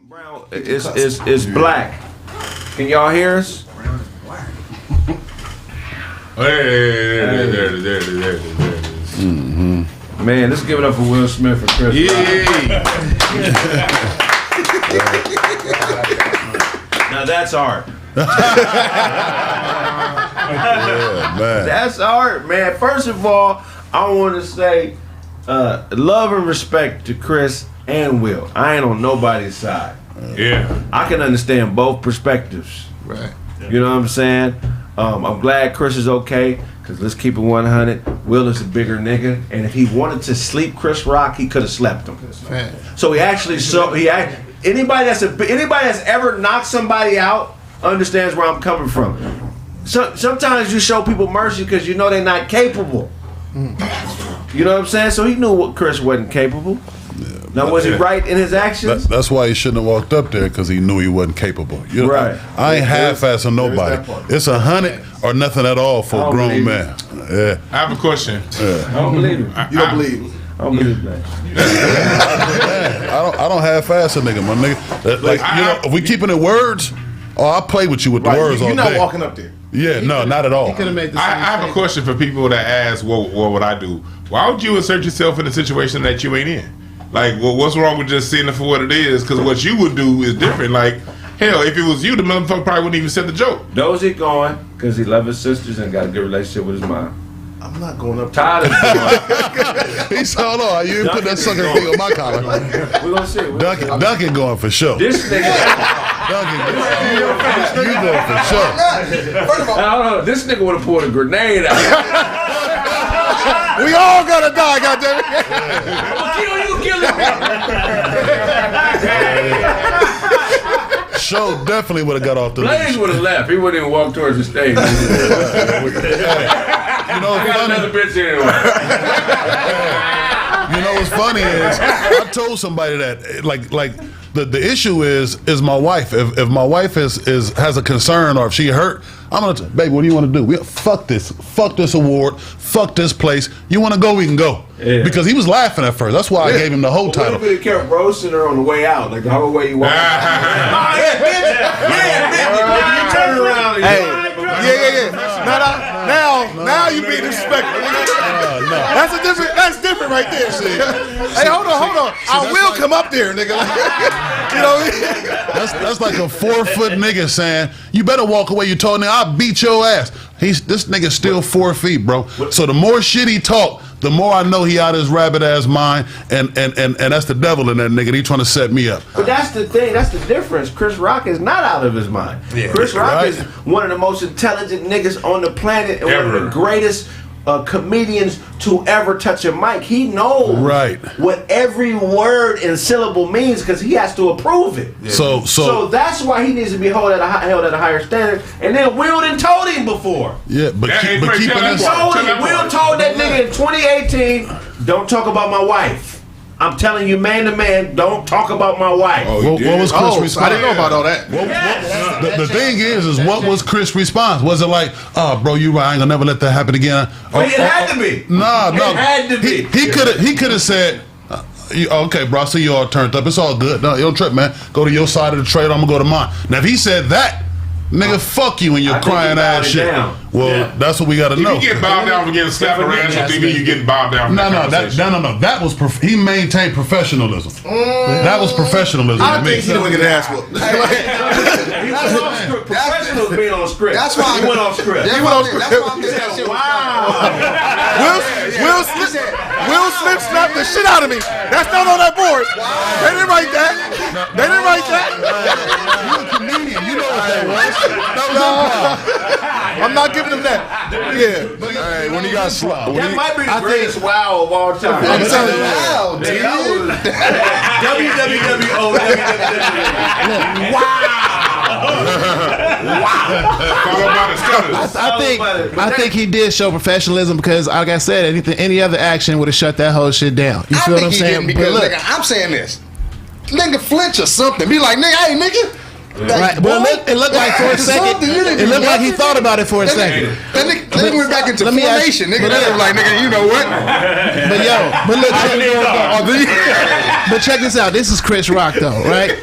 Brown is black. Can y'all hear us? Brown is black. There it is. Mm-hmm. Man, let's give it up for Will Smith for Chris. Yeah. Now that's art. Yeah, man. That's art, man. First of all, I want to say love and respect to Chris and Will. I ain't on nobody's side. Yeah. I can understand both perspectives. Right. You know what I'm saying? I'm glad Chris is okay, because let's keep it 100. Will is a bigger nigga, and if he wanted to sleep Chris Rock, he could have slept him. So he actually, anybody that's ever knocked somebody out understands where I'm coming from. So sometimes you show people mercy because you know they're not capable. You know what I'm saying? So he knew what Chris wasn't capable. Now, was he right in his actions? That's why he shouldn't have walked up there, because he knew he wasn't capable. You know, Right. I ain't half-assing nobody. It's 100 or nothing at all for a grown man. Yeah. I have a question. I don't believe him. You don't believe me? I don't believe that. I don't half-ass a nigga, my nigga. Like, you know, if we keeping it words, I play with you with the words all You're day. not walking up there. Yeah, no, not at all. He could have made the I same have a question for people that ask, what would I do? Why would you insert yourself in a situation that you ain't in? Like, well, what's wrong with just seeing it for what it is? Because what you would do is different. Like, hell, if it was you, the motherfucker probably wouldn't even set the joke. Dozy going because he loves his sisters and got a good relationship with his mom. I'm not going up there. Tyler's going. He said, hold on, you didn't put that sucker thing on my collar. We're going to see. Duncan going for sure. This nigga. Duncan, you going for sure. I don't know. This nigga would have pulled a grenade out. We all gotta die, goddammit. You kill him. Show definitely would have got off the Blaze leash. would have left. He wouldn't even walk towards the stage. You know, I got another bitch anyway. You know what's funny is I told somebody that like the issue is my wife. If my wife has a concern or if she hurt, I'm gonna baby, what do you want to do? Fuck this award, fuck this place. You want to go, we can go. Yeah. Because he was laughing at first. That's why I gave him the whole title. What if he kept roasting her on the way out, like the whole way you walk? You turn around. And Now you being disrespectful. That's different right there. Hey, hold on. I will come up there, nigga. You know what I mean? That's like a 4-foot nigga saying, you better walk away, you told me I'll beat your ass. This nigga's still 4 feet, bro. So the more shit he talk, the more I know he out of his rabbit ass mind, and that's the devil in that nigga. He trying to set me up. But that's the thing. That's the difference. Chris Rock is not out of his mind. Yeah. Chris Rock is one of the most intelligent niggas on the planet and one of the greatest comedians to ever touch a mic. He knows what every word and syllable means because he has to approve it. Yeah. So that's why he needs to be held at a higher standard. And then Will done told him before. Yeah, but keeping this. Will told that nigga in 2018, don't talk about my wife. I'm telling you, man to man, don't talk about my wife. What was Chris' response? I didn't know about all that. The thing is what was Chris' response? Was it like, oh, bro, you right, I ain't gonna never let that happen again? But it had to be. No. It had to be. He could have said, okay, bro, I see you all turned up. It's all good. No, you don't trip, man. Go to your side of the trade, I'm gonna go to mine. Now, if he said that, nigga, fuck you and your crying ass shit. Well, that's what we got to know. If you get bowed down for getting slapped around, you think you getting bowed down. No. That was he maintained professionalism. That was professionalism. I think he didn't get an ass whooped. He went off script. Professionals being on script. That's why he went off script. He went off script. Wow. Will Smith slapped the shit out of me. That's not on that board. They didn't write that. You're a comedian. You know what that was. I'm not giving him that. Yeah. Hey, when he got slapped. That might be the greatest wow of all time. I'm telling you. Wow, dude. I think he did show professionalism because, like I said, any other action would have shut that whole shit down. You feel what I'm saying? Because, nigga, I'm saying this. Nigga flinch or something. Be like, nigga, hey, nigga. Right, but it looked like for a second. It looked like he thought about it for a second. That nigga went back into formation. Nigga, that was like, nigga, you know what? But check this out. This is Chris Rock, though, right?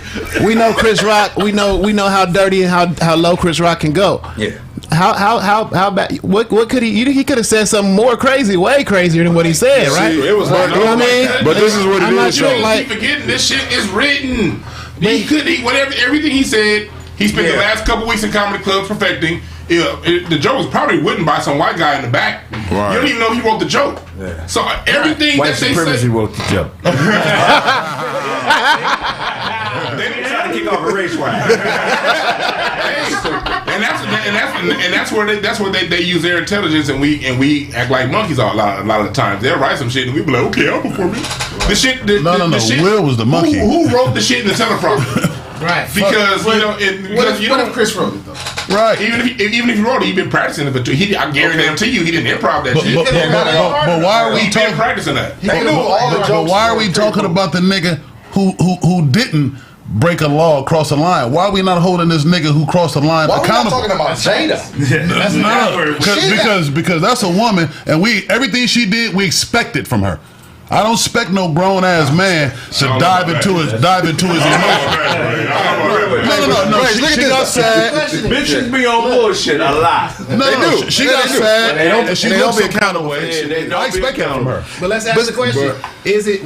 We know Chris Rock. We know how dirty and how low Chris Rock can go. Yeah. How bad? What could he could have said something more crazy, way crazier than what he said, right? It was hard. You know what I mean? But this is what it is. Keep forgetting this shit is written. Everything he said. He spent the last couple weeks in comedy clubs perfecting. The joke was probably written by some white guy in the back. Right. You don't even know he wrote the joke. Yeah. So everything white that they supremacy say, wrote the joke. They didn't try to kick off a race ride. And that's where they use their intelligence, and we act like monkeys a lot of the times. They'll write some shit and we be like, okay, I'll perform it. The shit. No. Will was the monkey. Who wrote the shit in the teleprompter? Right. Because what if Chris wrote it though? Right. Even if he wrote it, he'd been practicing it. But I guarantee you, he didn't improv that shit. But why are we talking practicing that? But why are we talking about the nigga who didn't break a law, cross a line? Why are we not holding this nigga who crossed the line accountable? Why are we not talking about Jada? That's not because that's a woman, and everything she did, we expect it from her. I don't expect no grown ass man to dive into his emotions. No. She got sad. Bitches be on bullshit a lot. No, she got sad, and she don't be accountable. I expect that from her. But let's ask the question: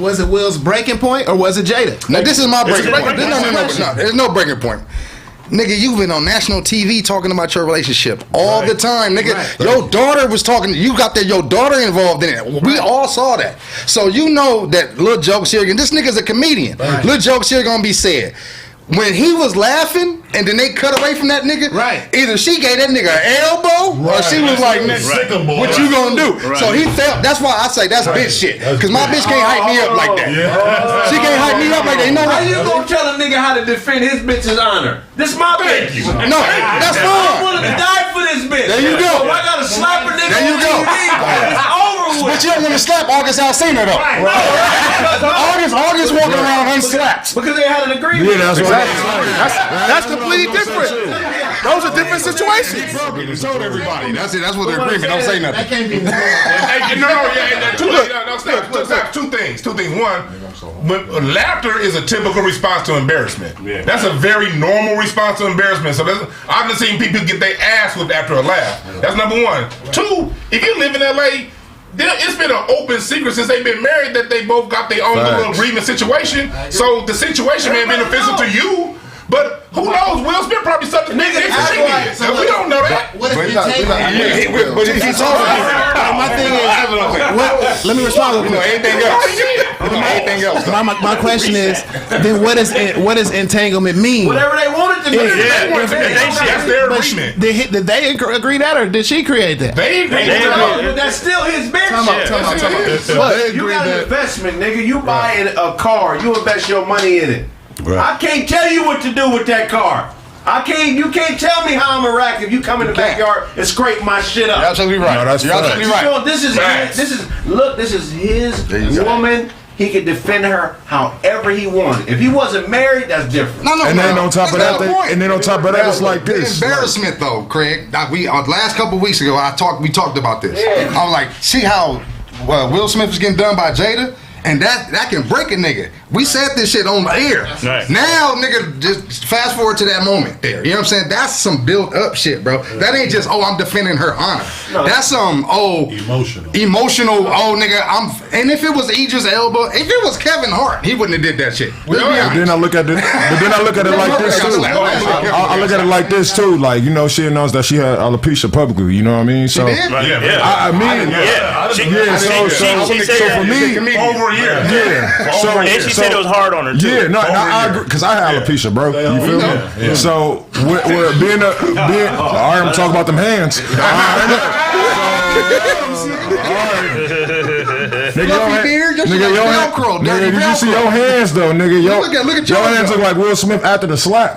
was it Will's breaking point or was it Jada? Now this is my breaking point. No, there's no breaking point. Nigga, you've been on national TV talking about your relationship all the time, nigga. Right. Your daughter was talking. You got your daughter involved in it. We all saw that. So you know that little jokes here. And this nigga's a comedian. Right. Little jokes here gonna be said. When he was laughing and then they cut away from that nigga, either she gave that nigga an elbow or she was like, what you gonna do? Right. So he felt, that's why I say that's bitch shit. Because my bitch can't hype me up like that. She can't hype me up like that. You know what? How you gonna tell a nigga how to defend his bitch's honor? This my bitch. No, that's fine. I'm willing to die for this bitch. There you go. So I gotta slap a nigga. There you go. It's over with. But you don't want to slap August Alsina though. August walking around unslapped. Because they had an agreement. Yeah, that's right. That's completely different. Those are different situations. Told everybody. That's it. That's what the agreement. Don't say nothing. That can't be. Stop. Two things. One, when laughter is a typical response to embarrassment. That's a very normal response to embarrassment. So I've been seeing people get their ass whipped after a laugh. That's number one. Two, if you live in LA, it's been an open secret since they've been married that they both got their own little agreement situation. So the situation may have been offensive to you, but who knows? Will Smith probably sucked the nigga if she did. So we don't know that. What if you take But if he's talking, my thing is, let me respond. Anything else. My question is, then what does entanglement mean? Whatever they wanted to be. That's their agreement. Did they agree that, or did she create that? They agreed. But that's still his bitch. You got an investment, nigga. You buying a car. You invest your money in it. Right. I can't tell you what to do with that car. You can't tell me how I'm a rack if you come in the backyard and scrape my shit up. You're absolutely right. No, that's absolutely right. This is his woman. He could defend her however he wanted. If he wasn't married, that's different. No. And then on top of that, it's like this. The embarrassment, though, Craig. Last couple weeks ago, we talked about this. Yeah. I was like, see how Will Smith was getting done by Jada? And that can break a nigga. We said this shit on the air. Right. Now, nigga, just fast forward to that moment there. You know what I'm saying? That's some built up shit, bro. That ain't just, I'm defending her honor. No. That's some, emotional, nigga, and if it was Idris Elba, if it was Kevin Hart, he wouldn't have did that shit. But then I look at it like this too. I look at it like this too. Like, you know, she announced that she had alopecia publicly. You know what I mean? So she did? So for me, over a year. Yeah. And she said it was hard on her too. Yeah, no, I agree, because I had alopecia, bro. You feel me? Yeah. So we're being I'm talking about them hands. Nigga, did you see your hands though, nigga? Look at your hands look like Will Smith after the slap.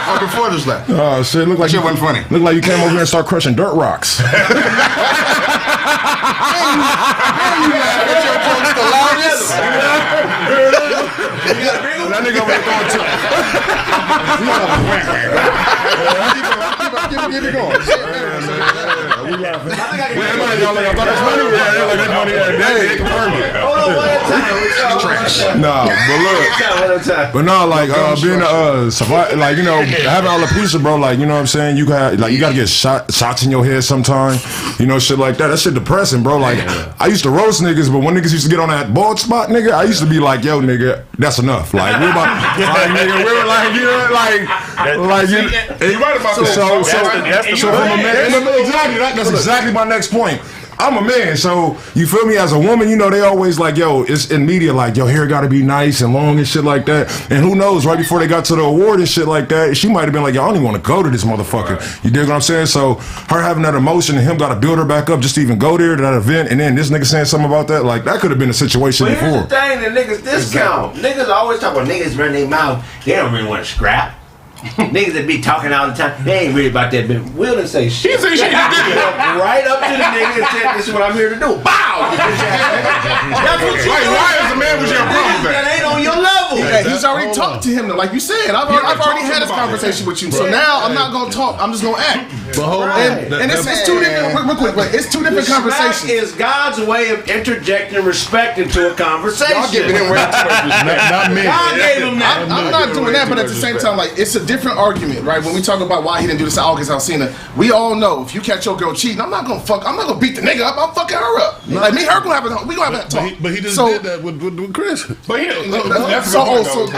Or before the slap? Oh shit, look like shit wasn't funny. Look like you came over here and started crushing dirt rocks. That nigga over there Keep it going. We laughing. I thought that's funny. That's funny. Nah, but no, like being like having alopecia, bro. Like you know what I'm saying. You gotta get shots in your head sometimes. You know, shit like that. That shit depressing, bro. Like I used to roast niggas, but when niggas used to get on that bald spot, nigga, I used to be like, yo, nigga, that's enough. Like we were like, you're right about that. So from a man, that's exactly my next point. I'm a man, so you feel me? As a woman, you know, they always like, yo, it's in media, like, yo, hair gotta be nice and long and shit like that. And who knows, right before they got to the award and shit like that, she might have been like, yo, I don't even want to go to this motherfucker. Right. You dig what I'm saying? So her having that emotion and him gotta build her back up just to even go there to that event, and then this nigga saying something about that, like, that could have been a situation but before. Here's the thing that niggas discount. Niggas always talk about niggas running their mouth. They don't really want to scrap. Niggas that be talking all the time, they ain't really about that. But Will didn't say shit. He said right up to the nigga and said, "This is what I'm here to do." Bow. That's what you do. Why is the man with your problem? That ain't on your level. Yeah, he's already talked to him, like you said. I've already had this conversation with you. So now I'm not gonna talk. I'm just gonna act. But hold on. And it's two different. Real quick, it's two different conversations. Is God's way of interjecting respect into a conversation. Y'all giving him way too much respect. Not me. God gave him that. I'm not doing that, but at the same time, like it's a different argument, right? When we talk about why he didn't do this to August Alsina, we all know if you catch your girl cheating, I'm not gonna beat the nigga up. I'm fucking her up. Like me, her gonna have we gonna have that talk. But he just did that with Chris. But that's so the point.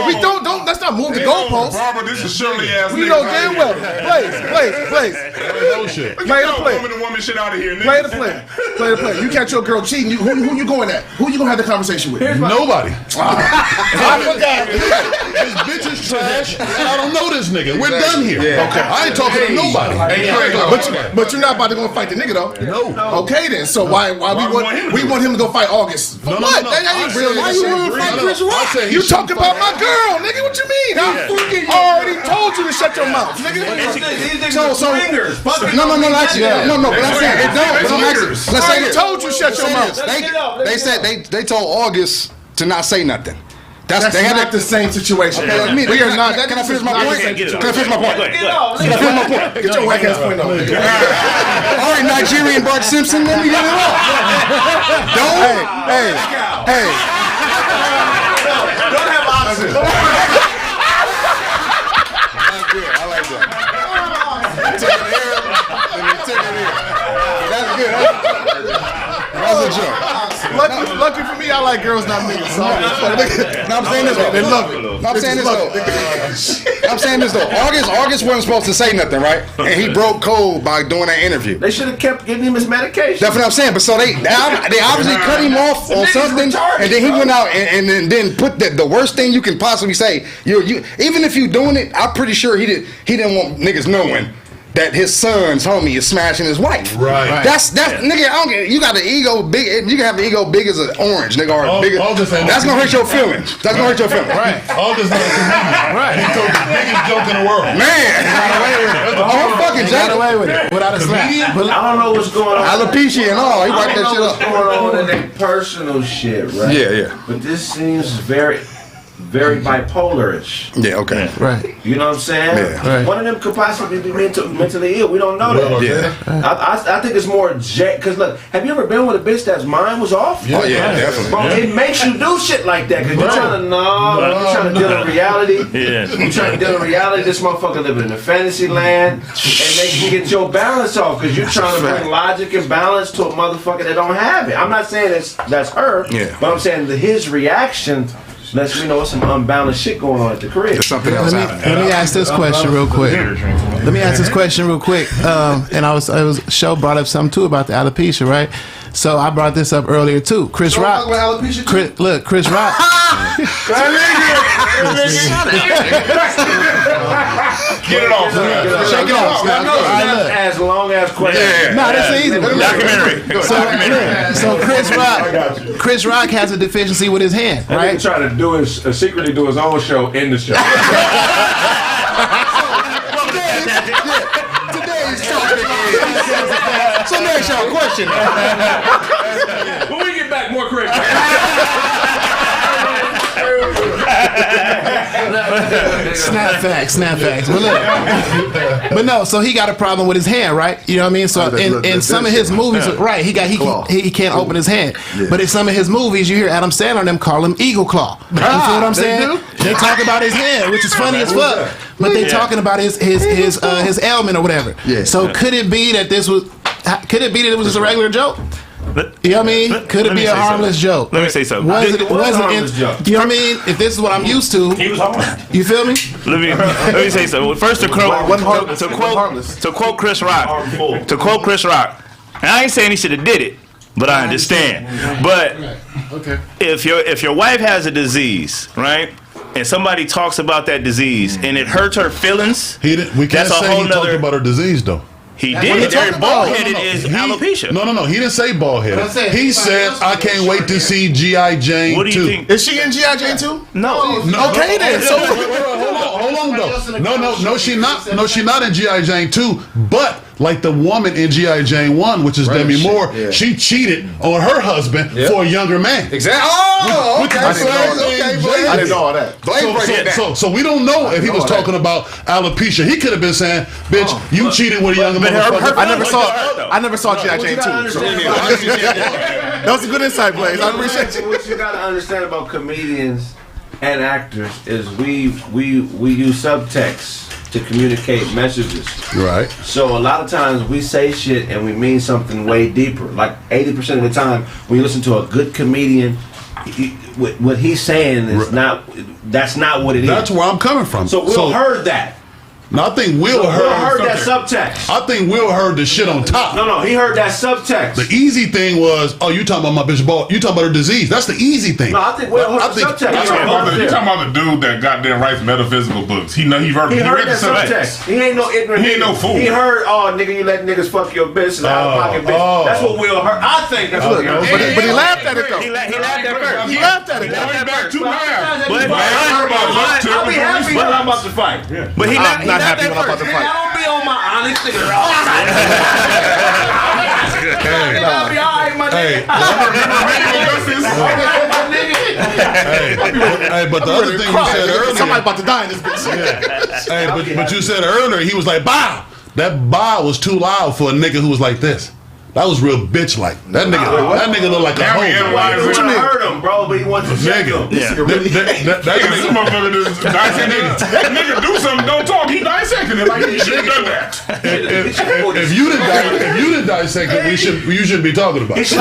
we don't. Let's not move the goalposts. Barbara, this is Shirley ass. We know damn well. Please. Play the play. The woman shit out of here. Play the play. You catch your girl cheating. Who you going at? Who you gonna have the conversation with? Nobody. I forgot. This bitch is trash. I don't know this nigga. We're done here. Yeah. Okay. I ain't talking to nobody. But you're not about to go fight the nigga though. No. Okay then. So why we want him to go fight August? For what? That ain't real. Why you want to fight Chris Rock? You talking about my girl, nigga? What you mean? I already told you to shut your mouth, nigga. Let's say I told you shut your mouth. They said they told August to not say nothing. That's not the same situation. We are not. Can I finish my point? Can I finish my point? Get your whack ass point on. All right, Nigerian Bart Simpson, let me get it off. Hey. Don't have options. That's good. I like that. That's good. That's a joke. Lucky for me, I like girls, not niggas. So I'm saying this though. They love it. I'm saying this though. August wasn't supposed to say nothing, right? And he broke code by doing that interview. They should have kept getting him his medication. That's what I'm saying. But so they obviously cut him off on something, and then he went out and then put the worst thing you can possibly say. You even if you doing it, I'm pretty sure he didn't want niggas knowing that his son's homie is smashing his wife. Right. That's nigga. I don't get. You got the ego big. You can have the ego big as an orange, nigga. Or bigger. That's gonna hurt your feelings. Right. August not a comedian. Right. He told the biggest joke in the world. Man. Got away with it. Got away with it without a slap. I don't know what's going on. Alopecia and all. He wiped that shit up. What's going on in their personal shit, right? Yeah. But this seems very bipolar-ish. Yeah. Okay. Right. You know what I'm saying? Yeah. Right. One of them could possibly be mentally ill. We don't know that. Yeah. I think it's more because look, have you ever been with a bitch that's mind was off? Oh yeah, definitely. Bro, it makes you do shit like that because you're trying to deal in reality. You're trying to deal in reality. This motherfucker living in a fantasy land, and they can get your balance off because you're trying to bring logic and balance to a motherfucker that don't have it. I'm not saying that's her, but I'm saying his reaction lets me know some unbalanced shit going on at the crib. There's something else happening. Let me ask this question real quick. And Show brought up something too about the alopecia, right? So I brought this up earlier too. Chris Rock. Chris Rock. Get it off. Shake it off. As long as question. No, that's easy. Documentary. So Chris Rock has a deficiency with his hand, right? He tried to secretly do his own show in the show. Today's topic is. So let me ask y'all a question. When we get back, more crazy. Snap facts. But look, but no. So he got a problem with his hand, right? You know what I mean? So in some of his movies, right? He can't open his hand. But in some of his movies, you hear Adam Sandler and them call him Eagle Claw. You feel what I'm saying? They talk about his hand, which is funny as fuck. But they talking about his ailment or whatever. Yeah. So could it be that it was just a regular joke? You know what I mean? Could it be a harmless joke? Let me say something. Was it harmless joke? You know what I mean? If this is what I'm used to, he was harmless. You feel me? Let me say something. First, to quote Chris Rock, and I ain't saying he should have did it, but I understand. But if your wife has a disease, right? And somebody talks about that disease and it hurts her feelings, we can't say he talked about her disease though. He did. Bald-headed is alopecia. No. He didn't say bald-headed. He said, I can't wait to see G.I. Jane 2. What do you think? Is she in G.I. Jane 2? No. Okay then. So hold on though. No, she not. No, she not in G.I. Jane 2. But like the woman in G.I. Jane 1, which is Demi Moore, she cheated on her husband for a younger man. Exactly. Oh, okay. I didn't know all that. So we don't know if he was talking about alopecia. He could have been saying, "Bitch, you cheated with a younger motherfucker." I never saw G.I. Jane 2. That was a good insight, Blaze. I appreciate you. What you gotta understand about comedians and actors is we use subtext to communicate messages. Right. So a lot of times we say shit and we mean something way deeper. Like 80% of the time when you listen to a good comedian, what he's saying is that's not what it is. That's where I'm coming from. So Will heard that. No, I think Will heard that subtext. I think Will heard the shit on top. No, he heard that subtext. The easy thing was, you talking about my bitch ball? You talking about her disease? That's the easy thing. No, I think Will heard the subtext. You talking about the dude that goddamn writes metaphysical books? He read the subtext. He ain't no ignorant. He ain't no fool. He heard, nigga, you let niggas fuck your bitch, out of pocket bitch. That's what Will heard. I think that's what Will heard. But he laughed at it though. He laughed at first. He laughed at it. Back too high. I'll be happy when I'm about to fight. But he not happy when I'm about to fight. I don't be on my honest nigga. I'll be alright, my nigga. Hey, but the other thing you said earlier, somebody about to die in this bitch. Hey, but you said earlier, he was like, "Bow." That bow was too loud for a nigga who was like this. That was real bitch-like. That nigga looked like a hoe. What you mean? Heard him, bro, but he wanted to check him. That nigga do something, don't talk. He dissected it like he should have done that. If you didn't dissect it, you shouldn't be talking about it. He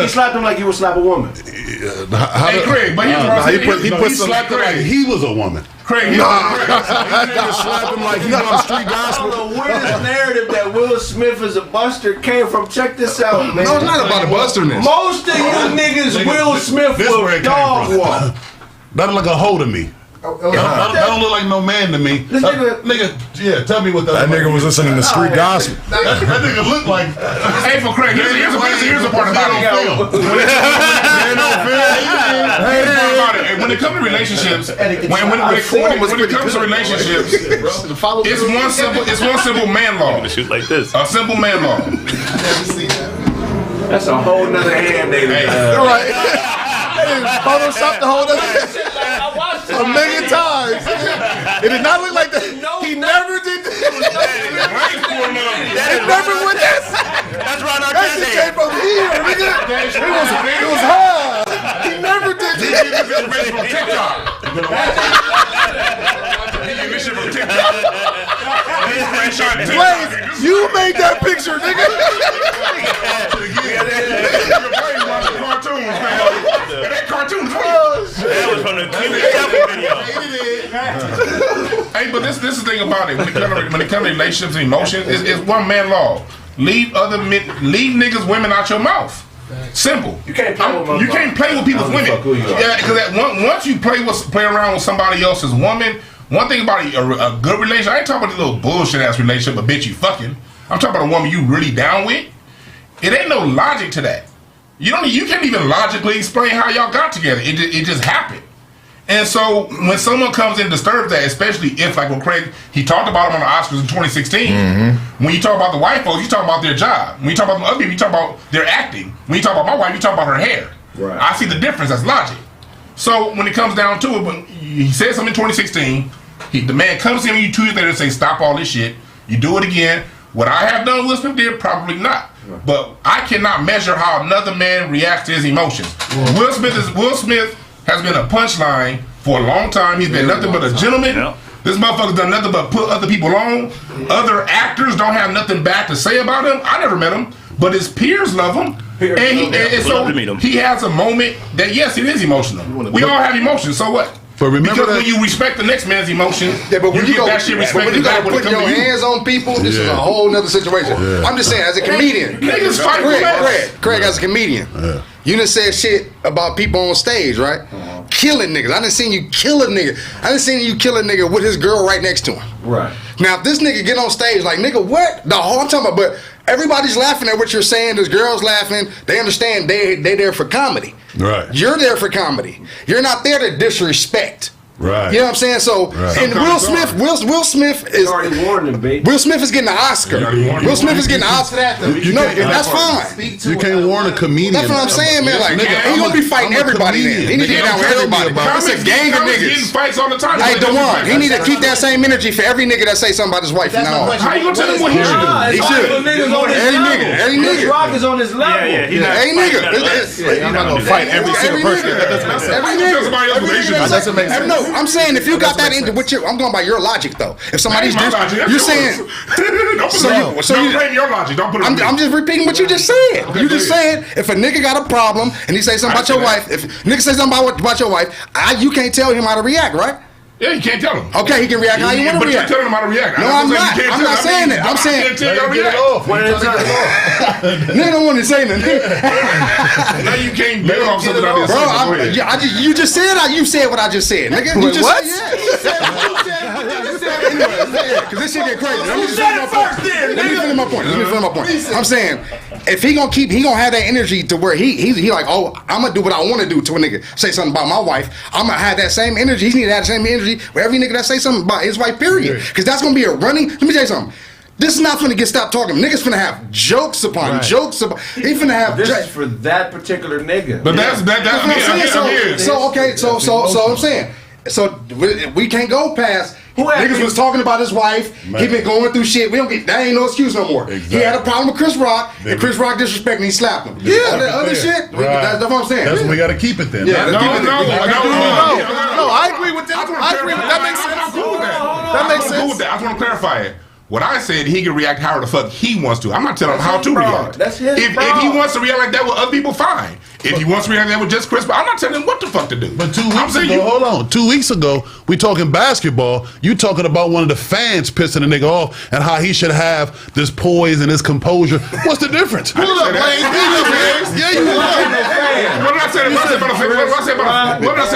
slapped him like you would slap a woman. Hey, Kraig, but he slapped him like he was a woman. Kraig, slap him like he on street gospel. The weirdest narrative that Will Smith is a buster came from. Check this out, man. No, it's not about a busterness. Most of you niggas, Will Smith will dog walk. That look like a hoe to me. That don't look like no man to me. This nigga, tell me what that nigga was listening to street gospel. That nigga looked like. Hey, for Kraig, here's the part about it. When it comes to relationships, when it comes to relationships, it's one simple man law. Shoot like this. A simple man law. That's a whole nother hand, David. Right. Photoshop the whole other a million times. It did not look like that. He never did this. He never went this. That's right on that shit came from here, nigga. It was hard. He never did this. From TikTok. Blaze, you made that picture, nigga. That cartoon. That was from the video. Hey, but this is the thing about it. When it comes to relationships and emotions, it's one man law. Leave niggas, women out your mouth. Simple. You can't play with people's women. Yeah, because once you play around with somebody else's woman, one thing about a good relationship, I ain't talking about the little bullshit ass relationship, a bitch you fucking. I'm talking about a woman you really down with. It ain't no logic to that. You can't even logically explain how y'all got together. It just happened. And so when someone comes in and disturbs that, especially if, like when Kraig, he talked about him on the Oscars in 2016. When you talk about the white folks, you talk about their job. When you talk about the other people, you talk about their acting. When you talk about my wife, you talk about her hair. Right. I see the difference. That's logic. So when it comes down to it, when he said something in 2016. The man comes to him you 2 years later and say, stop all this shit. You do it again. Would I have done Will Smith did? Probably not. But I cannot measure how another man reacts to his emotions. Will Smith has been a punchline for a long time. He's been nothing but a gentleman. Yeah. This motherfucker's done nothing but put other people on. Other actors don't have nothing bad to say about him. I never met him, but his peers love him. And so he has a moment that, yes, it is emotional. We all have emotions, so what? But remember because when you respect the next man's emotions, but when you get that shit respected. When you gotta put your hands on people, this is a whole nother situation. I'm just saying, as a comedian, niggas fight Kraig, as a comedian, you done said shit about people on stage, right? Killing niggas. I done seen you kill a nigga. I done seen you kill a nigga with his girl right next to him. Right. Now, if this nigga get on stage like, nigga, what? The whole I'm talking about, but everybody's laughing at what you're saying. There's girls laughing. They understand they there for comedy. Right. You're there for comedy. You're not there to disrespect. Right. You know what I'm saying? So, and Will Smith is already warned him, baby. Will Smith is getting an Oscar. Will Smith is getting an Oscar. No, that's fine. You can't warn a comedian. That's what I'm saying, man. Like, he gonna be fighting everybody then. He need to get down with everybody. It's a gang of niggas. Fights all the time. Hey, DeJuan, he need to keep that same energy for every nigga that say something about his wife. How you gonna tell him what he should do? He should. Every nigga. Rock is on his level. Every nigga. He's not gonna fight every single person. Every nigga. No, I'm saying if you got that into what I'm going by your logic though. If somebody's you're saying don't blame your logic. Don't put it. I'm just repeating what you just said. You just said if a nigga got a problem and he say something about your wife, if nigga say something about your wife, you can't tell him how to react, right? Yeah, you can't tell him. Okay, he can react how you want to react. But you're telling him how to react. No, I'm not. I'm not saying that. I'm saying. Nigga don't want to say nothing. Now you can't build off something I didn't say. You just said you said what I just said, nigga. You just what? Because this shit get crazy. Let me finish my point. I'm saying if he gonna have that energy to where he like, oh, I'm gonna do what I want to do to a nigga. Say something about my wife. I'm gonna have that same energy. He need to have the same energy with every nigga that say something about his wife. Period. Because that's gonna be a running. Let me tell you something. This is not finna get stopped talking. Niggas finna have jokes upon jokes upon. He finna have. This is for that particular nigga. But that's what I'm saying. So I'm saying. So we can't go past. Niggas was talking about his wife. He been going through shit. That ain't no excuse no more. Exactly. He had a problem with Chris Rock, and Chris Rock disrespected and he slapped him. Yeah, all that other shit. That's what I'm saying. That's we got to keep it then. Yeah, no. I agree with that. That makes sense. That makes sense. I just want to clarify it. What I said, he can react however the fuck he wants to. I'm not telling him how to react. That's his if he wants to react like that with other people, fine. If he wants to react like that with just Chris, I'm not telling him what the fuck to do. But 2 weeks ago, hold on. 2 weeks ago, we talking basketball. You talking about one of the fans pissing a nigga off and how he should have this poise and his composure. What's the difference? What did I say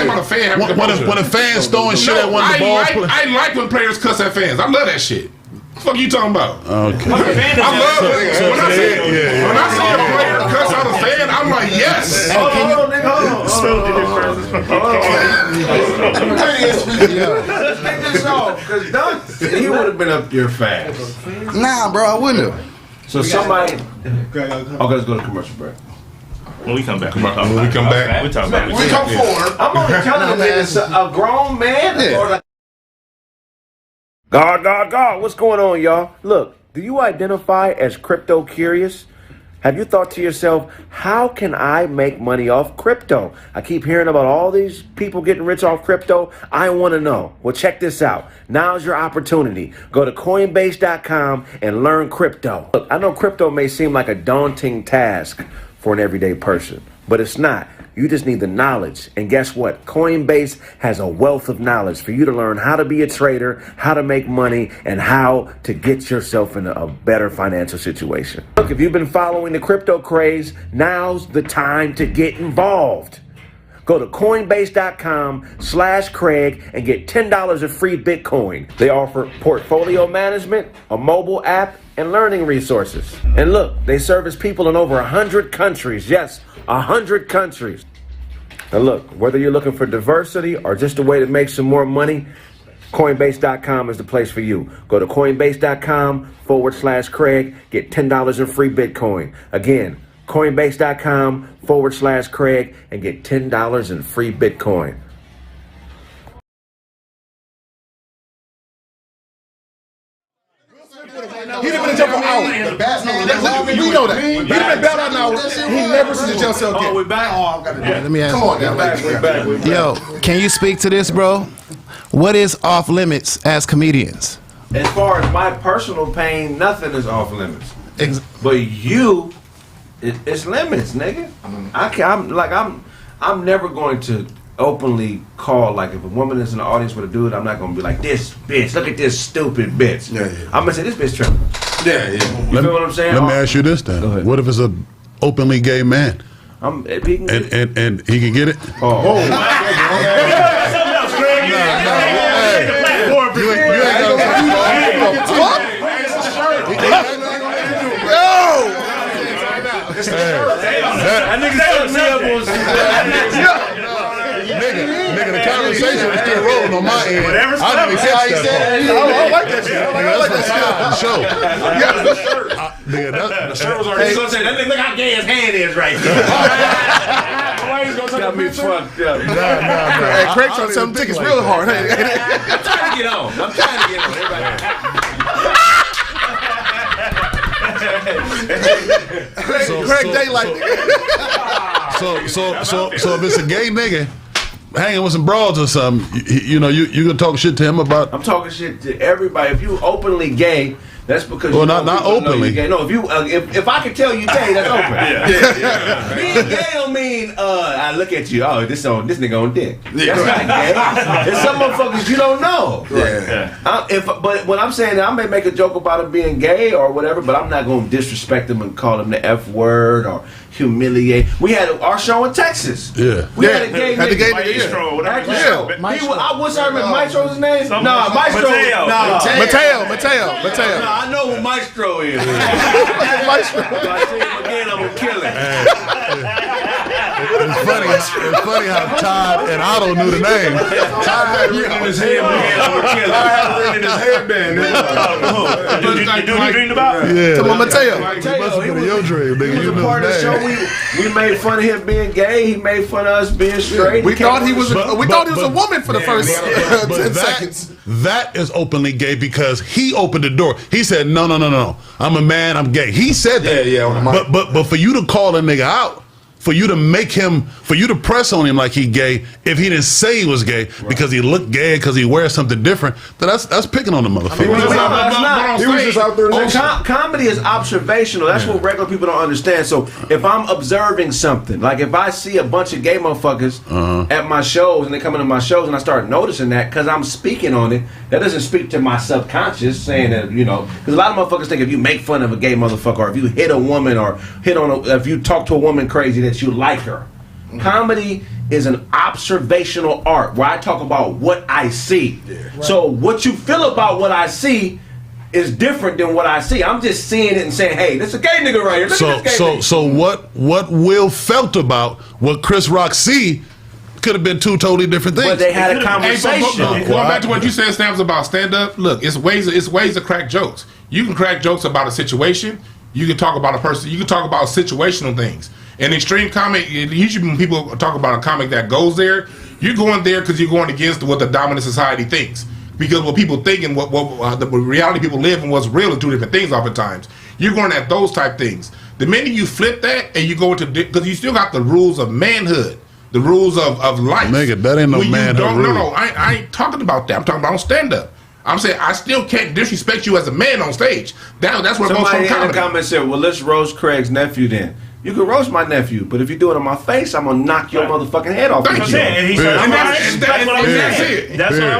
about a fan? When a fan's throwing shit at one of the balls. I like when players cuss at fans. I love that shit. What the fuck you talking about? Okay. I love it. When I see a player cuss out a fan, I'm like, yes. Hold on. Take this off, because Doug, he would have been up there fast. Nah, bro, I wouldn't have. So somebody. Okay, let's go to commercial break. When we come back, we come back. We talk about it. We come forward. I'm only telling him that it's a grown man. Yeah. God, what's going on, y'all? Look, do you identify as crypto curious? Have you thought to yourself, how can I make money off crypto? I keep hearing about all these people getting rich off crypto. I want to know. Well, check this out. Now's your opportunity. Go to Coinbase.com and learn crypto. Look, I know crypto may seem like a daunting task for an everyday person, but it's not. You just need the knowledge. And guess what? Coinbase has a wealth of knowledge for you to learn how to be a trader, how to make money, and how to get yourself in a better financial situation. Look, if you've been following the crypto craze, now's the time to get involved. Go to Coinbase.com/Kraig and get $10 of free Bitcoin. They offer portfolio management, a mobile app, and learning resources. And look, they service people in over 100 countries. Yes, 100 countries. Now look, whether you're looking for diversity or just a way to make some more money, Coinbase.com is the place for you. Go to Coinbase.com/Kraig, get $10 in free Bitcoin. Again, Coinbase.com/Kraig and get $10 in free Bitcoin. We know that. He been bailed out now. He never seen a jail cell again. Oh, we're back. Let me ask Come on, We're back. Yo, can you speak to this, bro? What is off limits as comedians? As far as my personal pain, nothing is off limits. But it's limits, nigga. I'm never going to openly call, like, if a woman is in the audience with a dude, I'm not gonna be like, this bitch, look at this stupid bitch. I'm gonna say, this bitch tripping. You feel what I'm saying? Let me ask you this then. Go ahead. What if it's an openly gay man? He can get it. And he can get it? Nigga, the conversation is still rolling on my end. Whatever's I didn't catch that part. I like that shit. I like that shit. Nigga, The shirt was already gonna say, that nigga, look how gay his hand is right there. Got me fucked up. Hey, Kraig trying to sell them tickets real hard. I'm trying to get on. Kraig Daylight. So if it's a gay nigga hanging with some broads or something, you gonna talk shit to him about? I'm talking shit to everybody. If you openly gay, that's because not openly. Gay. No, if I can tell you gay, that's open. Being gay don't mean I look at you. Oh, this nigga on dick. That's not gay. It's some motherfuckers you don't know. But when I'm saying that, I may make a joke about him being gay or whatever, but I'm not gonna disrespect him and call him the F word or humiliate. We had our show in Texas. Yeah. We had a gay nigga. Maestro, whatever. I wish I remember Maestro's name. No, Maestro. Mateo. I know who Maestro is. Maestro. If I see him again, I'm gonna kill him. It's funny how Todd and Otto knew the name. Todd had written in his headband. Todd had written in his headband. You dreamed about? Yeah. Come on, Mateo. He must have been in your dream, nigga. He was a part of the show. We made fun of him being gay. He made fun of us being straight. We thought he was a woman for the first 10 seconds. That is openly gay because he opened the door. He said, no. I'm a man, I'm gay. He said that. But for you to call a nigga out, for you to press on him like he gay, if he didn't say he was gay because he looked gay, because he wears something different, then that's picking on the motherfucker. He was just out there. Comedy is observational. That's what regular people don't understand. So if I'm observing something, like if I see a bunch of gay motherfuckers at my shows and they come into my shows and I start noticing that because I'm speaking on it, that doesn't speak to my subconscious saying that, because a lot of motherfuckers think if you make fun of a gay motherfucker or if you hit a woman or if you talk to a woman crazy that you like her. Comedy is an observational art where I talk about what I see. So what you feel about what I see is different than what I see. I'm just seeing it and saying, hey, this is a gay nigga right here. Look at this gay nigga. So what Will felt about what Chris Rock see could have been two totally different things. But they had a conversation. Going back to what you said, Stamps, about stand-up, look, it's ways to crack jokes. You can crack jokes about a situation. You can talk about a person. You can talk about situational things. An extreme comic, usually when people talk about a comic that goes there, you're going there because you're going against what the dominant society thinks. Because what people think and what the reality people live and what's real are two different things oftentimes. You're going at those type things. The minute you flip that and you go into, because you still got the rules of manhood, the rules of life. Nigga, that ain't no manhood rule. No, I ain't talking about that. I'm talking about on stand-up. I'm saying I still can't disrespect you as a man on stage. That's where it goes from comedy. Somebody in the comments said, well, let's roast Craig's nephew then. You can roast my nephew, but if you do it on my face, I'm gonna knock your motherfucking head off. That's what I'm saying. That's what I'm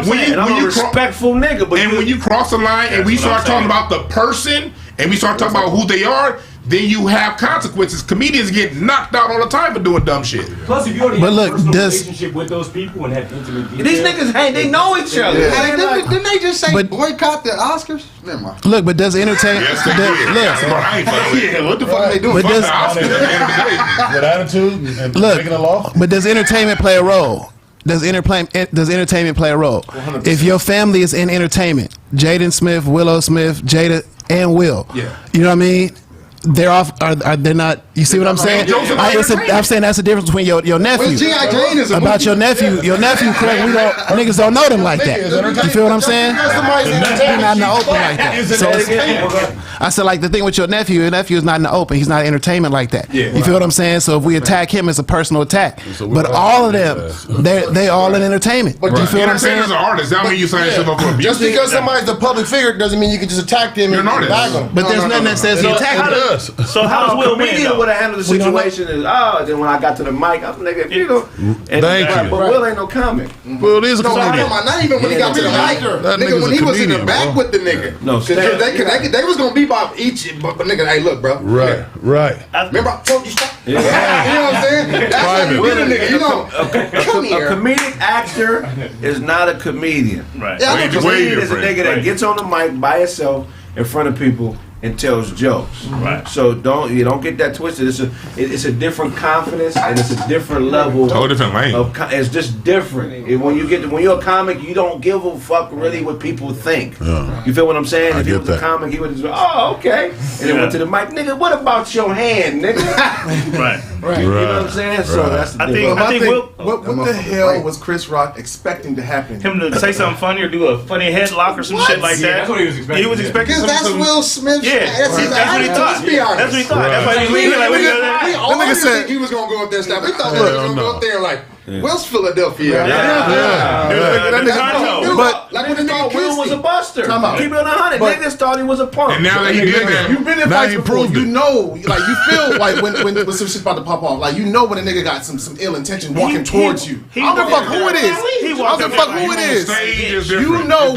saying. And I'm a respectful nigga. But when you cross the line and we start talking about the person and we start talking about who they are, then you have consequences. Comedians get knocked out all the time for doing dumb shit. Plus, if you already have a personal relationship with those people and have intimate details, these niggas, hey, they know each other. Didn't they just say boycott the Oscars? Never mind. Look, but does entertainment? What the fuck are they doing? But does with attitude and taking a law? But does entertainment play a role? Does entertainment play a role? 100%. If your family is in entertainment, Jaden Smith, Willow Smith, Jada, and Will, you know what I mean? They're off. Are they not You see what I'm saying? I'm saying that's the difference between your nephew. Well, G.I. Jane is a about movie. your nephew, Craig. Niggas don't know them like that. You feel what I'm saying? He's not in the open like that. So I said, like the thing with your nephew is not in the open. He's not entertainment like that. You feel what I'm saying? So if we attack him, it's a personal attack. But all of them, they all in entertainment. But you feel what I'm saying? As an artist, that mean you sign yourself up for abuse. Just because somebody's a public figure doesn't mean you can just attack them and bag them. But there's nothing that says he attacked him. So how does Will win? Would have handled the situation is then when I got to the mic, I'm nigga, you know. Thank you. But Will ain't no comic. Well, it is a comedian. Not even when he got to the mic. Nigga, when he was in the back with the nigga. No, they was gonna be by each. But nigga, hey, look, bro. Right. Remember I told you stop. You know what I'm saying? That's how you get a nigga. You know, come here. A comedic actor is not a comedian. Right. A comedian is a nigga that gets on the mic by himself in front of people and tells jokes. Right. So don't get that twisted. It's a different confidence and it's a different level. Whole different lane. It's just different. When you're a comic, you don't give a fuck really what people think. You feel what I'm saying? If he was a comic, he would just go, oh, okay, and then went to the mic, nigga. What about your hand, nigga? Right. You know what I'm saying? So that's the difference. I think what the hell was Chris Rock expecting to happen? him to say something funny or do a funny headlock or some shit like that. That's what he was expecting. He was expecting Because that's some. Will Smith. Yeah, that's what he thought. That's what he thought. That's why he was leaving. Like, We what all didn't think he was gonna go up there and stuff. We thought he was gonna go up there like, Will's Philadelphia. But like when they thought Will was a buster. Keep it on 100. Niggas thought he was a punk. And now that he did that, You've been in Now fights he before. proved You it. know, like you feel like when some shit's about to pop off. Like you know when a nigga got some ill intention walking towards you. I don't give a fuck who it is. I don't give a fuck who it is. You know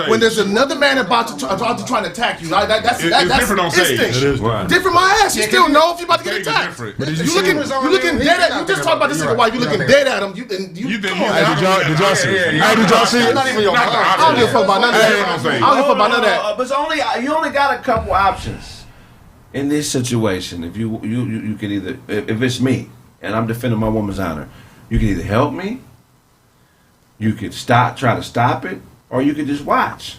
when there's another man about to try to attack you. Like that's different on stage. instinct. It is. Different my ass. You still know if you about to get Stage is attacked. different. You looking dead at. You just talked about this nigga wife. You looking dead at him. You come on. Did y'all see it? Hey, did y'all see it? Not even your. I don't give a fuck about none of that. I don't give a fuck about none of that. But you only got a couple options in this situation. If you can either, if it's me and I'm defending my woman's honor, you can either help me, you could try to stop it, or you could just watch.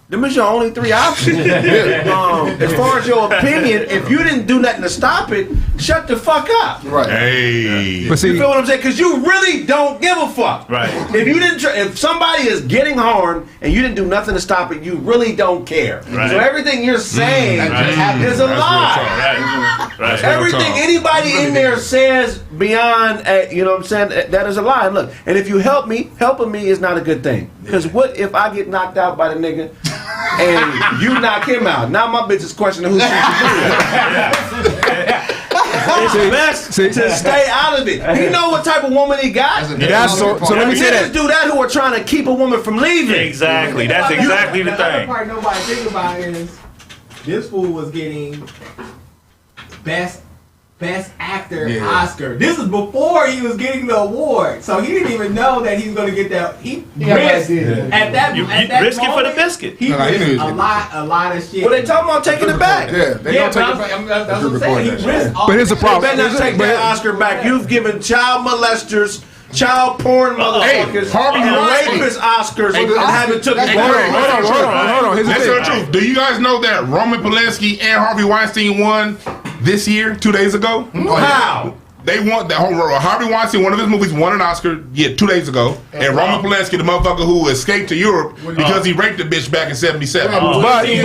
Them is your only three options. As far as your opinion, if you didn't do nothing to stop it, shut the fuck up. Right. Hey. But see, you feel what I'm saying? Because you really don't give a fuck. Right. If you didn't, if somebody is getting harmed and you didn't do nothing to stop it, you really don't care. Right. So everything you're saying is a lie. Right. Everything anybody in there says beyond, you know what I'm saying? That is a lie. And look, and if you help me, helping me is not a good thing. Because what if I get knocked out by the nigga and you knock him out? Now my bitch is questioning who she should do. It's best to stay out of it. You know what type of woman he got? So let me say that. Niggas do that who are trying to keep a woman from leaving. Exactly. That's exactly the The other thing. part nobody think about is this fool was getting best actor Oscar. This is before he was getting the award, so he didn't even know that he was going to get that. He risked at that Risk it for the moment, biscuit. He risked a lot of shit. Well, they talking about taking it back. They yeah, gonna but take it back. that's what I'm saying. He risked all. But here's the You problem. better not take that Oscar back. You've given child molesters, child porn motherfuckers, Harvey and Weinstein. rapist Oscars and haven't took it. Hold on. Here's the That's thing. the truth. Do you guys know that Roman Polanski and Harvey Weinstein won this year, 2 days ago? How? They won that whole Harvey Weinstein, one of his movies, won an Oscar 2 days ago, and Roman Polanski, the motherfucker who escaped to Europe because he raped a bitch back in '77. But hold on. Wait.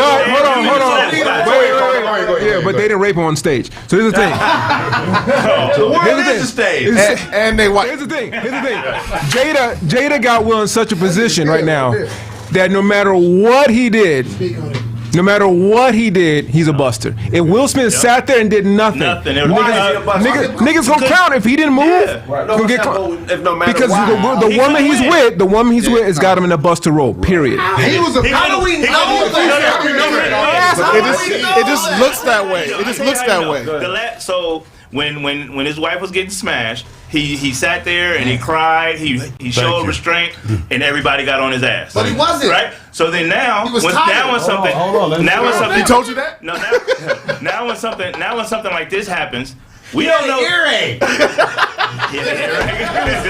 Yeah, but they didn't rape her on stage. So here's the thing. The world is the stage. And they what? Here's the thing. Jada got Will in such a position right now that no matter what he did, he's a buster. If Will Smith sat there and did nothing, niggas gonna count if he didn't move. Gonna get because the woman he's with, has got him in a buster role. Period. He was a. How do we know? It just looks that way. It just looks that way. So when his wife was getting smashed, he sat there and he cried. He showed restraint, and everybody got on his ass. But he wasn't. Right. So then now, He was tired. when something He told you that? No. Now when something like this happens, we don't know.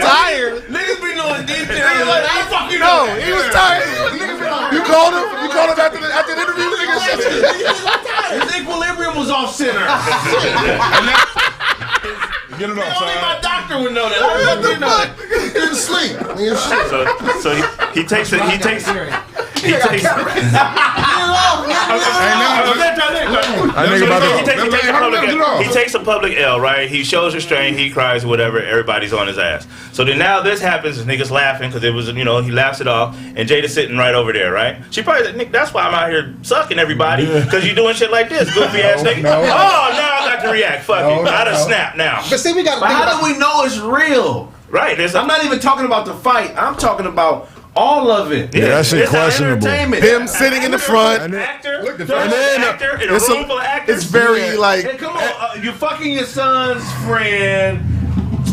Tired. Niggas be knowing details. Like, I fucking know. He was tired. You called him? You called him after the interview? His equilibrium was off center. Get it off, Only my doctor would know that. He didn't sleep. So he takes it. He takes. He takes a public L, right? He shows restraint, he cries, whatever. Everybody's on his ass. So then now this happens, and niggas laughing because it was, he laughs it off, and Jada's sitting right over there, right? She probably said, Nick, that's why I'm out here sucking everybody because you doing shit like this, goofy ass nigga. Oh, now I got to react. Fuck it, I done snap now. But see, we got. How do we know it's real? Right. I'm not even talking about the fight. I'm talking about all of it. Yeah, that shit questionable. Him sitting in the front. And then It's very like. Hey, come on, you're fucking your son's friend.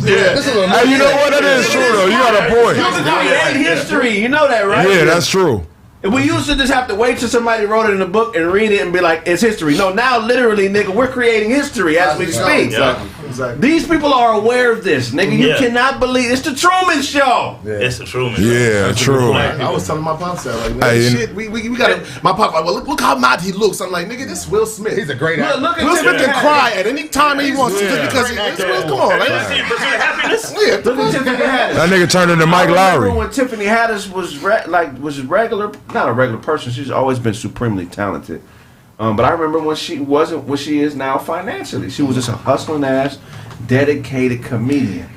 Yeah. Hey, you know what? That is true though. You got a point. You create history. You know that, right? Yeah, that's true. We used to just have to wait till somebody wrote it in a book and read it and be like, it's history. No, now literally, nigga, we're creating history as we speak. Exactly. These people are aware of this, nigga. You cannot believe it's the Truman Show. Yeah. It's the Truman Show. Yeah, true. I was telling my pops that, like, man, shit, we got it. My pop, like, well, look how mad he looks. I'm like, nigga, this is Will Smith. He's a great actor. Look at Will Smith can cry at any time he wants to just because he's Will. Come on, like, happiness. yeah. Look at Tiffany Haddish. That nigga turned into Mike Lowry. When Tiffany Haddish was regular, not a regular person. She's always been supremely talented. But I remember when she wasn't what she is now financially. She was just a hustling ass, dedicated comedian.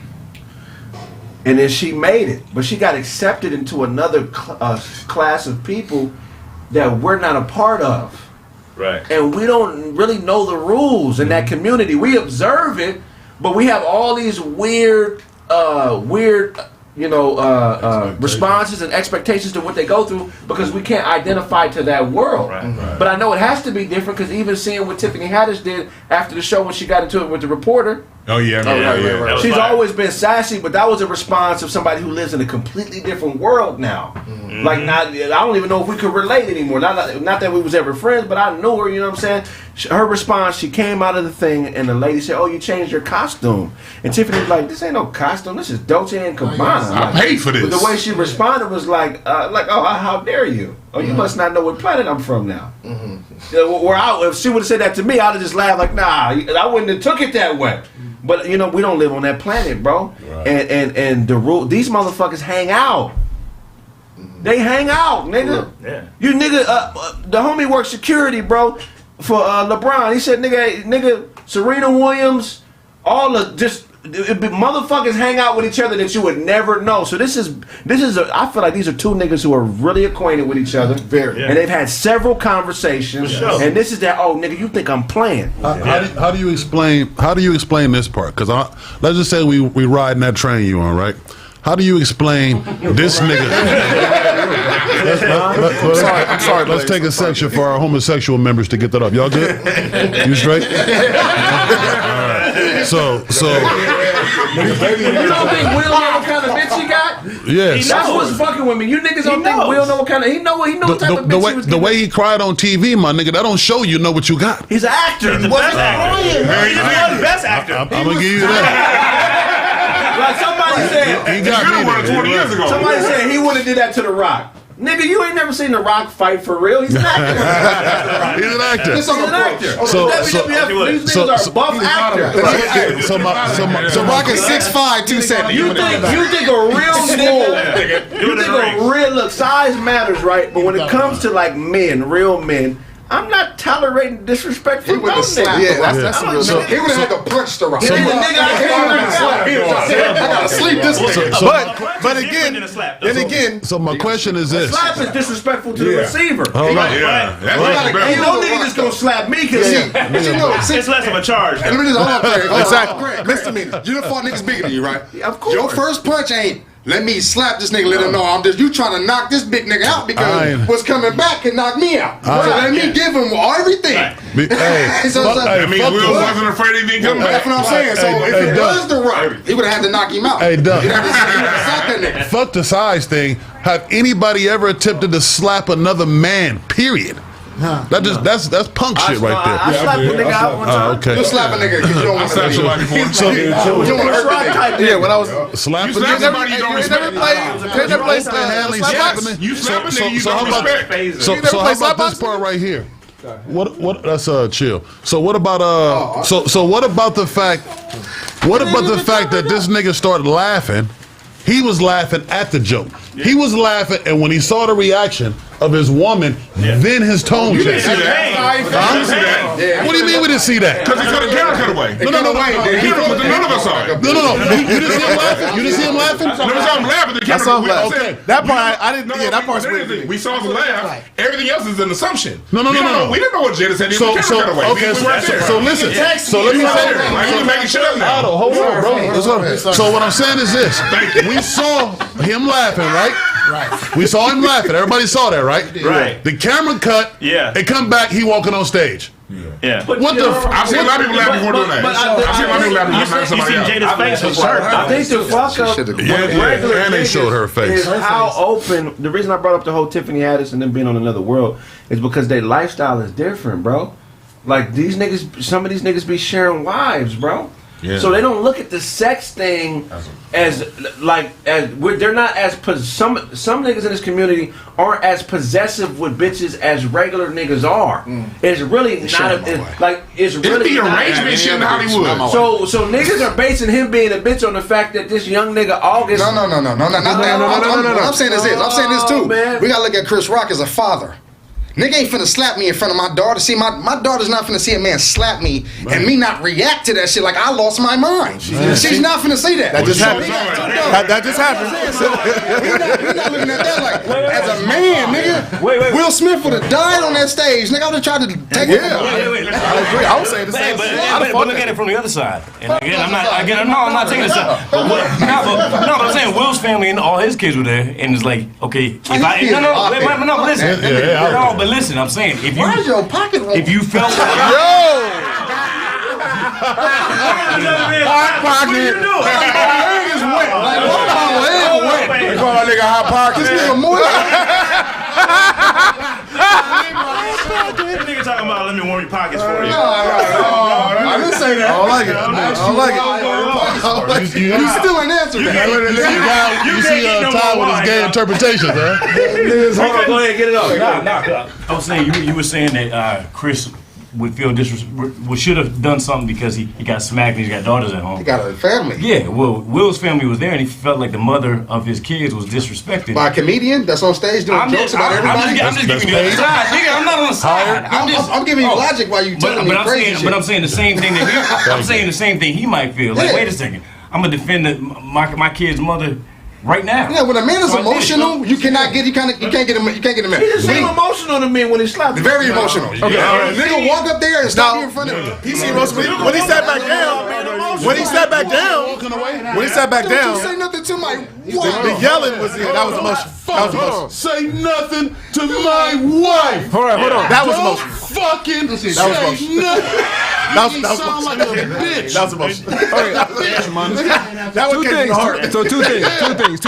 And then she made it. But she got accepted into another class of people that we're not a part of. Right. And we don't really know the rules in that community. We observe it, but we have all these weird responses and expectations to what they go through because we can't identify to that world. Right. But I know it has to be different because even seeing what Tiffany Haddish did after the show when she got into it with the reporter. Oh yeah, right. She's always been sassy, but that was a response of somebody who lives in a completely different world now. Mm-hmm. Like, I don't even know if we could relate anymore. Not that we was ever friends, but I knew her. You know what I'm saying? Her response, she came out of the thing, and the lady said, "Oh, you changed your costume." And Tiffany was like, "This ain't no costume. This is Dolce and Gabbana." I paid for this. But the way she responded was like, "Oh, how dare you? Oh, you must not know what planet I'm from now." Mm-hmm. If she would have said that to me, I'd have just laughed like, "Nah, I wouldn't have took it that way." But we don't live on that planet, bro. Right. And the rule, these motherfuckers hang out. They hang out, nigga. Yeah. You nigga, the homie works security, bro, for LeBron. He said, nigga, Serena Williams, all the motherfuckers hang out with each other that you would never know. So this is I feel like these are two niggas who are really acquainted with each other. And they've had several conversations. Sure. And this is that, oh nigga, you think I'm playing. How do you explain this part? Because let's just say we riding that train you on, right? How do you explain this nigga? I'm sorry. Let's take a section for our homosexual members to get that up. Y'all good? You straight? All right. So. You don't think Will know what kind of bitch he got? Yes. That's what's fucking with me. You niggas don't think Will know what kind of he know what type of bitch he was getting. The way he cried on TV, my nigga, that don't show you know what you got. He's an actor. He's the best actor. He's the best actor. I'm gonna give you that. Like somebody said, he got me 20 years ago. Somebody said he would have did that to The Rock. Nigga, you ain't never seen The Rock fight for real. He's an actor. He's an actor. He's an actor. So these niggas are buff actors. So Rock is 6'5", 270. You think a real look, size matters, right? But when it comes to like men, real men, I'm not tolerating disrespect from no nigga. That's he would have had to punch the Rock. But again, so my question is this: slap is disrespectful to the receiver. Ain't no nigga just gonna slap me because it's less of a charge. Exactly. Misdemeanor. You done fought niggas bigger than you, right? Of course. Your first punch ain't, let me slap this nigga, let him know you trying to knock this big nigga out because what's coming back can knock me out. So let me give him everything. I mean, Will wasn't afraid he didn't come back. That's what I'm saying. So if it was The Rock, he would have had to knock him out. Hey, Doug. That fuck the size thing. Have anybody ever attempted to slap another man? Period. That's punk shit right there. I slapped a nigga out one time. Okay. You slap a nigga because you don't want to hurt somebody. You don't want to hurt the nigga. Yeah, when I was Slap You slap somebody you don't respect. You slap a nigga you don't respect. So how about this part right here? What that's chill. So what about so what about the fact that this nigga started laughing? He was laughing at the joke. He was laughing, and when he saw the reaction of his woman, then his tone changed. You didn't see that. What do you mean we didn't see that? Because he cut the camera cut away. No. None of us saw it. No. You didn't see him laughing? You didn't see him laughing? Never saw him laughing. The camera. I saw him laugh. Okay. That part I didn't. Yeah, that part's weird. We saw him laugh. Everything else is an assumption. No. We didn't know what Jada said. So listen. So let me say you making shit up now. Hold on, bro. So what I'm saying is this: we saw him laughing, right? We saw him laughing. Everybody saw that, right? Right. The camera cut. Yeah. It come back. He walking on stage. Yeah. What the? I've seen a lot of people laugh before doing that. I've seen a lot of people laugh before You somebody seen else. Jada's face for sure. I think the fuck up with regular and they niggas showed her face. is how open. The reason I brought up the whole Tiffany Haddish and them being on Another World is because their lifestyle is different, bro. Like these niggas, some of these niggas be sharing wives, bro. Yeah. So they don't look at the sex thing as they're not as some niggas in this community aren't as possessive with bitches as regular niggas are. It's really not it's really the arrangement shit in Hollywood. So niggas are basing him being a bitch on the fact that this young nigga August. No, not that. I'm saying this. I'm saying this too. Man. We gotta look at Chris Rock as a father. Nigga ain't finna slap me in front of my daughter. See, my daughter's not finna see a man slap me and me not react to that shit like I lost my mind. She's not finna see that. That just happened. That just happened. We're not looking at that like, as a man, nigga. Will Smith would have died on that stage. Nigga, I would have tried to take it. Wait. I agree. I would say the same thing. But look at it from the other side. And again, I'm not taking this side. But I'm saying Will's family and all his kids were there, and it's like, okay, but listen, I'm saying if you Where's your pocket? if you felt Hot pocket. Leg is wet. Like, what my leg wet? They call that nigga hot pocket. This nigga more. This nigga talking about let me warm your pockets for you. I didn't say that. I don't like it. You still ain't answered that. You see Ty with his gay interpretations, huh? Hold on, go ahead, get it off. I was saying you were saying that Chris would feel should have done something because he got smacked and he's got daughters at home. He got a family. Yeah, well, Will's family was there and he felt like the mother of his kids was disrespected. By a comedian that's on stage doing jokes about everybody? I'm just giving you the other side. Nigga, I'm not on the side. I'm giving you logic while you telling me crazy shit. But I'm saying the same thing that I'm saying the same thing he might feel. Like, wait a second. I'm going to defend my kid's mother right now. Yeah, when a man is emotional, you can't get him. He just seem emotional to me when he slapped. Very emotional. Okay, nigga walk up there and stop you in front of him. He seemed emotional when he sat back down. When he sat back down, don't you say nothing to my wife. The yelling was it. That was emotional. Say nothing to my wife. Hold on. That was emotional. Fucking say nothing. That was sound like a bitch. That was emotional. That was two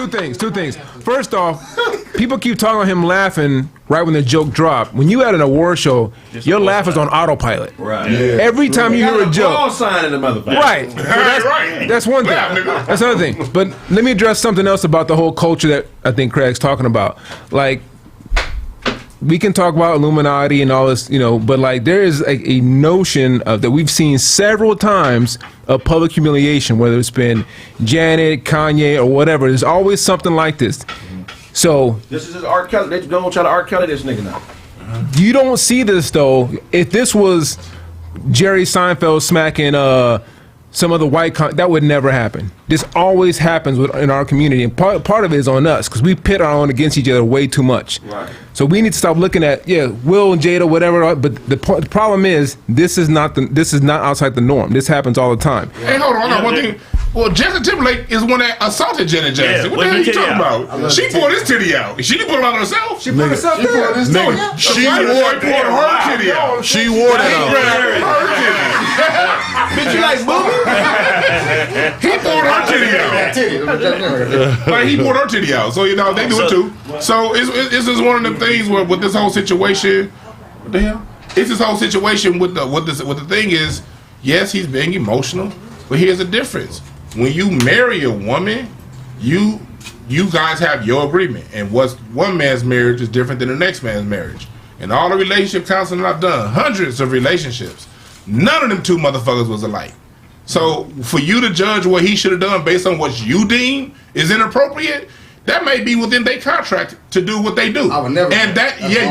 things. So two things. First off, people keep talking about him laughing right when the joke dropped. When you at an award show, your laugh is on autopilot. Right. Yeah. Every time you hear a joke. Ball sign in the motherfucker. Right. So that's one thing. That's another thing. But let me address something else about the whole culture that I think Craig's talking about. Like, we can talk about Illuminati and all this, but like there is a notion of that we've seen several times of public humiliation, whether it's been Janet, Kanye, or whatever. There's always something like this. So this is R. Kelly. They don't try to R. Kelly this nigga now. You don't see this though. If this was Jerry Seinfeld smacking some other white, that would never happen. This always happens in our community, and part of it is on us because we pit our own against each other way too much. Right. So we need to stop looking at Will and Jada, whatever. But the problem is this is not outside the norm. This happens all the time. Hey, hold on, I got one thing. Well, Justin Timberlake is one that assaulted Janet Jackson. What the hell are you talking about? She pulled his titty out. She didn't pull it out herself. She pulled herself out. She poured her titty out. She wore that out. Bitch, you like boobies? He poured her titty out. Like he poured her titty out. So they do it too. So it's just one of them things where with this whole situation, What the hell? It's this whole situation with the thing is, yes, he's being emotional, but here's the difference. When you marry a woman, you guys have your agreement, and what's one man's marriage is different than the next man's marriage. And all the relationship counseling I've done, hundreds of relationships, none of them two motherfuckers was alike. So for you to judge what he should have done based on what you deem is inappropriate, that may be within their contract to do what they do. I would never. And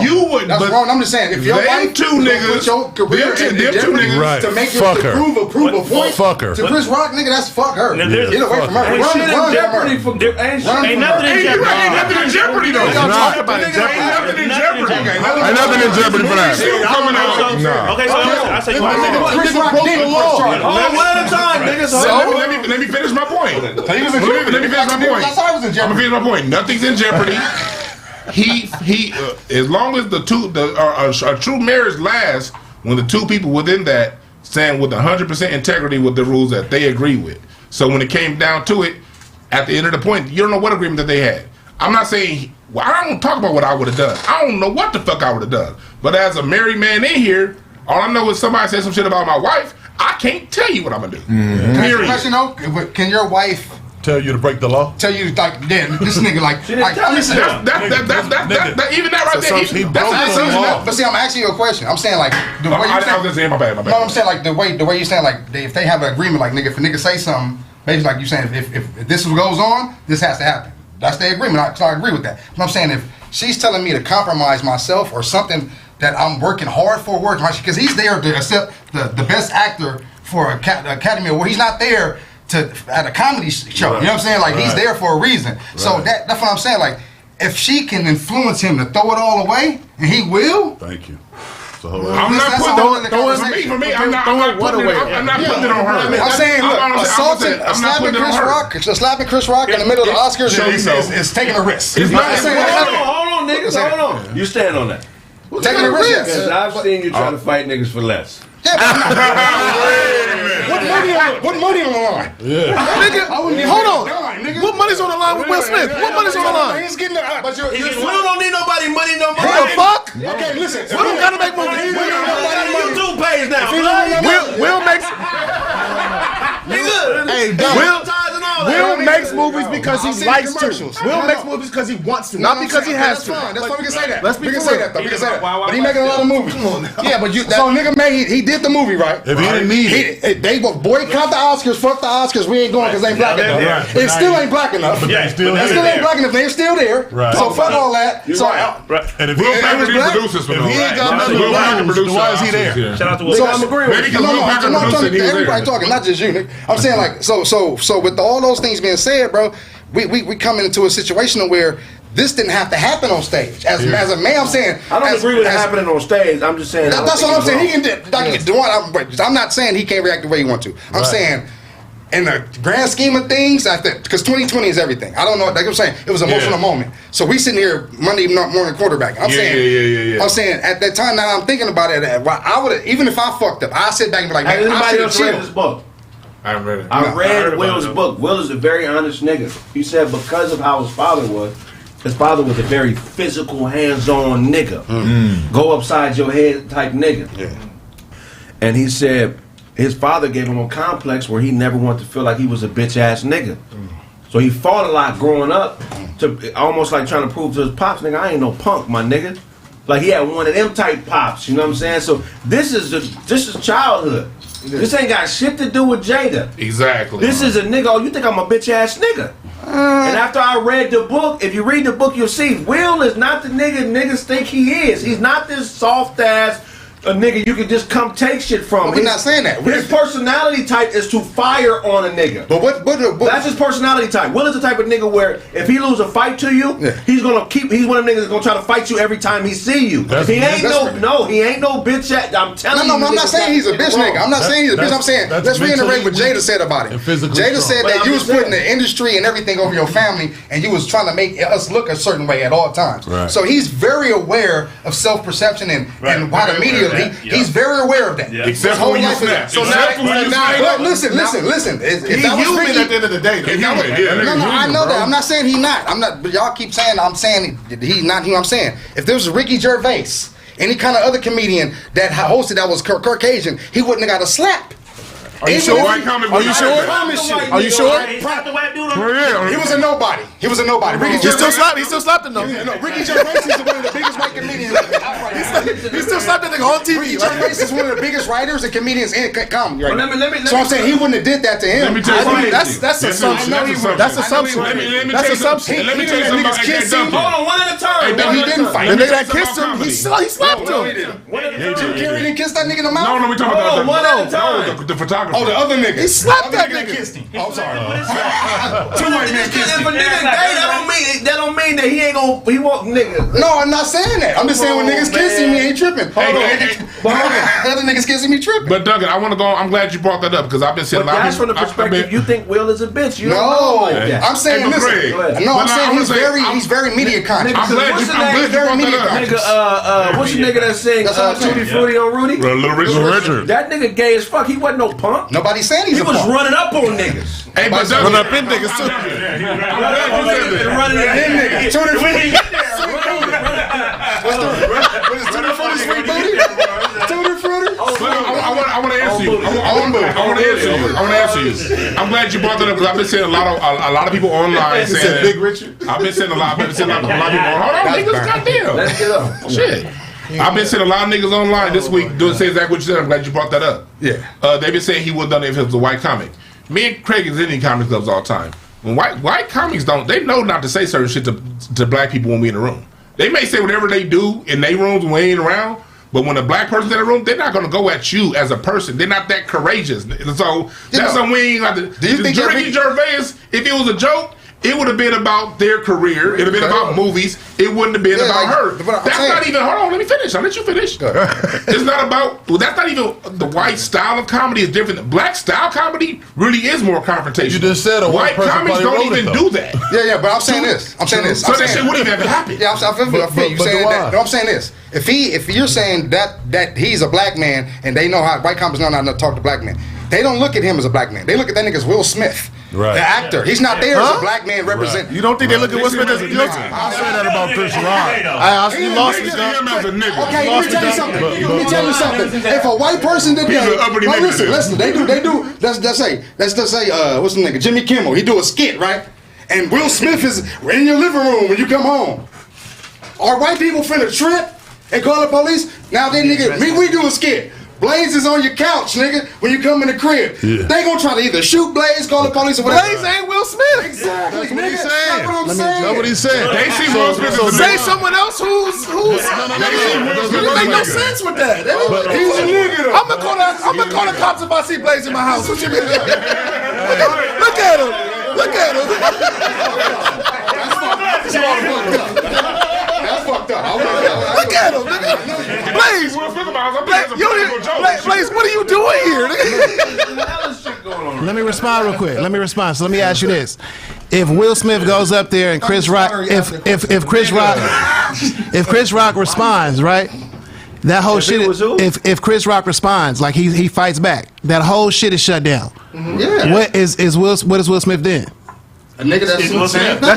you would. That's wrong. I'm just saying, if your wife two niggas, your career them two niggas right. to make fuck it to prove a point to Chris Rock, nigga, that's fuck her. Now, Get away from her. Ain't nothing in jeopardy. Ain't nothing in jeopardy though. Ain't nothing in jeopardy. Ain't nothing in jeopardy for that. Okay, so I say Chris Rock did the law. One at a time, niggas. Let me finish my point. Let me finish my point. I'm gonna finish my point. Nothing's in jeopardy. He as long as a true marriage lasts when the two people within that stand with 100% integrity with the rules that they agree with. So when it came down to it, at the end of the point, you don't know what agreement that they had. I'm not saying, well, I don't talk about what I would have done. I don't know what the fuck I would have done. But as a married man in here, all I know is somebody said some shit about my wife. I can't tell you what I'm gonna do. Period. Question though, can your wife tell you to break the law? Tell you like, damn, this nigga listen. Even that right there. But see, I'm asking you a question. I'm saying like the way you saying. My bad. No, I'm saying like the way you saying like if they have an agreement, like nigga, if a nigga say something, basically like you saying if this goes on, this has to happen. That's the agreement. So I agree with that. But I'm saying if she's telling me to compromise myself or something that I'm working hard for, because he's there to accept the best actor for Academy Award. He's not there at a comedy show, right. You know what I'm saying? Like he's there for a reason. Right. So that's what I'm saying. Like if she can influence him to throw it all away, and he will. Thank you. I'm not putting it on her. I'm not putting it on her. I'm saying, look, slapping Chris Rock in the middle of the Oscars is taking a risk. Hold on, niggas, hold on. You stand on that. Taking a risk. Because I've seen you try to fight niggas for less. Yeah, what money on the line? Yeah. Nigga, hold on. What money's on the line with Will Smith? What money's on the line? He's getting the. But Will don't need nobody money no more. What the fuck? Okay, listen. Will don't gotta make money. YouTube page now. Will makes. Hey, Will makes movies because he likes to. Will makes movies because he wants to, not because he has to. That's why we can say that. Let's be say that. But he making a lot of movies. Yeah, but so nigga made he did the movie, right? If he didn't need it, they will boycott the Oscars. Fuck the Oscars. We ain't going because they ain't black enough. It still ain't black enough. It still ain't black enough. They're still there. So fuck all that. So and if he ain't got nothing to do, why is he there? Shout out to Will. So I'm agreeing with you. I'm talking to everybody talking, not just you, nigga. I'm saying like so with all those things being said, bro, we coming into a situation where this didn't have to happen on stage. As a man, I'm saying I don't agree with it happening on stage. I'm just saying that's what I'm saying. He can do. I'm not saying he can't react the way he wants to. I'm saying in the grand scheme of things, I think because 2020 is everything. I don't know. Like I'm saying, it was an emotional moment. So we sitting here Monday morning quarterback. I'm saying at that time. Now I'm thinking about it. I would even if I fucked up, I sit back and be like, man, anybody else read this book? I read it. I read Will's book. Will is a very honest nigga. He said because of how his father was a very physical, hands-on nigga. Go upside your head type nigga. Yeah. And he said his father gave him a complex where he never wanted to feel like he was a bitch-ass nigga. So he fought a lot growing up to almost like trying to prove to his pops, nigga, I ain't no punk, my nigga. Like he had one of them type pops, you know what I'm saying? So this is childhood. This ain't got shit to do with Jada. Exactly. This is a nigga, you think I'm a bitch ass nigga. And after I read the book, if you read the book, you'll see Will is not the nigga niggas think he is. He's not this soft ass nigga you can just come take shit from. We're not saying that. His personality type is to fire on a nigga. But what that's his personality type. Will is the type of nigga where if he lose a fight to you, he's one of them niggas that's gonna try to fight you every time he see you. He ain't no bitch ass. I'm telling you. No, I'm not saying he's a bitch nigga. I'm not saying he's a bitch. I'm saying let's reiterate what Jada said about it. Jada said that you was putting the industry and everything over your family and you was trying to make us look a certain way at all times. Right. So he's very aware of self-perception and how the media he's very aware of that. Yeah. Except for when you snap. So now, listen. If that was human at the end of the day. I know that. I'm not saying he's not. But y'all keep saying I'm saying he's not who I'm saying. If there was Ricky Gervais any kind of other comedian that hosted that was Caucasian, he wouldn't have got a slap. Are you sure? Are you sure? Are you sure? He was a nobody. He was a nobody. He still slapped him though. No, Ricky Gervais is one of the biggest white comedians. He still slapped that nigga on TV. Ricky Gervais is one of the biggest writers and comedians in comedy right now. Let me So I'm saying he wouldn't have did that to him. Let me tell you something. That's assumption. That's assumption. That's assumption. Let me tell you something about that. Hold on, one at a time. He didn't fight. The nigga that kissed him, he slapped him. Jim Carrey didn't kiss that nigga in the mouth. No, we talking about one at a time. the photographer. Oh, the other nigga. He slapped that nigga. Kissed him. Oh, sorry. Two white men kissing. If a nigga gay, that don't mean that he won't nigga. No, I'm not saying that. I'm just saying when niggas kissing me, ain't tripping. Other niggas kissing me tripping. But Duncan, I want to go. I'm glad you brought that up because I've been saying a lot of That's from the perspective you think Will is a bitch. You don't know No, like that. I'm saying this. No, I'm saying he's very media conscious. I'm glad you brought that up. What's the nigga that sings Tutti Frutti on Rudy? Little Richard. That nigga gay as fuck. He wasn't no punk. Nobody's saying he's He a was punk. running up on niggas. Hey, but Run up in niggas too. Running in niggas. Tutti When he get there, What is Tutti Frutti sweet booty? Tutti Frutti? I want to answer you. I want to answer you. I'm glad you brought that up because I've been seeing a lot of people online saying Big Richard. I've been seeing a lot of people. Hold on, niggas, goddamn. let's get up. Shit. I've been seeing a lot of niggas online this week doing say exactly what you said. I'm glad you brought that up. Yeah. They've been saying he wouldn't done it if it was a white comic. Me and Kraig is in the comedy clubs all the time. When white comics they know not to say certain shit to black people when we in the room. They may say whatever they do in their rooms when we ain't around, but when a black person's in the room, they're not gonna go at you as a person. They're not that courageous. So that's something we ain't got to. Do you think Ricky Gervais, if it was a joke, it would have been about their career. It would have been about movies. It wouldn't have been about her. That's not even. Hold on, let me finish. I'll let you finish. It's not about. Well, that's not even the white style of comedy is different. The black style comedy really is more confrontational. You just said a white comics don't even do that. Yeah, but I'm saying this. So that shit wouldn't even happen. Yeah, I feel you saying that. No, I'm saying this. If you're saying that he's a black man and they know how white comics know how to talk to black men, they don't look at him as a black man. They look at that nigga as Will Smith. Right. The actor. He's not there as a black man represent. You don't think they look at Will Smith as a guilty? I'll say that about Chris Rock. He lost his him as a nigga. Okay, let me tell you something. If a white person did that, listen, they do. Let's just say, what's the nigga? Jimmy Kimmel. He do a skit, right? And Will Smith is in your living room when you come home. Are white people finna trip and call the police? Now they nigga, we do a skit. Blaze is on your couch, nigga, when you come in the crib. Yeah. They gonna try to either shoot Blaze, call the police, or whatever. Blaze ain't Will Smith. Exactly. That's what he's saying. That's what I'm saying. That's what he said. They see Will Smith as a Say nigga. someone else who's you make no sense with that. He's a nigga though. I'm gonna call the cops if I see Blaze in my house. What you mean? Look at him. Look at him. That's fucked up. Look at him. Blaze. Blaze, what are you doing here? Let me respond real quick. So let me ask you this: if Will Smith goes up there and Chris Rock, if Chris Rock responds, right? That whole shit. If Chris Rock responds, like he fights back, that whole shit is shut down. Yeah. What is Will Smith then? A nigga that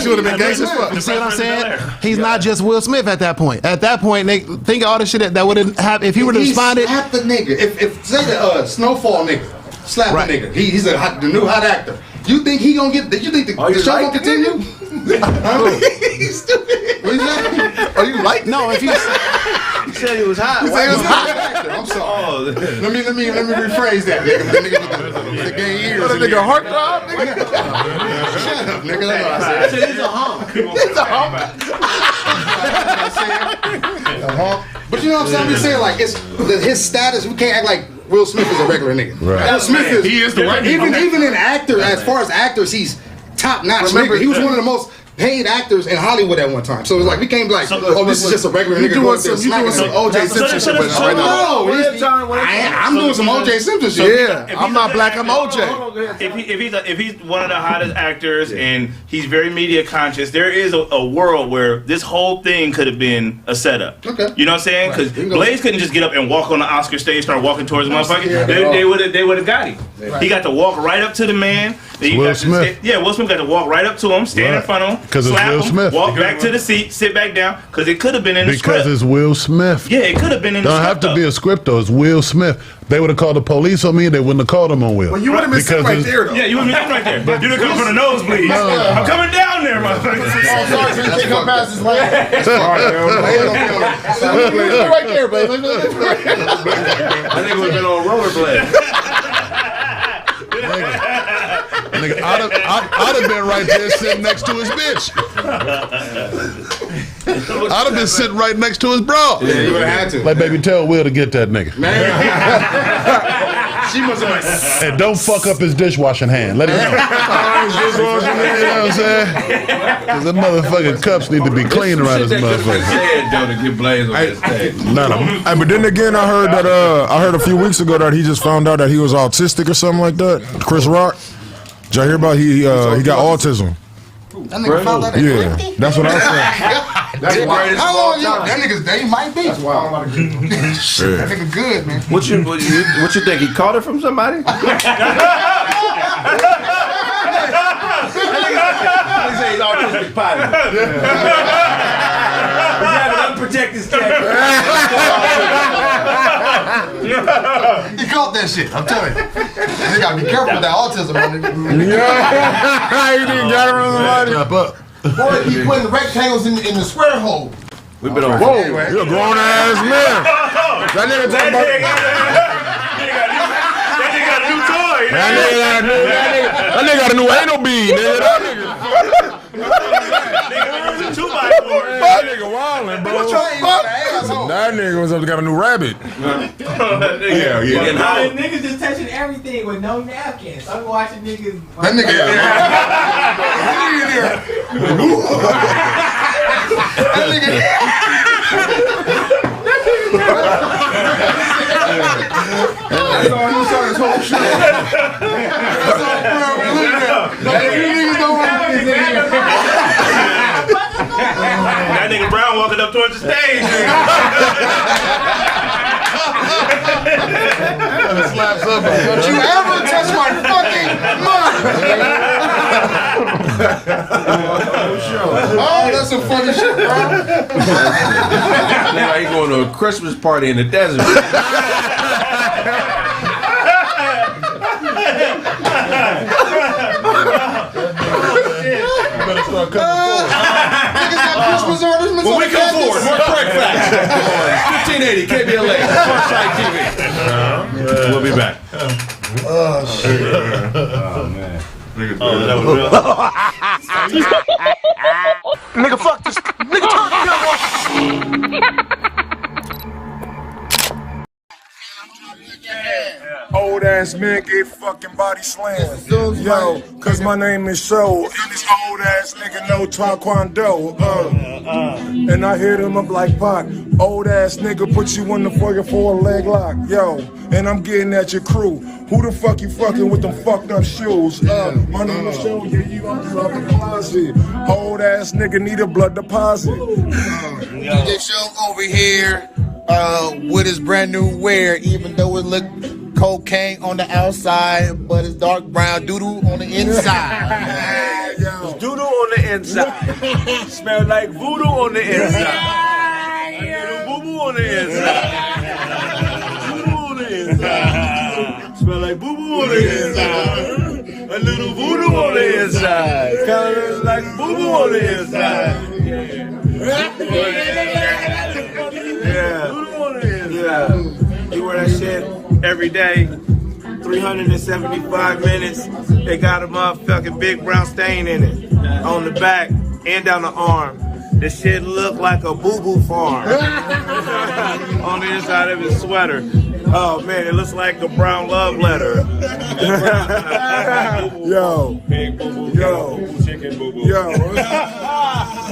should have been gangsta as fuck. You see what I'm saying? He's not just Will Smith at that point. At that point, they think of all the shit that would have happened if he would have responded. Slap the nigga. If say the Snowfall nigga, slap the nigga. He's the new hot actor. You think he gonna get? You think the show gonna continue? He's stupid. What you saying? Are you like? No, if you said he was hot. He said he was hot. I'm sorry. Let me rephrase that, nigga. The nigga with the gay ears. What a nigga heartthrob, nigga. Shut up, nigga. I said he's a hump. He's a hump. But you know what I'm saying? I'm just saying, like, it's his status. We can't act like Will Smith is a regular nigga. Right. Will Smith is. He is the white. Even in actor, as far as actors, he's top notch. Remember, he was one of the most paid actors in Hollywood at one time. So it's like we can't be like, this is just a regular nigga. You doing some OJ Simpson shit right now? No, I'm doing some OJ Simpson shit. Yeah, I'm not black. I'm OJ. If he's one of the hottest actors and he's very media conscious, there is a world where this whole thing could have been a setup. Okay. You know what I'm saying? Because Blaze couldn't just get up and walk on the Oscar stage, start walking towards the motherfucker. They would have got him. He got to walk right up to the man. Will Smith. Will Smith got to walk right up to him, stand in front of him, Because it's Will Smith. Walk back to the seat, sit back down, because it could have been in the script. Because it's Will Smith. Yeah, it could have been in the script. Don't have to be a script though. It's Will Smith. They would have called the police on me. They wouldn't have called him on Will. Well, you would have been sitting right there, though. Yeah, you would have been right there. You done come from the nosebleeds. I'm coming down there, motherfucker. Oh, sorry, so you can't come past his leg. That's right, right there, baby. I think it would have been on rollerblades. Nigga, I'd have been right there sitting next to his bitch. I'd have been sitting right next to his bra. Yeah, you would have had to. Like, baby, tell Will to get that nigga. She must have been. And don't fuck up his dishwashing hand. Let him know. You know what I'm saying? Because the motherfucking cups need to be clean around this motherfucker. Hey, but then again, I heard that I heard a few weeks ago that he just found out that he was autistic or something like that. Chris Rock. Did y'all hear about he got autism? That nigga found out. Yeah, that's what I said. That's wild. How long you? That nigga's they might be. That's wild. That nigga good, man. What you think? He caught it from somebody? He say he's autistic potty. We have an unprotected step. He caught that shit. I'm telling you. You gotta be careful with that autism, man. Yeah, he didn't got around somebody. Boy, he putting rectangles in the square hole. We've been on. Whoa, you're a grown ass man. That nigga talking about. That nigga got a new toy. That nigga got a new anal bead, nigga. That nigga. That nigga wildin', bro. What the fuck? That nigga got a new rabbit. Yeah. Niggas just touching everything with no napkins. I'm watching niggas. That nigga. That nigga. That's all you saw this whole show. That's all, bro. You niggas don't want this in here. That nigga Brown walking up towards the stage. Slaps up. Don't you ever touch my fucking mouth. Oh, that's some funny shit, bro. Now he going to a Christmas party in the desert. Better start coming forward. Niggas got Christmas orders. When we come forward, more Kraig Facts. 1580 KBLA, Pharcyde TV. We'll be back. Oh shit. Oh man. That was real. Nigga, fuck this. Nigga, turn the gun off. Old ass man get fucking body slammed. Yo, cause my name is Show, and this old ass nigga know Taekwondo. And I hit him up like Pac. Old ass nigga put you in the foyer for a leg lock. Yo, and I'm getting at your crew. Who the fuck you fucking with them fucked up shoes? My name is Show, yeah, you out the closet. Old ass nigga need a blood deposit. DJ Show over here with his brand new wear, even though it look cocaine on the outside, but it's dark brown doodoo on the inside. It's doodoo on the inside. Smell like voodoo on the inside. A little boo-boo on the inside. Voodoo on the inside. Smell like boo-boo on the inside. A little voodoo on the inside. Kind of like boo-boo on the inside. Yeah. Voodoo on the inside. You wear that shit every day, 375 minutes. They got a motherfucking big brown stain in it on the back and down the arm. This shit look like a boo-boo farm on the inside of his sweater. Oh man, it looks like a brown love letter. Yo, Big boo-boo, yo, chicken boo-boo. yo.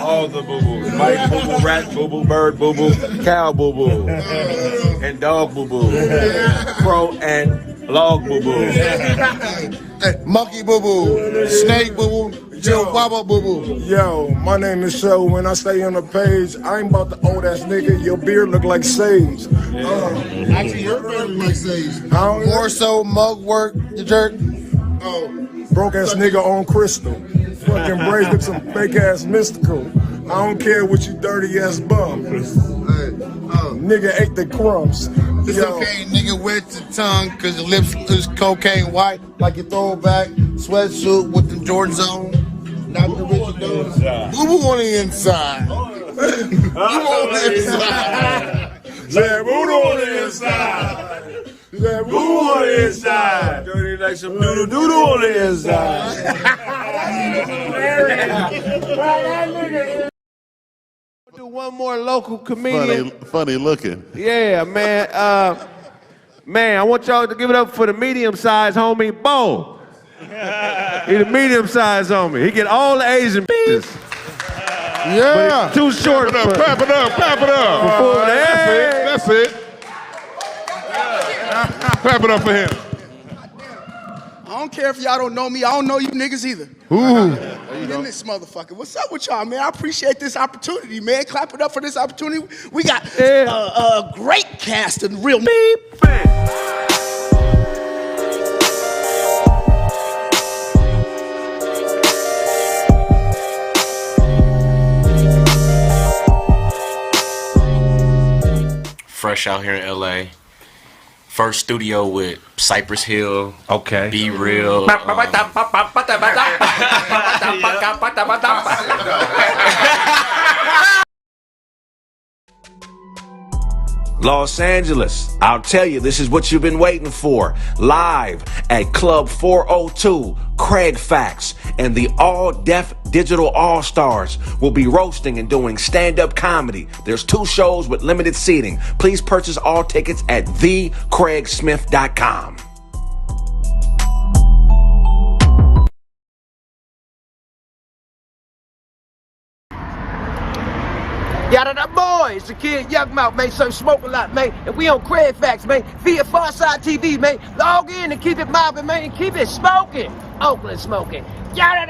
All the boo-boos. White boo-boo, rat boo-boo, bird boo-boo, cow boo-boo, and dog boo-boo, crow and log boo-boo. Monkey boo boo, snake boo boo, chihuahua boo boo. Yo, my name is Show. When I stay on the page, I ain't about the old ass nigga. Your beard look like sage. Actually, your beard look like sage. How? More so mug work, the jerk. Oh, Broke ass nigga on crystal. Fucking bracelet, some fake ass mystical. I don't care what you dirty ass bum. Nigga ate the crumbs. It's okay, nigga, wet your tongue, cause your lips is cocaine white, like your throwback sweatsuit with the Jordans on. Not the Richard Does. Boo on the inside. Boo on the inside. Say boo on the inside. Say boo on the inside. Dirty like some doodle doodle on the inside. Do one more local comedian. Funny looking. Yeah, man. Man, I want y'all to give it up for the medium-sized homie, Bo. He's a medium-sized homie. He get all the Asian bitches. Yeah. Too short. Clap it up. That's it. Clap it up for him. I don't care if y'all don't know me. I don't know you niggas either. Ooh. In this motherfucker. What's up with y'all, man? I appreciate this opportunity, man. Clap it up for this opportunity. We got a great cast of real beep. Fresh out here in LA. First studio with Cypress Hill. Okay. Be Real. Los Angeles, I'll tell you, this is what you've been waiting for. Live at Club 402, Kraig Facts, and the all-deaf digital all-stars will be roasting and doing stand-up comedy. There's 2 shows with limited seating. Please purchase all tickets at thekraigsmith.com. Yada boy, it's the kid Young Mouth, man. So smoke a lot, man. And we on Kraig Facts, man. Via Pharcyde TV, man. Log in and keep it mobbing, man. And keep it smoking. Oakland smoking. Yada.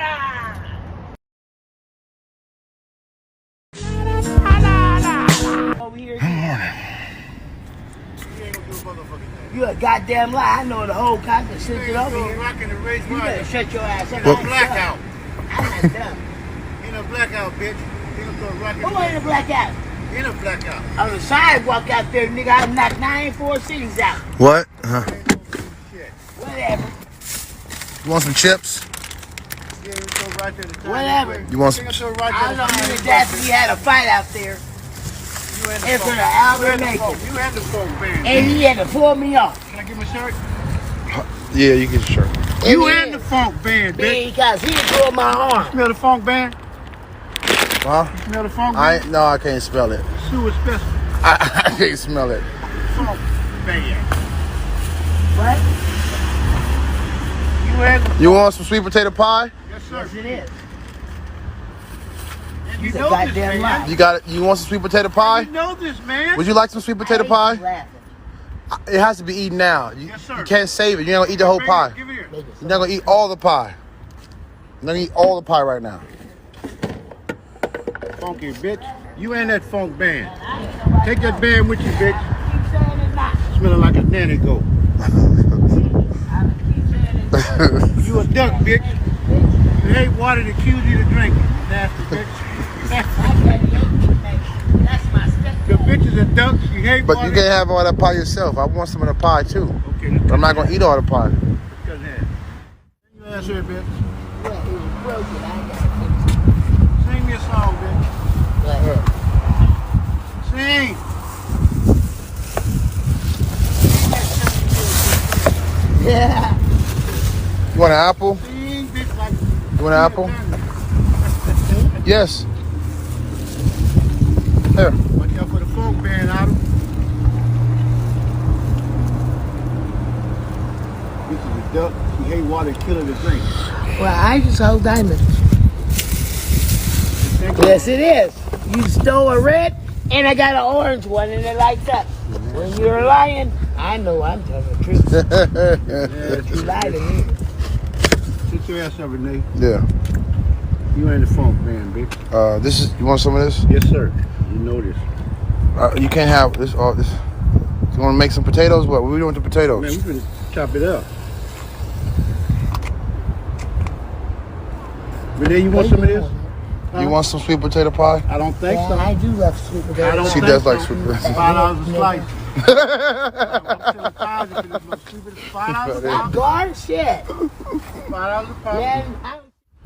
You a goddamn lie. I know the whole content sits it over here. You better shut your ass up. Blackout. I'm not dumb. In a blackout, bitch. Who ain't a blackout? In a blackout. On the sidewalk out there, nigga, I knocked 9 4 cities out. What? Whatever. You want some chips? Whatever. You want some? I know me and Daphne had a fight out there. In front of Albert Macon. You had the folk band. And he had to pull me off. Can I get my shirt? Yeah, you get your shirt. You had the funk band, bitch. Because he pulled my arm. Smell the funk band? Huh? You smell the funk band? No, I can't smell it. Sewer special. I can't smell it. Funk band. What? You want some sweet potato pie? Yes, sir. Yes, it is. You It's a know goddamn this, lie. man. You got it. You want some sweet potato pie? You know this, man. Would you like some sweet potato pie? It has to be eaten now. You can't save it. You're not gonna eat the whole pie. Give it here. You're not gonna eat all the pie. You're not gonna eat all the pie right now. Funky bitch. You and that funk band. Take that band with you, bitch. Smelling like a nanny goat. You a duck, bitch. You hate water that kills you to drink it. Nasty bitch. The bitch is a duck. You hate But water. you can't have all that pie yourself. I want some of the pie too. Okay, but I'm not gonna eat all the pie. Cut that. You ass here, bitch. Sing me a song, bitch. Sing. Yeah. You want an apple? Sing, bitch, like You want an apple? Yes. Here. watch out for the funk band, Otto. Bitch is a duck. She hate water that kill her to drink. Well, I just hold diamonds. Yes, it is. You stole a red, and I got an orange one, and it lights up. When you're lying, I know I'm telling the truth. You lie to me. Sit your ass up, Renee. Yeah. You ain't the funk man, bitch. This is. You want some of this? Yes, sir. You know this. You can't have this. All this. You want to make some potatoes? What are we doing with the potatoes? Man, we finna chop it up. Renee, you want some of this? You want some sweet potato pie? I don't think so. I do love sweet potato. She does like sweet potato. $5 a slice. I'm gone shit. $5 a pie. Man,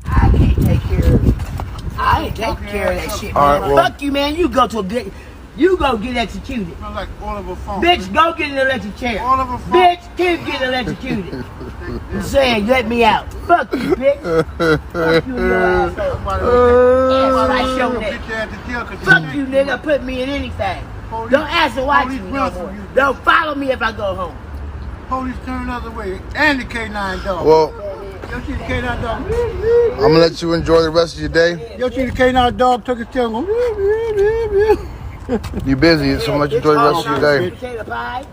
I can't take care of it. I ain't taking care of that shit, man. All right, well, fuck you, man. You go get executed. Smell like Oliver Funk. Bitch, go get an electric chair. Oliver Funk. Bitch, keep getting electrocuted. I'm saying, let me out. Fuck you, bitch. Fuck you, your asshole. Ass your neck. Fuck you, nigga. Put me in anything. Don't ask to watch me no more. Don't follow me if I go home. Police turn the other way. And the K9 dog. Well, Yo, see the K9 dog. I'm gonna let you enjoy the rest of your day. Yo, see the K9 dog took his tail and go. You busy, so much enjoy the rest of your day. Potato pie.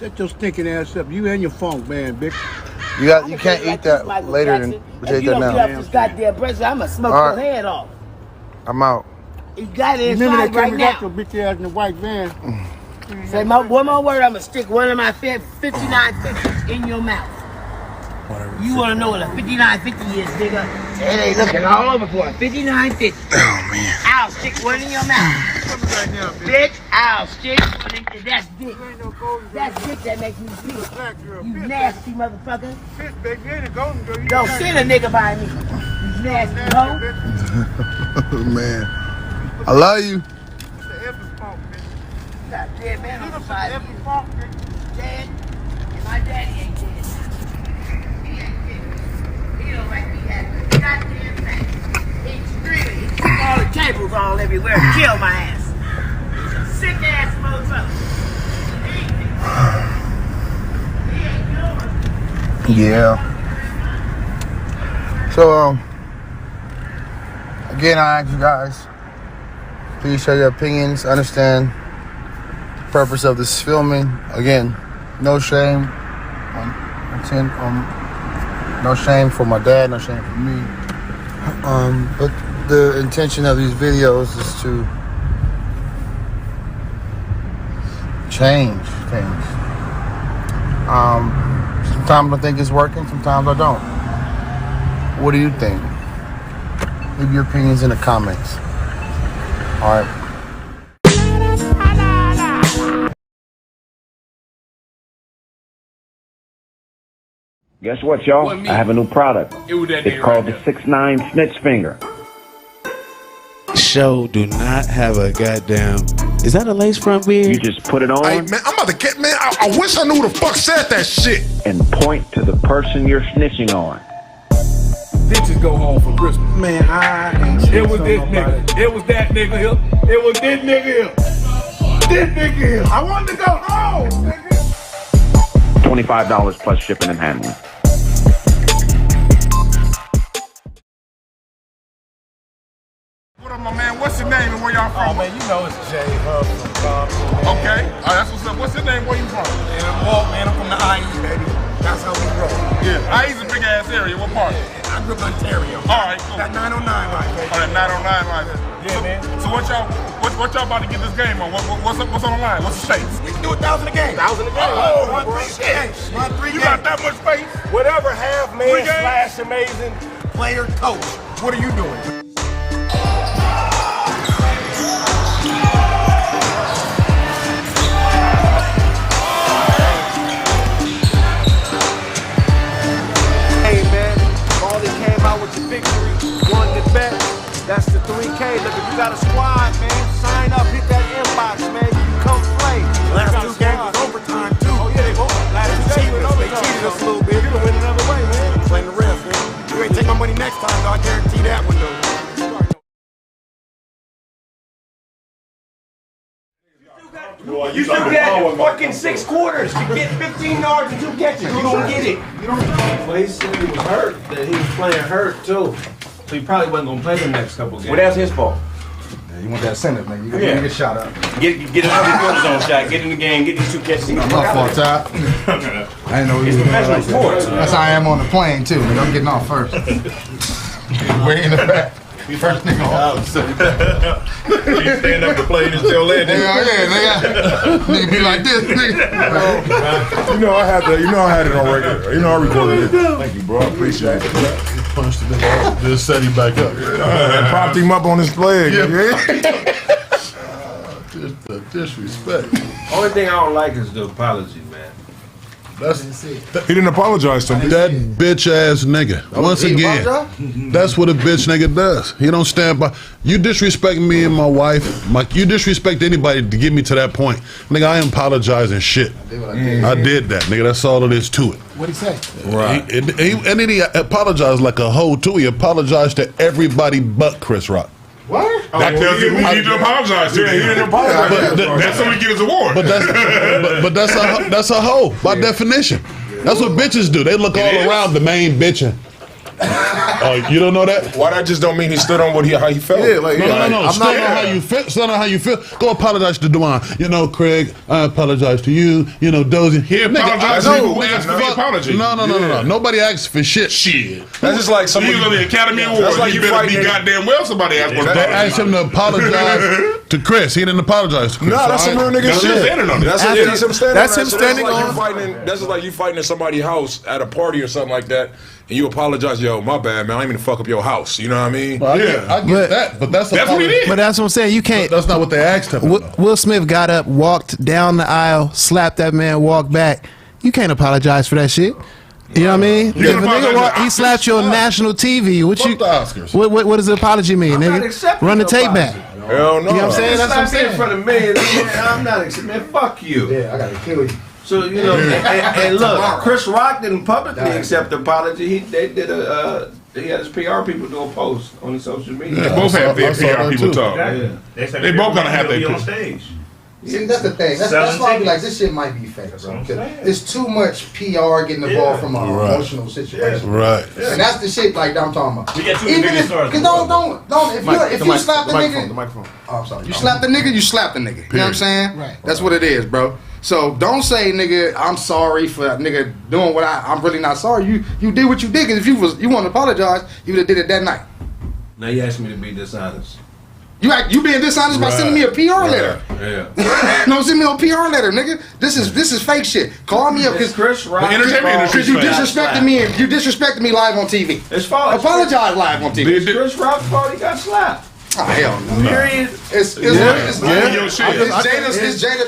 Shut your stinking ass up. You and your funk, man, bitch. You can't eat that later than take that If you don't get now. off this goddamn pressure, I'ma smoke All your right. head off. I'm out. You got it Remember inside that right time we got now. your bitch ass in the white van. Say one more word, I'ma stick one of my 5950s in your mouth. You wanna know what a 5950 is, nigga? It ain't looking all over for a 5950. Oh man. I'll stick one in your mouth. Bitch, I'll stick one in your That's dick. That's dick that makes me pee. You nasty motherfucker. Don't send a nigga by me. You nasty hoe. Man. I love you. Got dead man on the side of you. Dead. And my daddy ain't dead. He ain't dead. He don't like me having a goddamn thing. He's screaming. He took all the cables all everywhere and killed my ass. He's a sick ass motherfucker. He ain't Yeah. So again, I ask you guys, please share your opinions. Understand the purpose of this filming. Again, no shame. No shame for my dad. No shame for me. But the intention of these videos is to change things. Sometimes I think it's working. Sometimes I don't. What do you think? Leave your opinions in the comments. All right. Guess what, y'all? I have a new product. It's called the 6ix9ine Snitch Finger. Show do not have a goddamn. Is that a lace front beard? You just put it on. Hey, man, I'm about to get, man, I wish I knew who the fuck said that shit. And point to the person you're snitching on. Bitches go home for Christmas. Man, it was this nigga. It was that nigga here. It was this nigga here. This nigga here. I wanted to go home, nigga. $25 plus shipping and handling. What up, my man? What's your name and where y'all from? Oh, man, you know it's Jay Hub from Compton. Okay. All right, that's what's up. What's your name? Where you from? Man, I'm from the IE, baby. That's how we roll. Yeah, IE's a big ass area. What part? I grew up in Ontario. All right, cool. That 909 line, baby. All right, 909 line. Yeah, man. So what y'all about to get this game on? What's on the line? What's the stakes? We can do 1,000 a game. 1,000 a game. Oh, Run 3 games. Run 3 You games. got that much space? Whatever half man slash amazing player coach. What are you doing? Victory, won the bet. That's the 3K. Look, if you got a squad, man, sign up, hit that inbox, man. You can come play. Last 2 games was overtime too. Oh yeah, they cheated us a little bit. You can win another way, man. Playing the rest, man. You ain't take my money next time, though. I guarantee that one, though. You still got fucking 6 quarters to get 15 yards and 2 catches. You don't get it. Well, he said he was hurt. That he was playing hurt too. So he probably wasn't gonna play the next couple games. Well, that's his fault. You want that center, man. You get shot up. Get another corner zone shot. Get in the game. Get these 2 catches. My fault, Ty. I didn't know it's professional sports. That's how I am on the plane too. I'm getting off first. Way in the back. First nigga off. You stand up to play and still landing. Yeah, nigga. Nigga be like this, nigga. You know I had it on record. You know I recorded it. Thank you, bro. I appreciate it. Punched the nigga. Just set him back up. Propped him up on his leg. Just the disrespect. Only thing I don't like is the apology, man. He didn't apologize to me. That bitch ass nigga. Once again, that's what a bitch nigga does. He don't stand by. You disrespect me and my wife. You disrespect anybody to get me to that point. Nigga, I ain't apologizing shit. I did that, nigga. That's all it is to it. What'd he say? Right. And then he apologized like a hoe too. He apologized to everybody but Chris Rock. What? That tells you who you need to apologize to. Yeah, he didn't apologize. That's how we get his award. But that's a hoe by definition. That's what bitches do. They look all around the main bitching. Oh, you don't know that? Why that just don't mean he stood on how he felt? Yeah, like, no. Stand on how you feel. Stand on how you feel. Go apologize to Duane. You know, Kraig, I apologize to you. You know, Dozy. He apologized to people who asked for the apology. No. Nobody asks for shit. That's just like somebody. He was on the Academy Awards. That's like you you better be fighting. goddamn well somebody asked for the They apology. asked him to apologize to Chris. He didn't apologize to Chris. No, that's some real nigga shit. That's him standing. That's him standing on. That's just like you fighting in somebody's house at a party or something like that, and you apologize. Yo, my bad, man. I didn't mean to fuck up your house. You know what I mean? Well, I get that, but that's what he did. But that's what I'm saying. You can't. That's not what they asked him. Will Smith got up, walked down the aisle, slapped that man, walked back. You can't apologize for that shit. You know what I mean? If a nigga he slapped you on national TV, what you? The Oscars. What does the apology mean, nigga? Run the tape back. Hell You no. know what I'm saying? That's what I'm saying. In front of millions, I'm not accepting. Man, fuck you. Yeah, I gotta kill you. So you know, and look, Chris Rock didn't publicly accept the apology. He had his PR people do a post on his social media. They both have their PR people too. talk. Yeah. They both gonna have their on stage. See, that's the thing. That's why I be like, this shit might be fake, bro. It's too much PR getting involved from an emotional situation. Right. And that's the shit like I'm talking about. We got too many big stars. Cause don't. If you slap the nigga, the microphone. Oh, I'm sorry. You slap the nigga, you slap the nigga. You know what I'm saying? Right. That's what it is, bro. So don't say, nigga, I'm sorry for that nigga doing what I'm really not sorry. You did what you did. Cause if you want to apologize, you would have did it that night. Now you asked me to be dishonest. You being dishonest by sending me a PR letter. Yeah. No, send me a PR letter, nigga. This is fake shit. Call me up because Chris Rock. Because you disrespected me and you disrespected me live on TV. It's false. Apologize live on TV. It's Chris Rock's fault he got slapped. Oh, hell no. Period. It's Jada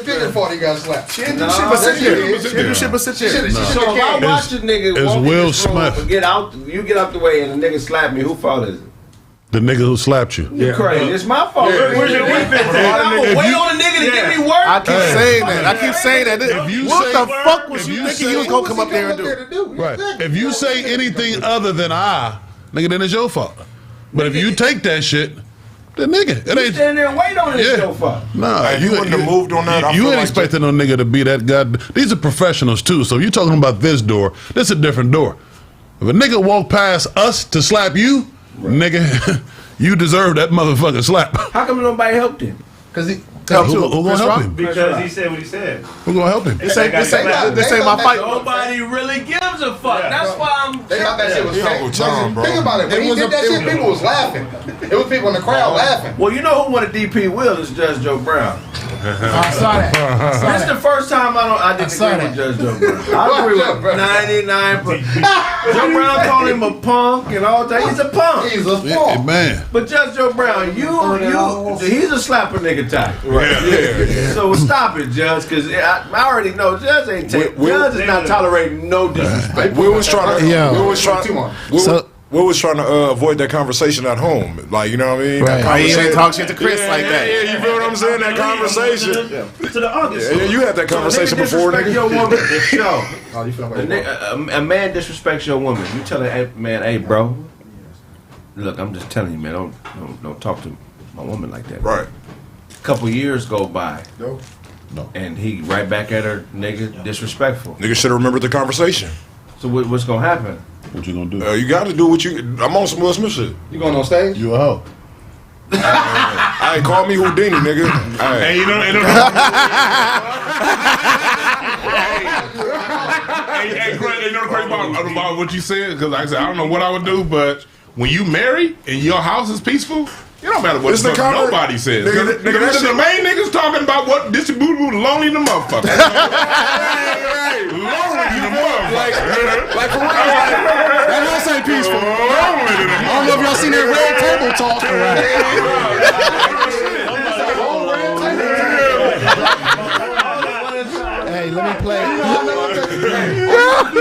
Pinkett fault he got slapped. She didn't do shit but sit there. She didn't do shit but sit there. So if I watch a nigga walk in this room and get out the way and the nigga slap me, who fault is it? The nigga who slapped you. You crazy. It's my fault. Where's your defense? I'm gonna wait on a nigga to give me work. I keep saying that. What the fuck was you thinking he was gonna come up there and do? Right. If you say anything other than nigga, then it's your fault. But if you take that shit, then nigga, it ain't. Stand there and wait on it. It's your fault. Nah, you wouldn't have moved on that. You ain't expecting no nigga to be that guy. These are professionals too. So you talking about this door? This is a different door. If a nigga walk past us to slap you, nigga, you deserve that motherfucking slap. How come nobody helped him? Because he Who gonna help him? Because he said what he said. Who gonna help him? This ain't my fight. Nobody really gives a fuck. That's why I'm. They thought that shit was fake. Think about it. When he did that shit, people was laughing. It was people in the crowd laughing. Well, you know who won a DP Will is Judge Joe Brown. I saw that. This is the first time I didn't agree with Judge Joe Brown. I agree with 99%. Joe Brown called him a punk and all that. He's a punk. He's a punk. Man. But Judge Joe Brown, he's a slapper nigga type. Yeah. So stop it, Judge, because I already know Judge ain't taking. Judge is not tolerating no disrespect. We was trying to. We was trying to avoid that conversation at home, like, you know what I mean. Right. He ain't talk shit to Chris like that. Yeah, you feel what I'm saying? That conversation. To the August. Yeah, you had that conversation before, nigga. Your woman, Oh, a man disrespects your woman. You tell a man, hey, bro. Look, I'm just telling you, man. Don't talk to my woman like that. Right. A couple years go by. No. And he right back at her, nigga, disrespectful. Nigga should have remembered the conversation. So what's gonna happen? What you gonna do? You got to do what you. I'm on some Will Smith shit. You going on stage? You a hoe. Hey, call me Houdini, nigga. Hey, you know, hey, Kraig, you know Kraig about what you said? Because like I said, I don't know what I would do, but when you marry and your house is peaceful, it don't matter what nobody says. Nigga, the main niggas talking about what this boo lonely the motherfucker. Lonely the motherfucker. Like for real. That house ain't peaceful. I don't know if y'all talk. Hey, let me play.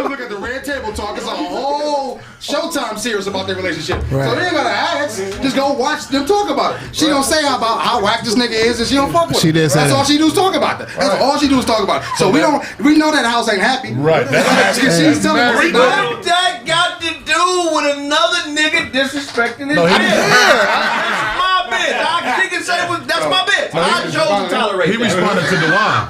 Look at the Red Table Talk. It's a whole Showtime series about their relationship. Right. So they ain't gonna ask. Just go watch them talk about it. She gonna say about how whack this nigga is, and she don't fuck with She him. did say That's that. all she do is talk about that. That's all she do is talk about it. So we know that house ain't happy. Right. She's telling us it's not. What that got to do with another nigga disrespecting his No, he- bitch? That's my bitch. I can say that's my bitch. I chose to tolerate He that. responded to Dewan.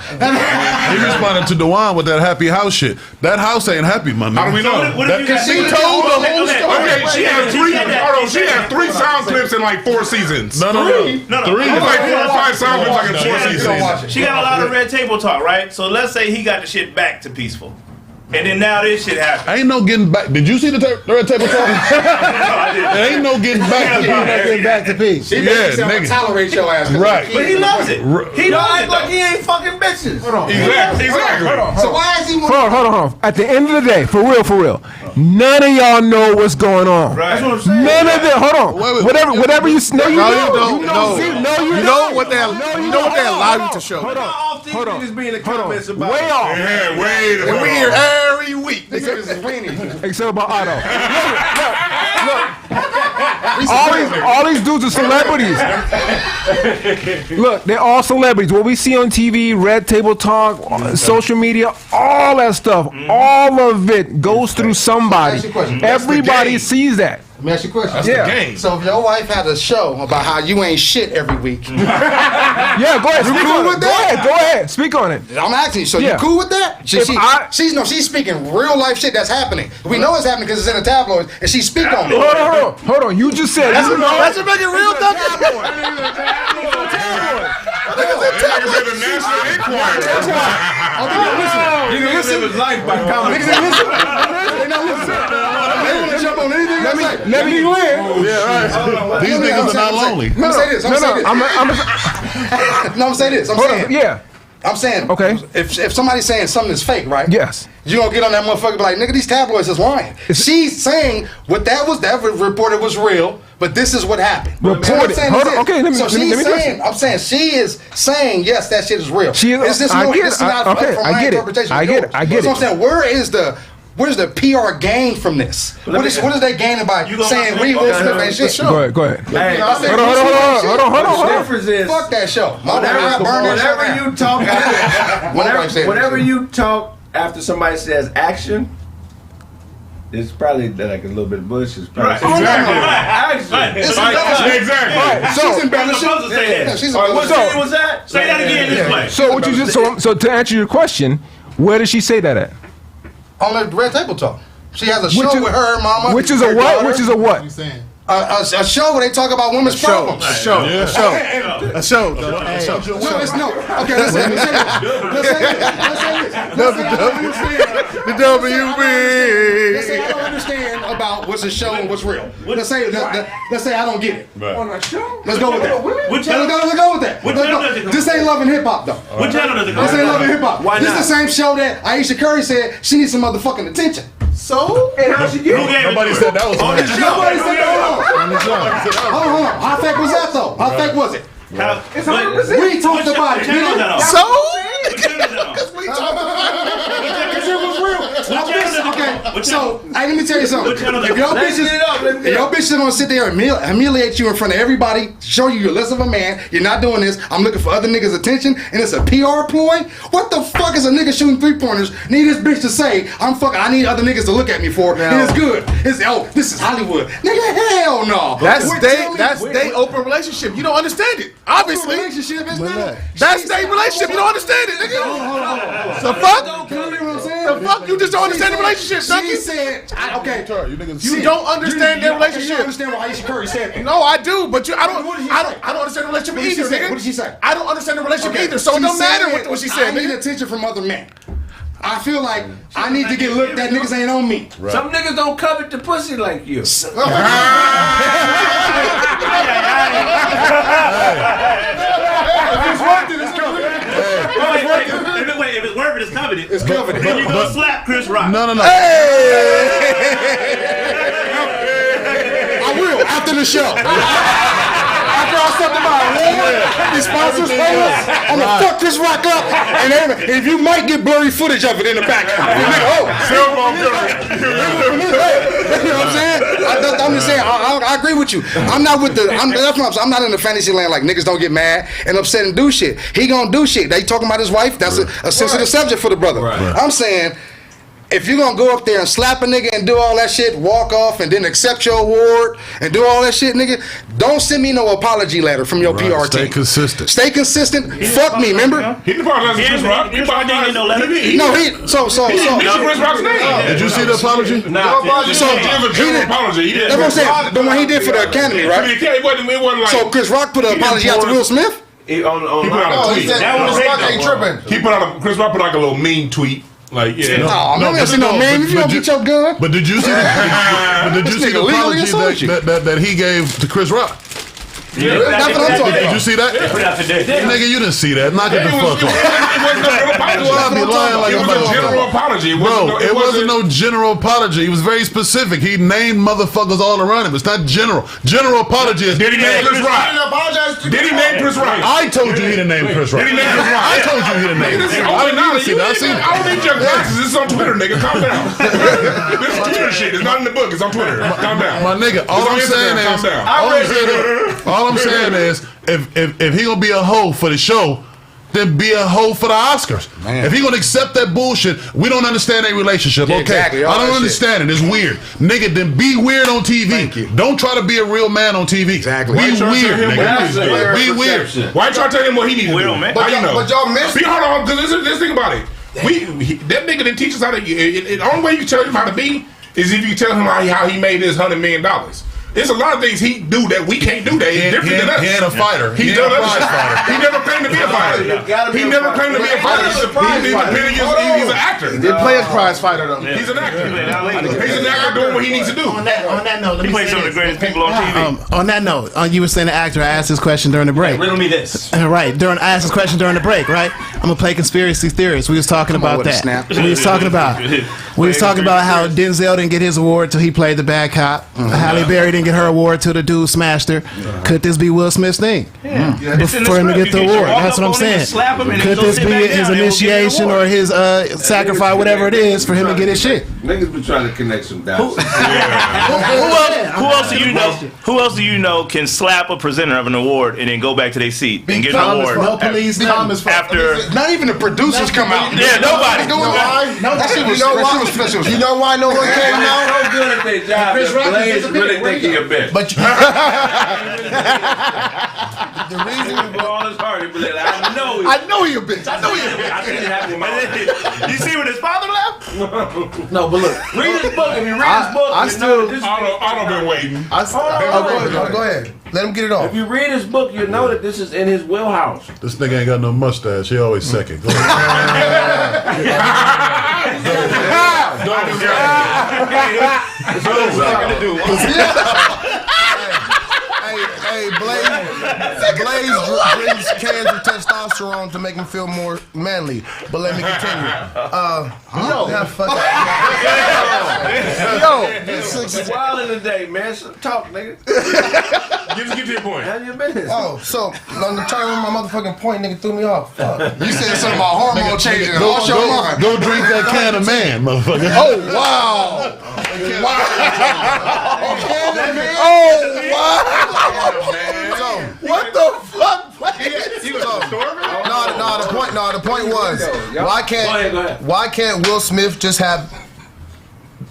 He responded to Dewan with that happy house shit. That house ain't happy, my man. How do we know? What if you got She told the whole story. Okay, she had three sound clips in like 4 seasons. No. Three. It's like 4 or 5 sound clips like in 4 seasons. She got a lot of red table talk, right? So let's say he got the shit back to Peaceful. And then now this shit happened. Ain't no getting back. Did you see the Red Table Talk? There ain't no getting back to Getting back to peace. She basically said, "I'ma tolerate your ass." Right. But he loves it. He Don't loves act it like though. he ain't fucking bitches. Hold on. Exactly. So why is he? Hold on. At the end of the day, for real, none of y'all know what's going on. Right. That's what I'm saying. None of it. Hold on. Wait. Whatever you know, you No, know. you don't. No. You know what they allow you to show. Hold on. Hold on. Just being the comments about Way off. Yeah, wait. And we hear every week. Except about Otto. Look. All these dudes are celebrities. Look, they're all celebrities. What we see on TV, Red Table Talk, social media, all that stuff, all of it goes through somebody. Ask you a question. Everybody sees that. Let me ask you a question. That's Yeah. the game. So if your wife had a show about how you ain't shit every week, Yeah, go ahead. Speak cool on with it. that? Go ahead. Speak on it. I'm asking you. So Yeah. you cool with that? She's speaking real life shit that's happening. We know it's happening because it's in the tabloids, and she speak on it. Hold on. You just said That's what make it real, Listen. His life by comments. Let me win. These niggas are not lonely. Let me say this. I'm saying this. Yeah. I'm saying, okay. If somebody's saying something is fake, right? Yes. You gonna get on that motherfucker and be like, nigga, these tabloids is lying. She's saying that reported was real, but this is what happened. Reported. Hold on. Okay, let me saying, I'm saying she is saying yes, that shit is real. It's just I no, get this it. is not Okay, from I my get it. interpretation. I get it. I get So it. I'm saying, where's the PR gain from this? What is they gaining by saying we will Smith ain't shit? Go ahead. Hey, Hold on. The difference is, fuck that show. Whenever you talk after somebody says action, it's probably like a little bit of bush. It's probably Exactly. Exactly. She's embellishing. What was that? Say that again this way. So what you just so to answer your question, where did she say that at? On the Red Table Talk. She has a show with her mama. Which is a what? daughter. Which is a what? A show where they talk about women's problems. A show. No, it's no. Okay, let's say Let's say I don't understand about what's a show and what's real. Let's say I don't get it. On a show? Let's go with that. What Let's go with that. This ain't Love and Hip Hop though. What channel does it go? This ain't Love and Hip Hop. Why This not? is the same show that Aisha Curry said she needs some motherfucking attention. So? And how she get it? Nobody said that was on the show. Nobody said that. Hold on. How fake was that though? How fake was it? It's 100%. We talked about it. So? So, let me tell you something. If your bitch is gonna sit there and humiliate you in front of everybody, show you you're less of a man, you're not doing this, I'm looking for other niggas' attention, and it's a PR ploy, what the fuck is a nigga shooting 3-pointers need this bitch to say, I need other niggas to look at me for, and it's good. This is Hollywood. Nigga, hell no. That's they open relationship. You don't understand it. Obviously. Relationship is not. That's their relationship. You don't understand it, nigga. The fuck? The fuck? You just don't understand the relationship, Ducky. She said, okay. You don't understand their relationship. You understand what Aisha Curry said. No, I do, but I don't understand the relationship either, nigga. What did she say? I don't understand the relationship either, so it don't matter what she said, I need nigga. attention from other men. I feel like I need to get looked at. Niggas ain't on me. Right. Some niggas don't covet the pussy like you. If it's worth it, it's covered. Wait, if it's worth it, it's covered. It's covered. Then you go slap Chris Rock. No. I will. After in the show. After I stepped in my award, these sponsors told us, I'm gonna fuck Chris Rock up, and then, if you might get blurry footage of it in the back. You know what I'm saying? I'm just saying. I agree with you. I'm not with the. That's what I'm not in the fantasy land like niggas don't get mad and upset and do shit. He gonna do shit. They talking about his wife. That's a sensitive subject for the brother. Right. I'm saying, if you're gonna go up there and slap a nigga and do all that shit, walk off and then accept your award and do all that shit, nigga, don't send me no apology letter from your PR team. Stay consistent. Stay consistent. Fuck me, remember? He didn't apologize to Chris Rock. He apologized. No, he. So. Chris Rock's name. Did you see the apology? No. So give a general apology. That's what I'm saying. The one he did for the Academy, right? It wasn't like. So Chris Rock put an apology out to Will Smith. He put out a tweet. Chris Rock ain't tripping. He put out Chris Rock put like a little mean tweet. Like, yeah. No, man. If you don't get your gun. But did you see the apology that he gave to Chris Rock? Yeah, that's what I'm talking about. Did you see that? Nigga, you didn't see that. Knock it the fuck off. It was a general apology. Bro, it wasn't no general apology. It was very specific. He named motherfuckers all around him. It's not general. General apology is. Did he name Chris Rock? Did he name Chris Rock? I told you he didn't name Chris Rock. Did he name Chris Rock? I told you he didn't name Chris Rock. I didn't see that. I don't need your glasses. This is on Twitter, nigga. Calm down. This is Twitter shit. It's not in the book. It's on Twitter. Calm down. My nigga, all I'm saying is, if he gonna be a hoe for the show, then be a hoe for the Oscars. Man. If he gonna accept that bullshit, we don't understand their relationship. Yeah, okay, exactly. I don't understand it. It's weird, nigga. Then be weird on TV. Don't try to be a real man on TV. Exactly. Be weird, nigga. Be weird. Why you try to tell him what he needs to do? But y'all missed. Hold on, because this thing about it. That nigga didn't teach us how to. The only way you can tell him how to be is if you tell him how he made his $100 million. There's a lot of things he do that we can't do that is different than us. He ain't a fighter. He done other shit. He never claimed to be a fighter. He never claimed to be a fighter. He's an actor. He did play as prize fighter though. He's an actor. He's an actor doing what he needs to do. On that note, he plays some of the greatest people on TV. On that note, you were saying the actor. I asked this question during the break. Riddle me this. Right. I asked this question during the break. Right. I'm gonna play conspiracy theorists. We was talking about that. We was talking about how Denzel didn't get his award till he played the bad cop. Halle Berry didn't get her award till the dude smashed her. Could this be Will Smith's thing? For him to get the award. That's what I'm saying. Could this be his initiation or his sacrifice, whatever it is, for him to get his shit? Niggas been trying to connect some dots. Who else do you know? Who else do you know can slap a presenter of an award and then go back to their seat and get an award? No police. After not even the producers come out. Yeah, nobody. You know why no one came out? So good at their job. Blaze really think he a bitch. But the reason he all his heart, I know he a bitch. You see when his father left? No, but look. Read his book. If you read his book, I still been waiting. Go ahead. Let him get it off. If you read his book, you know that this is in his wheelhouse. This nigga ain't got no mustache. He always second. Go ahead. Hey, Blaze drinks cans of testosterone to make him feel more manly. But let me continue. It's wild in the day, man. So talk, nigga. Get to your point. Have your business. Oh, so on the turn my motherfucking point, nigga threw me off. Fuck. You said something about hormone changes. Lost your mind. Go drink that can of man, motherfucker. Oh wow! What the fuck? The point was, why can't Will Smith just have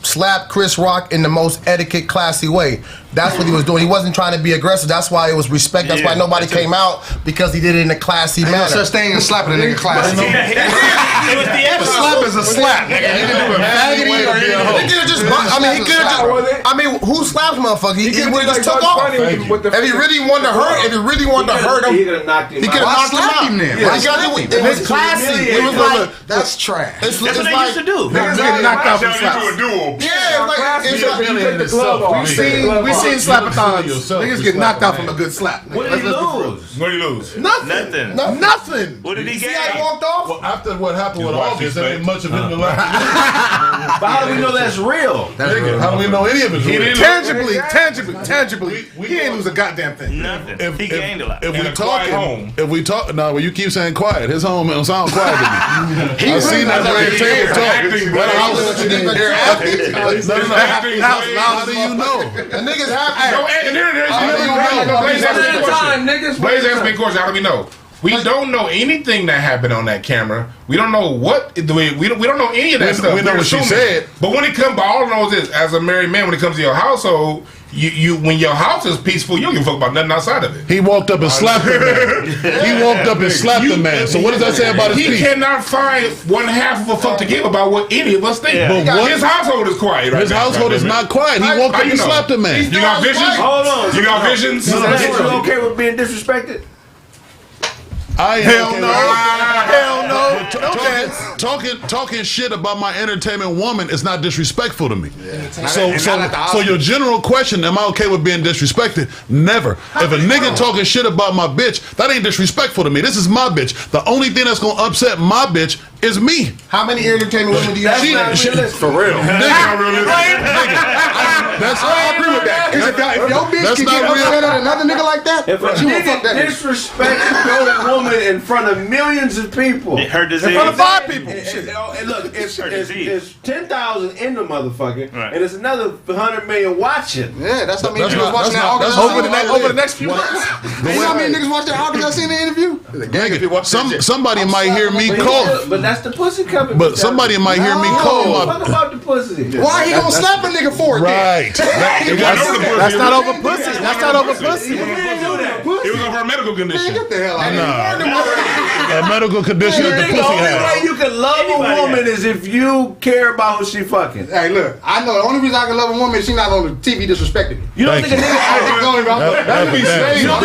slapped Chris Rock in the most etiquette, classy way? That's what he was doing. He wasn't trying to be aggressive. That's why it was respect. That's why nobody came out, because he did it in a classy manner. No such thing as slapping a nigga classy. It was the A slap is a slap, nigga. He didn't do it faggoty or anything. He could have just. I mean, who slapped motherfucker? He would have just took off. If he really wanted to hurt him, he could have knocked him out. He could have knocked him out. It was classy. It was like that's trash. That's what they used to do. Niggas get knocked out from slaps. Yeah, it's like we seen slapathons. Niggas get knocked out from a good slap. What did he lose? What did he lose? Nothing. What did he See gain? how he walked off? Well, after what happened with August, there ain't much of it left. But how do we know that's real? How do we know any of it's real? Tangibly. He ain't lose a goddamn thing. Nothing. He gained a lot. If we talk, no, well, you keep saying quiet. His home don't sound quiet to me. I seen that red table talk. How do you know? The niggas happy. Blaze asked me a question. How do we know? We don't know anything that happened on that camera. We don't know what we don't know any of that stuff. We know what she said. But when it comes, all I know is this: as a married man, when it comes to your household, you when your house is peaceful, you don't give a fuck about nothing outside of it. He walked up and slapped the man. He walked up and slapped the man. So what does that say about his peace? He cannot find one half of a fuck to give about what any of us think. Yeah. But his household is quiet. Right his now, household is not quiet. He walked up and slapped the man. You got visions? Hold on. You got visions? So that's you okay with being disrespected? Hell no. Talking shit about my entertainment woman is not disrespectful to me. So your general question, am I okay with being disrespected? Never. If a nigga talking shit about my bitch, that ain't disrespectful to me. This is my bitch. The only thing that's gonna upset my bitch is me. How many entertainment women do you have? For real. I agree with that. Because if your bitch can get upset at another nigga like that, if a nigga disrespects your woman in front of millions of people, her disease. in front of 5 people, look, it's 10,000 in the motherfucker, and it's another 100 million watching. Yeah, that's how many niggas watching that August over the next few months. You know how many niggas watch that August in the interview? Somebody might hear me call. But that's the pussy coming. But somebody might hear me call my. Talk about the pussy. Why he gonna slap a nigga for it? Right. That's not over pussy. That's not over pussy. It was over a medical condition. Get the hell out of A medical condition that the The pussy only way has. you can love a woman is if you care about who she fucking. Hey, look, I know the only reason I can love a woman is she not on the TV disrespecting me. You don't think a nigga? You don't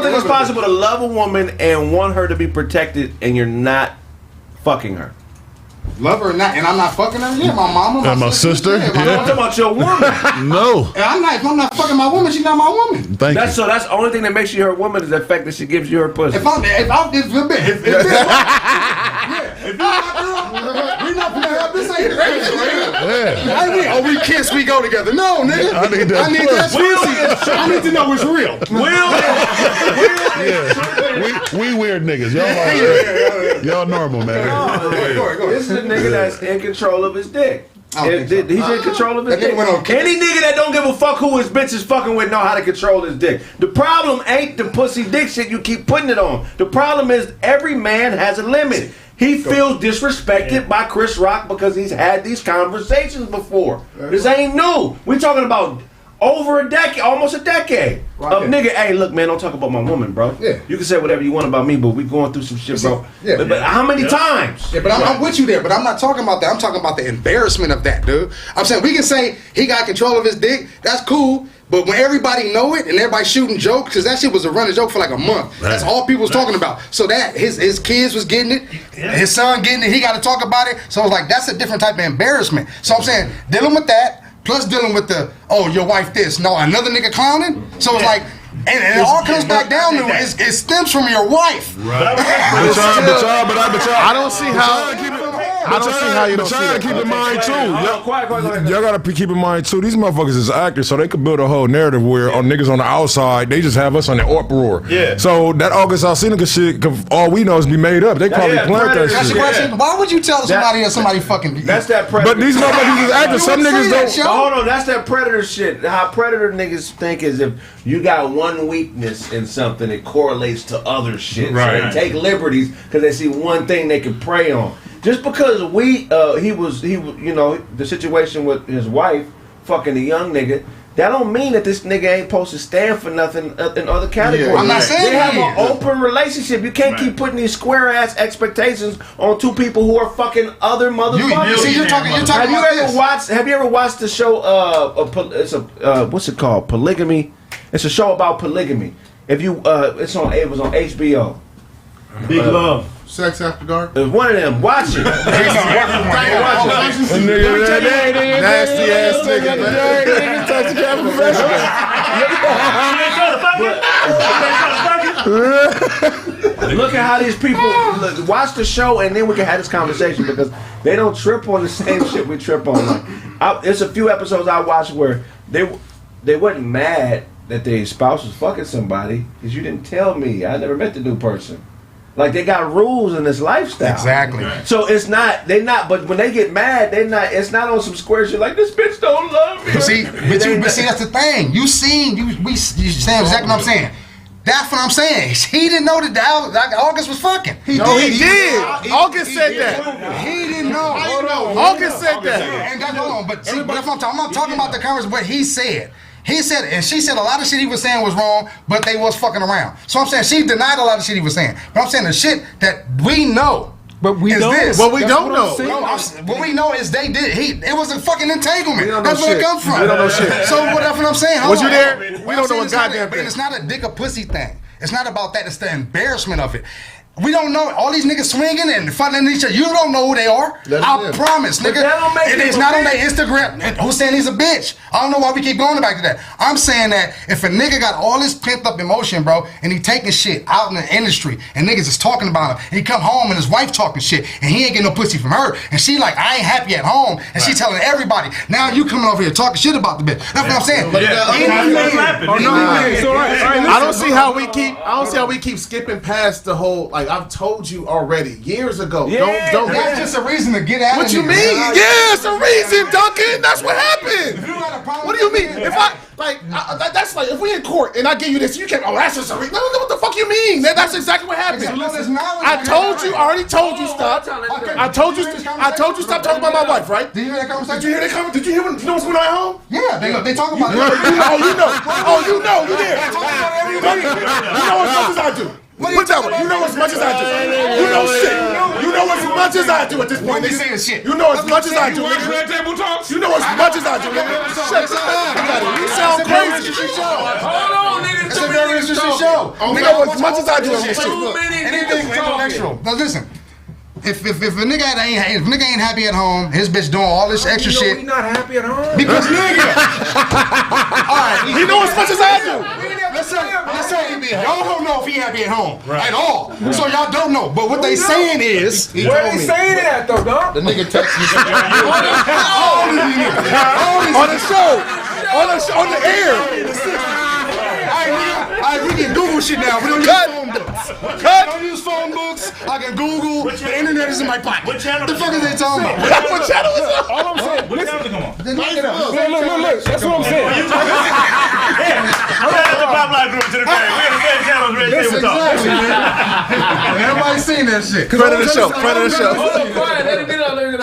think it's possible to love a woman and want her to be protected, and you're not fucking her? Love her or not, and I'm not fucking her. Yeah, my mama, My sister. I'm talking about your woman. No. And if I'm not fucking my woman, she's not my woman. Thank you. So that's the only thing that makes you her woman is the fact that she gives you her pussy. If you're not girl, we not gonna have this ain't crazy. Oh, we kiss, we go together. No, nigga. I need that pussy. I need to know it's real. We weird niggas. Y'all normal, man. This is a nigga that's in control of his dick. He's in control of his dick. Any nigga that don't give a fuck who his bitch is fucking with know how to control his dick. The problem ain't the pussy dick shit you keep putting it on. The problem is every man has a limit. He feels disrespected by Chris Rock because he's had these conversations before. This ain't new. We talking about over a decade, almost a decade of nigga. Hey, look, man, don't talk about my woman, bro. Yeah. You can say whatever you want about me, but we going through some shit, bro. Yeah. But how many times? Yeah, but I'm with you there. But I'm not talking about that. I'm talking about the embarrassment of that, dude. I'm saying we can say he got control of his dick. That's cool. But when everybody know it and everybody shooting jokes, because that shit was a running joke for like a month. That's all people was talking about. So that his kids was getting it, his son getting it. He got to talk about it. So it's like that's a different type of embarrassment. So I'm saying dealing with that. Plus dealing with your wife this, no, another nigga clowning. So it's like, and it all comes back down to it stems from your wife. Right. I don't see how. I don't see how you don't see that. Keep in mind too. Y'all gotta keep in mind too. These motherfuckers is actors, so they could build a whole narrative where on niggas on the outside, they just have us on the uproar. Yeah. So that August Alsina shit, all we know is be made up. They probably plant that shit. Why would you tell somebody that somebody fucking? That's that predator. But these motherfuckers is actors. Some niggas don't. But hold on, that's that predator shit. How predator niggas think is if you got one weakness in something, it correlates to other shit. Right. So they take liberties because they see one thing they can prey on. Just because he was the situation with his wife fucking a young nigga, that don't mean that this nigga ain't supposed to stand for nothing in other categories. I'm not saying they have an open relationship. You can't keep putting these square ass expectations on two people who are fucking other motherfuckers. You're talking Have you ever watched the show? What's it called? Polygamy. It's a show about polygamy. If you, it was on HBO. Big Love. Sex After Dark. There's one of them. Watch it. Nasty ass nigga, man. Look at how these people watch the show, and then we can have this conversation because they don't trip on the same shit we trip on. Like, there's a few episodes I watched where they wasn't mad that their spouse was fucking somebody because you didn't tell me. I never met the new person. Like, they got rules in this lifestyle. Exactly. So but when they get mad, it's not on some square shit like, this bitch don't love me. But see, that's the thing. You saying exactly what I'm saying. That's what I'm saying. He didn't know that August was fucking. He did. August said that. He didn't know. August said that. And that's hold on. But see, that's what I'm not talking about the conversation. What he said. He said, and she said a lot of shit he was saying was wrong, but they was fucking around. So I'm saying she denied a lot of shit he was saying. But I'm saying the shit that we know. But we don't. This. What we don't know. What we know is they did. It was a fucking entanglement. That's where it comes from. We don't know shit. So that's what I'm saying. Was you there? We don't know a goddamn thing. It's not a dick or pussy thing. It's not about that. It's the embarrassment of it. We don't know. All these niggas swinging and fighting each other. You don't know who they are. I promise, nigga. It's not on their Instagram. Who's saying he's a bitch? I don't know why we keep going back to that. I'm saying that if a nigga got all this pent up emotion, bro, and he taking shit out in the industry, and niggas is talking about him, and he come home and his wife talking shit, and he ain't getting no pussy from her, and she like, I ain't happy at home, and she telling everybody. Now you coming over here talking shit about the bitch. That's what I'm saying. I don't see how we keep skipping past the whole. Like, I've told you already years ago. Yeah, don't. That's just a reason to get out. What you mean? Yeah, it's a reason, Duncan. That's what happened. What do you mean? If that's like if we in court and I give you this, you can't. Oh, that's just a reason. No, what the fuck you mean? That's exactly what happened. I told you. I already told you stop. I told you stop talking about my wife. Right? Did you hear that conversation? Did you hear that conversation? Did you hear what's going on at home? Yeah, they talk about it. You know. You there? You know as much as I do. Put that one. You know as much as I do. You know shit. You know as much as I do at this point. Shit. You know as much as I do. You know as much as I do. Shut up. You sound crazy. Hold on, nigga. It's a very interesting show. You know as much as I do. Anything intellectual. Now listen. If a nigga ain't happy at home, his bitch doing all this extra shit. We not happy at home because nigga. All right, he know as much as I do. Let's say y'all don't know if he happy at home at all. So y'all don't know. But what they saying is, where they saying it at though, dog? The nigga text me on the show, on the air. We can Google shit now. We don't use phone books. I don't use phone books. I can Google. The internet is in my pocket. What channel? The fuck is they talking about? What channel is it? All I'm saying. What channel come on? Look. That's what I'm saying. I'm at the Pop Live group to the thing. We got the same channels ready to table talk. Everybody's seen that shit. Friend of the show.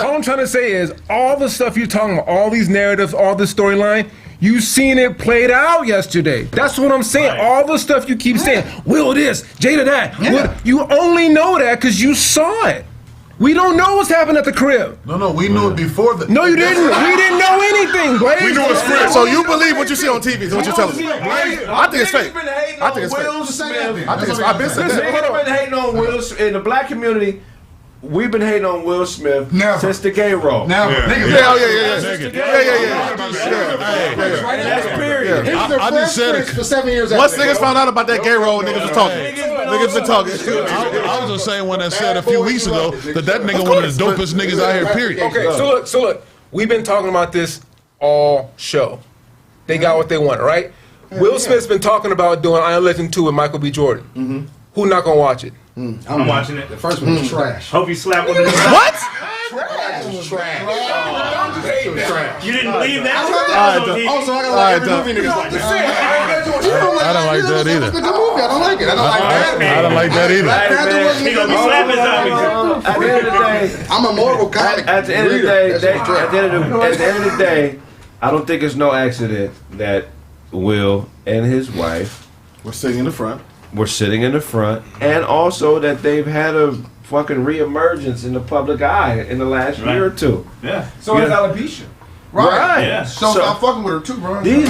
All I'm trying to say is all the stuff you're talking about, all these narratives, all this storyline, you seen it played out yesterday. That's what I'm saying. Right. All the stuff you keep saying, Will this, Jada that. Yeah. You only know that because you saw it. We don't know what's happening at the crib. No, we knew it before the. No, you didn't. We didn't know anything, Blaze. We knew it's fake. So you believe what you see on TV is what you're telling me. I think it's fake. I think it's fake. I've been saying that. We've been hating on Will Smith in the black community. We've been hating on Will Smith since the gay role. Never. I just said it for 7 years. Once niggas found out about that gay role, niggas was talking. Niggas been talking. I was just saying when I said a few weeks ago that nigga one of the dopest niggas out here. Period. Okay, so look, we've been talking about this all show. They got what they want, right? Will Smith's been talking about doing I Am Legend 2 with Michael B. Jordan. Mm-hmm. Who not gonna watch it? I'm watching it. The first one was trash. Hope you slap one of them. What? Trash. You didn't believe that? Also, I gotta like every movie niggas like that. I don't like that either. It's a good movie. I don't like it. I don't like that. I don't like that either. He gonna be slapping zombies. At the end of the day, I'm a Marvel comic. At the end of the day, at the end of the day, I don't think it's no accident that Will and his wife were sitting in the front. And also that they've had a fucking reemergence in the public eye in the last year or two. Yeah. So is alopecia. Right. Yeah. So I'm fucking with her too, bro. These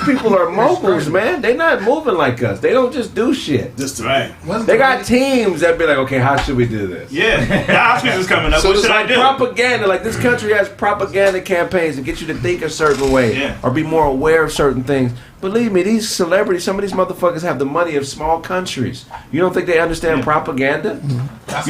people are moguls, man. They not moving like us. They don't just do shit. Just right. They got teams that be like, okay, how should we do this? Yeah. The Oscars is coming up. So What it's should I like do? propaganda. Like this country has propaganda campaigns to get you to think a certain way or be more aware of certain things. Believe me, these celebrities, some of these motherfuckers have the money of small countries. You don't think they understand propaganda? That's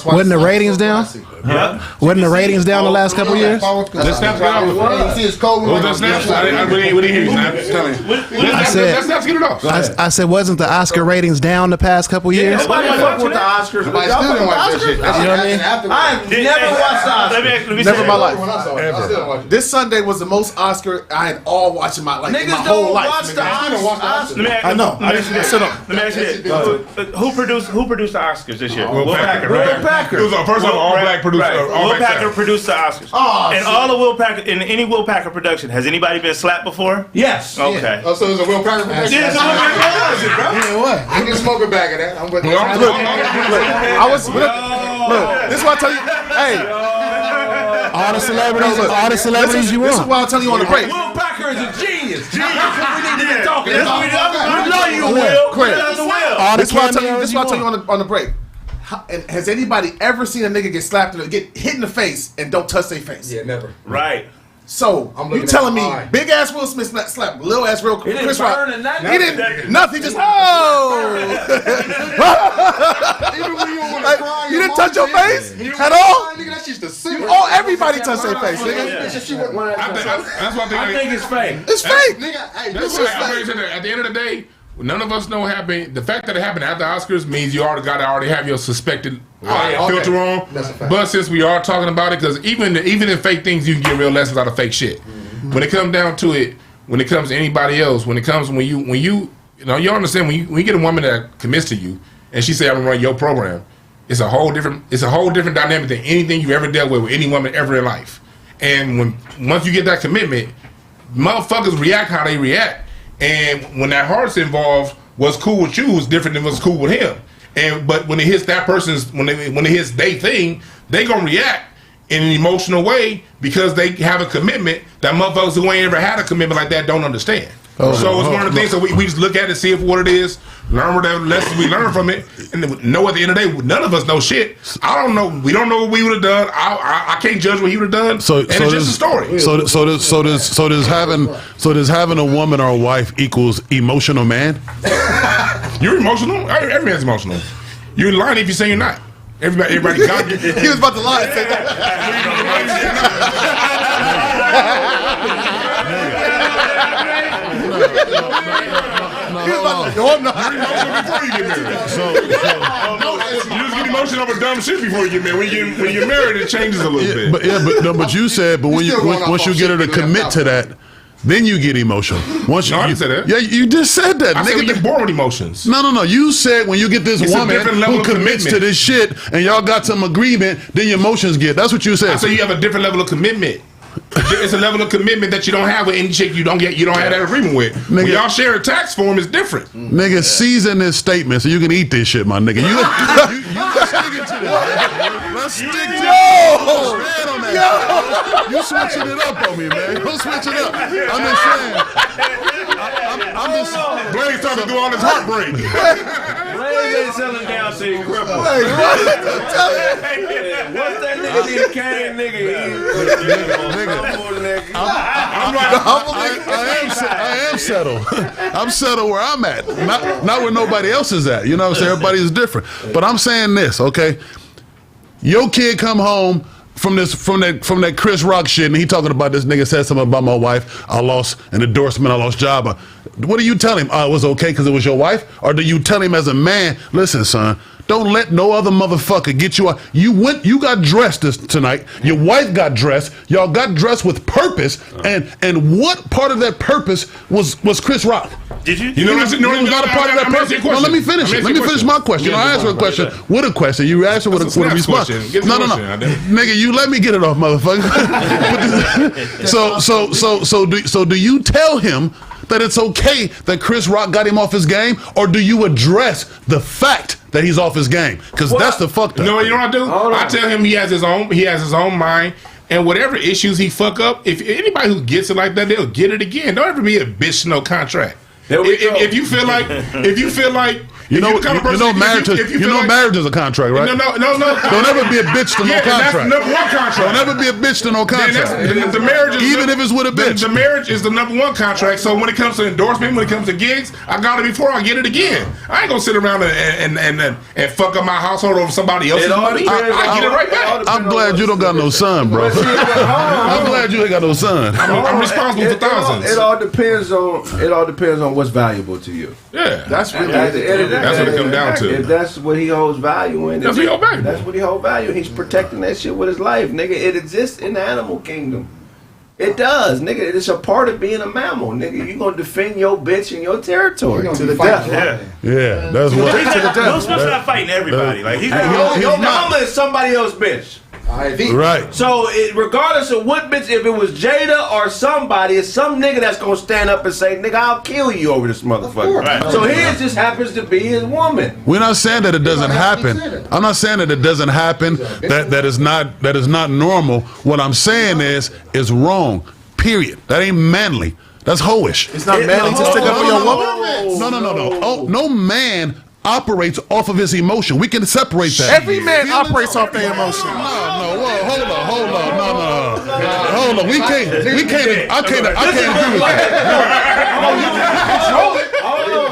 why Wasn't the ratings down? Huh? Wasn't the ratings down the last couple of years? Let's snap get off. See his code. We didn't hear you, Snap. Let's get it off. I said, wasn't the Oscar ratings down the past couple years? Nobody fuck with the Oscars. But I still didn't watch that shit. You know what I mean? I've never watched the Oscars. Never in my life. This Sunday was the most Oscar I had all watched in my life. Niggas my whole don't life. watch the Oscars. I know. I didn't sit up. Let me ask you this: Who produced the Oscars this year? Will Packer. Will Packer. It was our first all black producer. Will Packer produced the Oscars. And all the Will Packer in any Will Packer production, has anybody been slapped before? Yes. Okay. Oh, so it was a Will Packer production? Yeah, it's a Will Packer production, bro. Yeah, what? I can smoke a bag of that. I'm with Look, this is what I tell you. Hey. All the celebrities you want. This is what I'll tell you on the break. Will Packer is a genius. We need to be talking about. We know you, Will. Craig. This is what I'll tell you on the break. And has anybody ever seen a nigga get slapped or get hit in the face and don't touch their face? Yeah, never. Right. So you telling me big ass Will Smith slapped little ass real Chris Rock? He didn't nothing. Just Even when you want to cry, you didn't touch your face at all. Nigga, that's just a sin. Everybody touched their face, nigga. That's one thing. I think it's fake. It's fake. Nigga, hey, That's what at the end of the day, none of us know what happened. The fact that it happened after Oscars means you already have your suspected filter on. But since we are talking about it, because even in fake things, you can get real lessons out of fake shit. When it comes down to it, when it comes to anybody else, when you understand when you get a woman that commits to you and she say I'm gonna run your program, it's a whole different dynamic than anything you ever dealt with any woman ever in life. And once you get that commitment, motherfuckers react how they react. And when that heart's involved, what's cool with you is different than what's cool with him. But when it hits that person's, when it hits their thing, they gonna react in an emotional way because they have a commitment that motherfuckers who ain't ever had a commitment like that don't understand. So it's one of the things that we just look at it, see what it is, learn whatever lessons we learn from it, and then know at the end of the day, none of us know shit. I don't know. We don't know what we would have done. I can't judge what he would have done. So it's just a story. So does having a woman or a wife equals emotional man? You're emotional. Every man's emotional. You're lying if you say you're not. Everybody got you. He was about to lie and say that. No, I'm not. You're emotional before you get married. You just get emotional over dumb shit before you get married. When you're married, it changes a little bit. But you said, once you get her to commit to that, then you get emotional. I didn't say that. Yeah, you just said that. I said we get bored with emotions. No. You said when you get this woman who commits to this shit and y'all got some agreement, then your emotions get. That's what you said. I said you have a different level of commitment. It's a level of commitment that you don't have with any chick you don't have that agreement with. Nigga, when y'all share a tax form, it's different. Nigga, season this statement so you can eat this shit, my nigga. You stick it to that. Let's stick to it. You switching it up on me, man. Don't switch it up. I'm just saying. Blaze trying to do all this heartbreak. Blaze ain't selling down to you cripple. What's that nigga need a cane, nigga? I am settled. I'm settled where I'm at, not where nobody else is at. You know what I'm saying? Everybody is different. But I'm saying this, okay? Your kid come home from that Chris Rock shit, and he talking about this nigga said something about my wife. I lost an endorsement. I lost job. What do you tell him? It was okay because it was your wife, or do you tell him as a man? Listen, son. Don't let no other motherfucker get you out. You got dressed tonight. Your wife got dressed. Y'all got dressed with purpose. And what part of that purpose was Chris Rock? Did you? He was not a part of that purpose. No, let me finish it. Let me finish my question. I asked her a question with a question. You asked her with a response. No. Nigga, you let me get it off, motherfucker. So do you tell him that it's okay that Chris Rock got him off his game, or do you address the fact that he's off his game? Because that's the fucked up. You know what I do? I tell him he has his own mind, And whatever issues he fuck up, if anybody who gets it like that, they'll get it again. Don't ever be a bitch to no contract. If you feel like marriage is a contract, right? No. Don't ever be a bitch to no contract. That's the number one contract. Don't ever be a bitch to no contract. The marriage is even if it's with a bitch. The marriage is the number one contract. So when it comes to endorsement, when it comes to gigs, I got it before I get it again. I ain't gonna sit around and fuck up my household over somebody else's money. I get it right back. I'm glad you don't got no son, bro. I'm glad you ain't got no son. I'm responsible for thousands. It all depends on what's valuable to you. Yeah, that's really that's what it comes down to. If that's what he holds value in, that's what he holds value. That's what he holds value. He's protecting that shit with his life, nigga. It exists in the animal kingdom. It does, nigga. It's a part of being a mammal, nigga. You gonna defend your bitch in your territory to the death. Yeah, that's what. Will Smith's not fighting everybody. Like your mama is somebody else's bitch. Right. So, regardless of what bitch, if it was Jada or somebody, it's some nigga that's gonna stand up and say, "Nigga, I'll kill you over this motherfucker." Right. So his just happens to be his woman. We're not saying that it doesn't happen. I'm not saying that it doesn't happen. That is not normal. What I'm saying is wrong. Period. That ain't manly. That's hoish. It's not manly to stick up for your woman. No. Oh, no man operates off of his emotion. We can separate that. Every man operates off their emotion. No. Hold on. No. Hold on. We can't. I can't agree with that.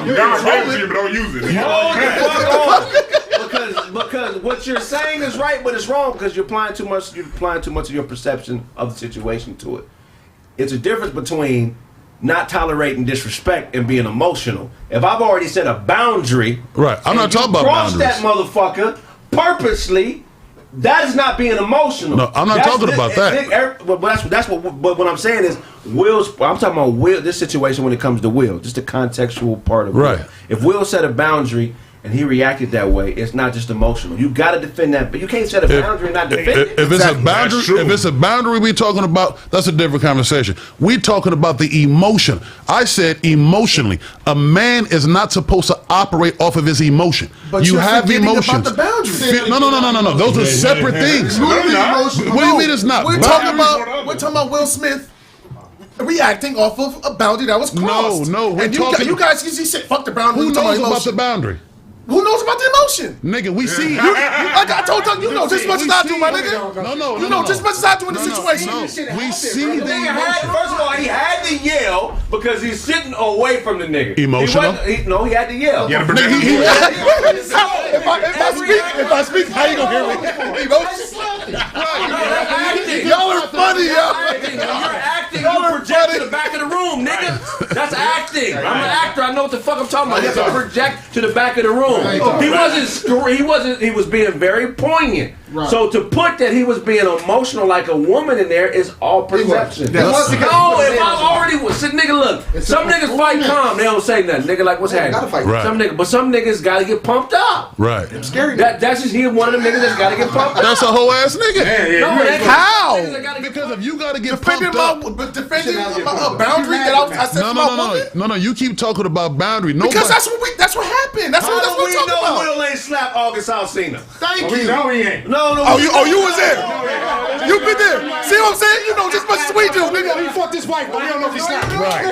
But don't use it. Because what you're saying is right, but it's wrong because you're applying too much of your perception of the situation to it. It's a difference between not tolerating disrespect and being emotional. If I've already set a boundary, right? I'm not talking about boundaries. Cross that motherfucker purposely. That is not being emotional. No, I'm not talking about that. But what I'm saying is, I'm talking about Will. This situation when it comes to Will, just the contextual part of right. Will. If Will set a boundary and he reacted that way, it's not just emotional. You got to defend that, but you can't set a boundary and not defend it. If it's a boundary we talking about, that's a different conversation. We talking about the emotion. I said emotionally. A man is not supposed to operate off of his emotion. But you have emotions. About the boundaries. No. Those are separate things. What do you mean it's not? We're talking about Will Smith reacting off of a boundary that was crossed. No. And you guys said fuck the boundary. Who knows about the boundary? Who knows about the emotion? Nigga, we see. Like I told you, you know just as much as I do, my nigga. No. You know just as much as I do in the situation. We see the emotion. First of all, he had to yell because he's sitting away from the nigga. Emotional? He had to yell. If I speak, how you gonna hear me? Y'all are funny, You're acting. You project to the back of the room, nigga. That's acting. I'm an actor. I know what the fuck I'm talking about. You have to project to the back of the room. He was being very poignant. Right. So to put that he was being emotional like a woman in there is all perception. If I already was, nigga, look, some niggas fight calm, they don't say nothing. Nigga, like what's happening? Right. Some niggas gotta get pumped up. Right. I'm scary. That's just one of them niggas that's gotta get pumped up. That's a whole ass nigga. How? Because if you gotta get pumped up, defending a boundary that I said to my woman. No. You keep talking about boundary. Because that's what happened. That's what we're talking about. Will ain't slap August Alsina. Thank you. No, he ain't. No. You was there. You been there. See what I'm saying? You know just as much as we do, nigga. You fuck this wife, but we don't know if he slapped her. Right.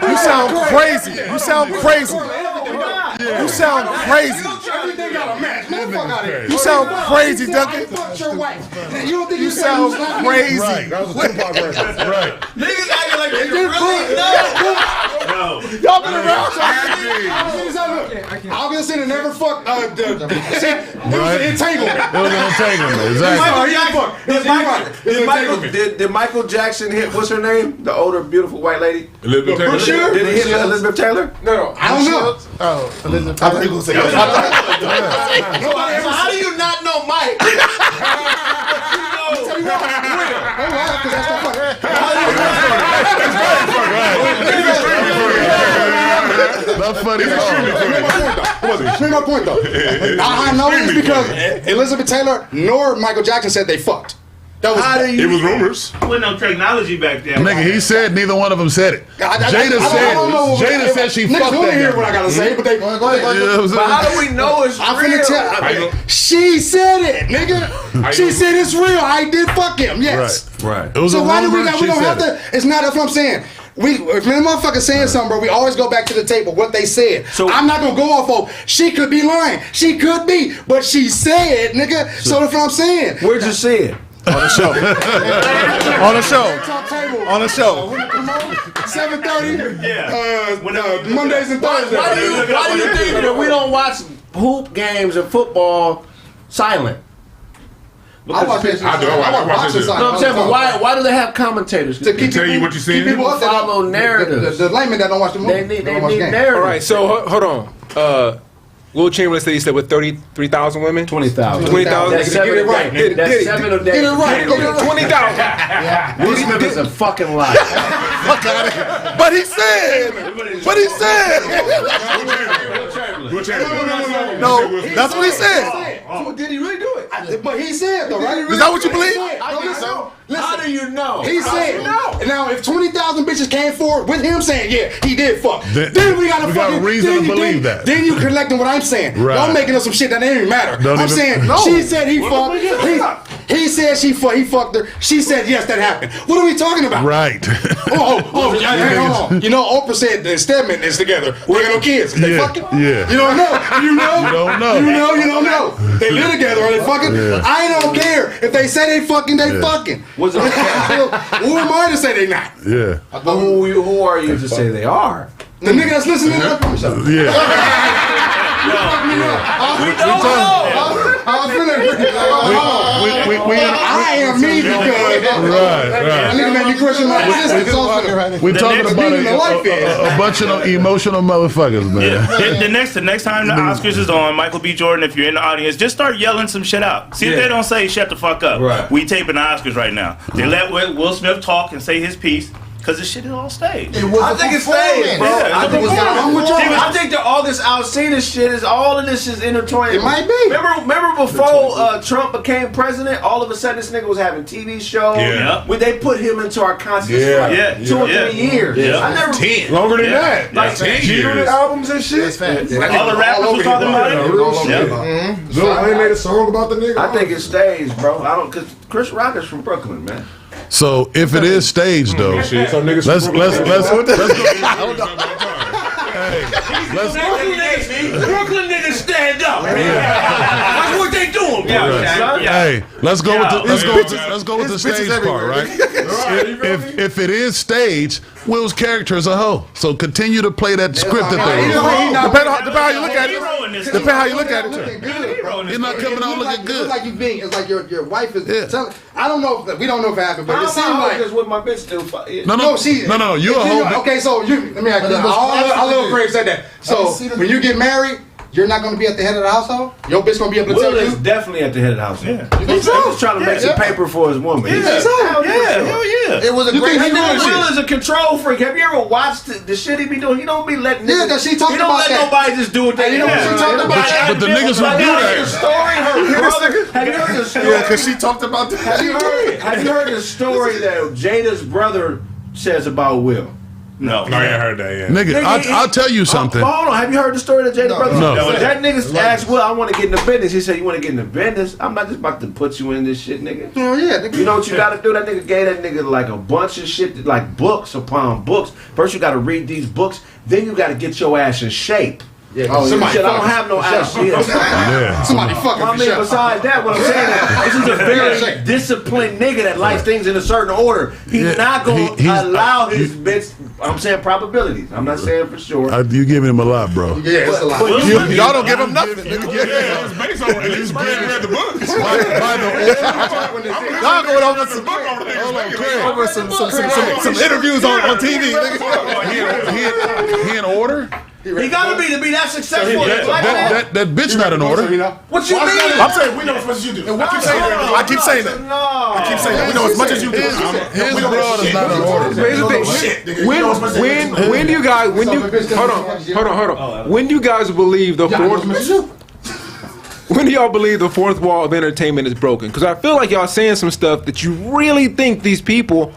You sound crazy. You sound crazy. You sound crazy. Everything got a match. Get the fuck out of here. You sound crazy, Duncan. Fuck your wife. You don't think you sound crazy. Right. That was a Tupac version. Right. Niggas acting like they really know. Y'all been around. I'm gonna say they never fucked. It was an entanglement. It was an entanglement. Exactly. Did Michael Jackson hit, what's her name? The older, beautiful white lady? Elizabeth Taylor. Sure. Did he hit Elizabeth Taylor? No. I don't know. Oh, Elizabeth Taylor. So how do you not know Mike? That's funny. Here's my point though. I know this because Elizabeth Taylor nor Michael Jackson said they fucked. It was rumors. Wasn't no technology back then. Nigga, he said neither one of them said it. Jada said she fucked that guy. Hear what I gotta say, but they go ahead. But how do we know it's real? I'm finna tell. She said it, nigga. She said it's real. I did fuck him. Yes. Right. It was So a why do we rumor, got? she We don't have said to. It's not. That's what I'm saying. If a motherfucker saying something, bro, we always go back to the table, what they said. So I'm not gonna go off of, she could be lying. She could be, but she said, nigga. So that's what I'm saying. Where'd you see it? On the show. On the show. Top table. On the show. 7:30. Yeah. Mondays and Thursdays. Why do you think that we don't watch hoop games and football silent? I watch this. I do. I watch this. No, I'm saying, but why do they have commentators? To tell you what you're seeing. People follow narratives. The layman that don't watch the movie. They need narratives. All right, so hold on. Will Chamberlain said he said with 33,000 women? 20,000. 20,000. That's seven a day. That's 7 a day. Get it right. 20,000. Yeah. Will Smith is a fucking liar. Fuck out of here. But he said. No, that's what he said. So did he really do it? But he said though, right? Is that what you believe? How do you know? He said. Now, if 20,000 bitches came forward with him saying, yeah, he did fuck, Then we got a reason to believe that. Then you collecting what I'm saying. Right. Y'all making up some shit that didn't even matter. I'm saying she said he fucked. He said he fucked her. She said yes, that happened. What are we talking about? Right. Hold on. You know, Oprah said the Stedman is together. We got no kids. They fucking. Yeah. You don't know. You don't know. You don't know. They live together. Are they fucking? Yeah. I don't care if they say they fucking. They fucking. Was it Who am I to say they not? Yeah. But who are you to say they are? The nigga that's listening to the show. Yeah. I am me because Right. nigga made me question my existence. We're talking about a bunch of emotional motherfuckers, man. Yeah. The next time the Oscars is on, Michael B. Jordan, if you're in the audience, just start yelling some shit out. See if they don't say shut the fuck up. Right. We taping the Oscars right now. They let Will Smith talk and say his piece. Because this shit is all staged. I think it's staged, bro. Yeah, I think that all this Alcina shit is all of this is intertwined. It might be. Remember before Trump became president, all of a sudden this nigga was having TV shows. Yeah. Where they put him into our consciousness for like 2 or 3 years. Yeah. I never 10. Longer than that. Like 10 years. Albums and shit. All the rappers were talking about it. Lil Wayne made a song about the nigga. I think it's staged, bro. Because Chris Rock is from Brooklyn, man. So if it is staged though, let's go. Brooklyn niggas stand up. That's what they doing, bro. Hey, let's go with the stage part, right? If it is staged, Will's character is a hoe. So continue to play that script that they wrote. Depending how you look at it. Depending how you look at it. He's not coming out looking good. It's like you being. It's like your wife is telling. I don't know. We don't know if it happened, but it seems like just with my bitch still. No. You a hoe. Okay, so let me ask you. Our little Kraig said that. So when you get married, you're not going to be at the head of the household. Your bitch going to be able to tell Will you. is definitely at the head of the household. You think so? He's just trying to make some paper for his woman. Yeah, Hell yeah. It was a great Will is a control freak. Have you ever watched the shit he be doing? He don't be letting. Yeah, because she talked about that. He don't let nobody just do what they do. You know what she talked about? But the niggas who do that. Story, her brother. Have you heard the story? Yeah, because she talked about that. Have you heard the story that Jada's brother says about Will? No, I ain't heard that yet. Nigga, I'll tell you something. Hold on, have you heard the story that Jada brother? No. That nigga asked Will, I want to get in the business. He said, you want to get in the business? I'm not just about to put you in this shit, nigga. Hell yeah, nigga. You know what you got to do? That nigga gave that nigga like a bunch of shit, like books upon books. First you got to read these books, then you got to get your ass in shape. Yeah, somebody I don't have no ass. Somebody fucking. I mean, besides that, what I'm saying is, this is a very disciplined nigga that likes things in a certain order. He's not going to allow his bitch. I'm saying probabilities. I'm not saying for sure. You giving him a lot, bro. Yeah, it's a lot. Y'all don't give him nothing. Yeah, it's based on it. He's read the books. Y'all going over some interviews on TV. He in order? He gotta be to be that successful. That bitch not in order. What you mean? I'm saying we know as much as you do. I keep saying that. I keep saying that. We know as much as you do. His broad is not in order. When do you guys? Hold on. When do you guys believe the fourth? When do y'all believe the fourth wall of entertainment is broken? Because I feel like y'all saying some stuff that you really think these people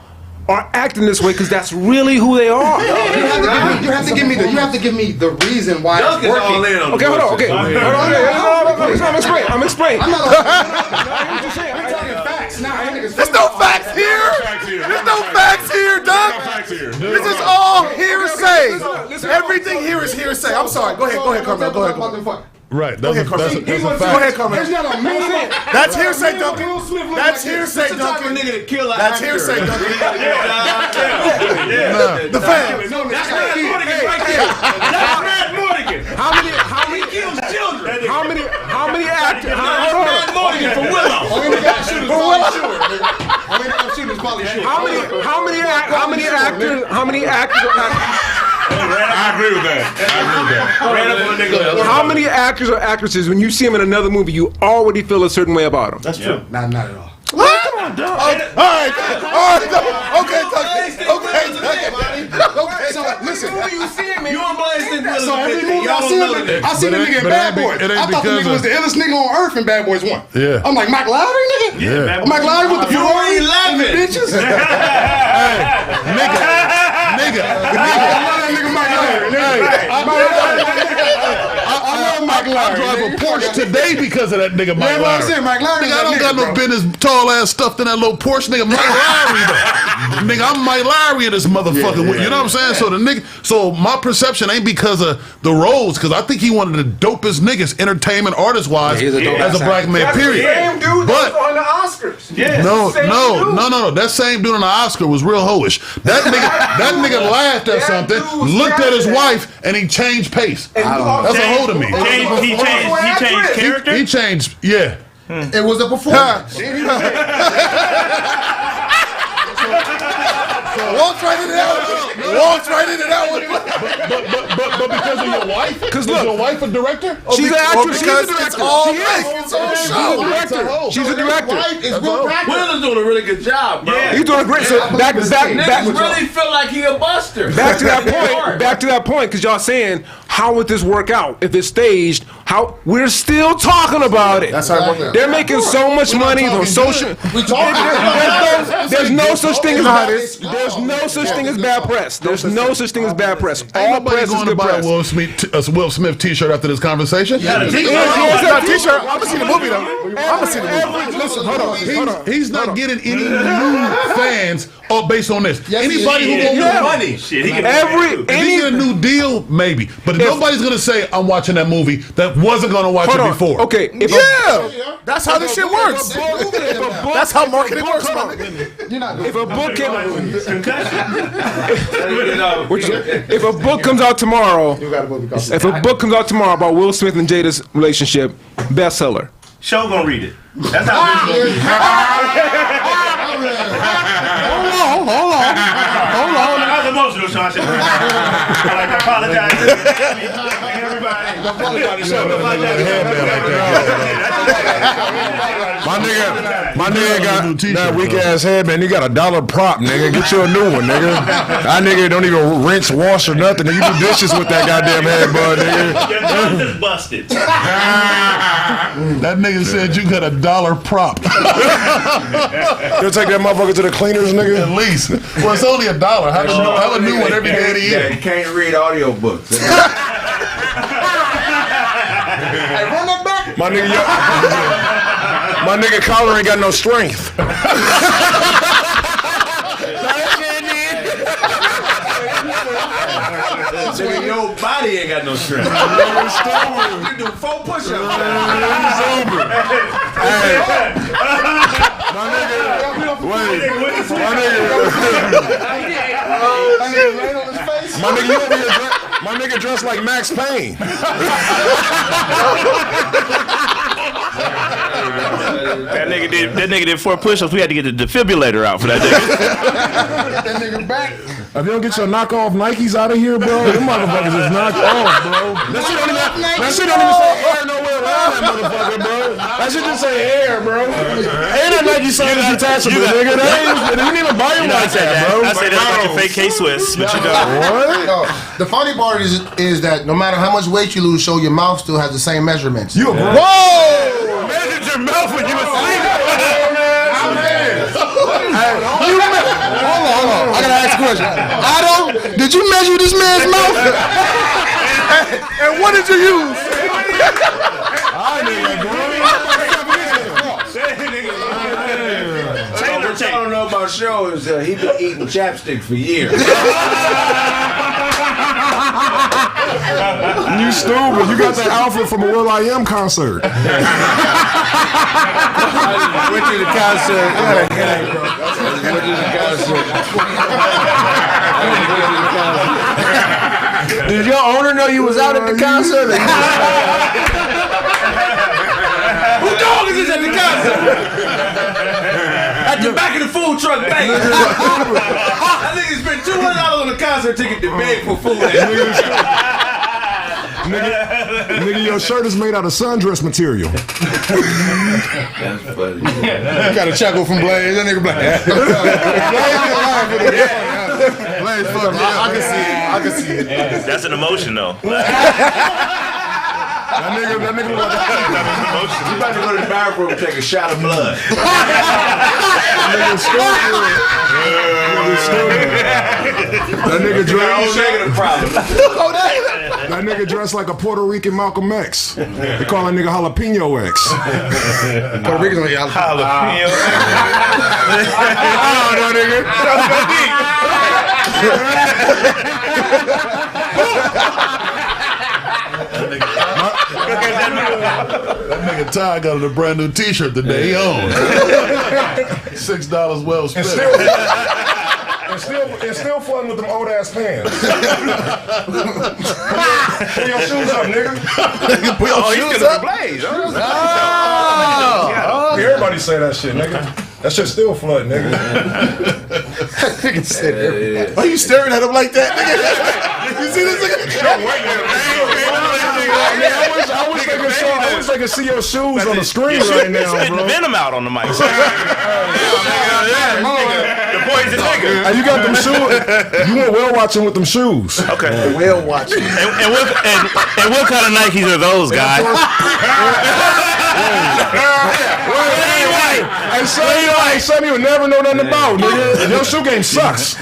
are acting this way because that's really who they are. You have to give me the reason why it's working. Okay, hold on. Okay, hold on. I'm explaining. I'm not facts now. There's no facts here. There's no facts here, Doug. This is all hearsay. Everything here is hearsay. I'm sorry. Go ahead, Carmel. Go ahead. Right. That's a fact. Go ahead, Carmel. That's hearsay, Duncan. That's hearsay, Duncan. That's hearsay, Duncan. The fam. That's Brad Morgan right there. That's Brad Morgan. How many kills children? How many actors? Brad Morgan for Willow. How many actors? I agree with that. How many actors or actresses, when you see them in another movie, you already feel a certain way about them? That's true. Not at all. What? Come on, dog. All right. Okay, so listen. You don't blame this So every movie I see the nigga in Bad Boys. I thought the nigga was the illest nigga on earth in Bad Boys 1. Yeah. I'm like, Mike Lowry, nigga? Yeah. I'm Mike Lowry with the Ferrari and the bitches? Nigga. I love that nigga Mike Lowry. I drive a Porsche today because of that nigga Mike Yeah, what I'm Lowry. saying, Mike Lowry. Nigga, I don't got no business tall ass stuffed in that little Porsche. Nigga, Mike Lowry though. Nigga, I'm Mike Lowry in this motherfucker. You know what I'm saying? So the nigga, so my perception ain't because of the roles, because I think he one of the dopest niggas, entertainment artist wise, as a black man. Period. Same dude that was on the Oscars. No. That same dude on the Oscar was real hoish. That nigga laughed at something, looked at his wife, and he changed pace. That's a hoe to me. He changed character? He changed, yeah. It was a performance. Walks right into that one. But because of your wife? Because your wife a director? She's an actress. She's a director. It's all show. She's a director. Will is doing a really good job, bro. He's doing great. So back. Niggas really feel like he a buster. Back to that point, because y'all saying, how would this work out if it's staged? How we're still talking about it. That's how it works out. They're making so much money on social. There's no such thing as there's no such thing as bad press. There's no such thing as bad press. All press is good press. Will Smith t-shirt after this conversation? T-shirt. I'm gonna see the movie though. I'm gonna see the movie. Listen, hold on. He's not getting any new fans based on this. Anybody who gonna want money? If he get a new deal, maybe. But nobody's gonna say I'm watching that movie that wasn't gonna watch it before. Okay. That's how this shit works. That's how marketing works, man. If a book comes out tomorrow, about Will Smith and Jada's relationship, bestseller. Show gonna read it. That's how Hold on. I was emotional, Sean. I like to apologize to everybody. My nigga got that weak ass head, man. You got $1 prop, nigga. Get you a new one, nigga. That nigga don't even rinse, wash, or nothing. You do dishes with that goddamn head, bud, nigga. Your nose is busted. That nigga said you got $1 prop. You'll take that motherfucker to the cleaners, nigga? At least. Well, it's only $1. Have a new one every day of the year. You can't read audiobooks. My nigga collar ain't got no strength. Your body ain't got no strength. You do 4 push-ups. My nigga dressed like Max Payne. That nigga did 4 push-ups. We had to get the defibrillator out for that nigga. That nigga back. If you don't get your knockoff Nikes out of here, bro, them motherfuckers is knocked off, bro. That shit don't even say air nowhere around that motherfucker, bro. That shit just say air, bro. Ain't that Nike service detachable, nigga? They didn't even buy them like that, bro. I say that's like a fake K-Swiss, but you know. What? No, the funny part is that no matter how much weight you lose, show your mouth still has the same measurements. You a bro. Whoa! Measured your mouth when you were asleep. Hold on. I gotta ask a question. Otto, did you measure this man's mouth? And what did you use? What y'all don't know about Show is he been eating chapstick for years. You stupid. You got that outfit from a Will I Am concert. Went to the concert. Went to the concert. Did your owner know you was out at the concert? Who dog is this at the concert? At the back of the food truck bank. I think he spent $200 on a concert ticket to beg for food. Nigga, your shirt is made out of sundress material. That's funny. You got a chuckle from Blaze. That nigga Blaze. Blaze, fuck yeah. I can see it. That's an emotion, though. That nigga You about to go to the bathroom and take a shot of blood. That nigga dressed. That nigga dressed like a Puerto Rican Malcolm X. They call that nigga Jalapeno X. Puerto Rican Jalapeno. Oh no, nigga. That nigga Ty got a brand new T-shirt today. He owned $6 well spent. And still flooding with them old ass pants. Put your shoes up, nigga. Put your shoes up. Blaze. Everybody say that shit, nigga. That shit still flooding, nigga. Nigga said everybody. Why you staring at him like that, nigga? You see this nigga? I wish they could see your shoes on the screen right now, bro. Venom out on the mic. The poison nigga. Hey, you got them shoes. You went whale watching with them shoes. Okay. Whale watching. And what kind of Nikes are those, guys? Hey, son, you never know nothing about, nigga. Your shoe game sucks.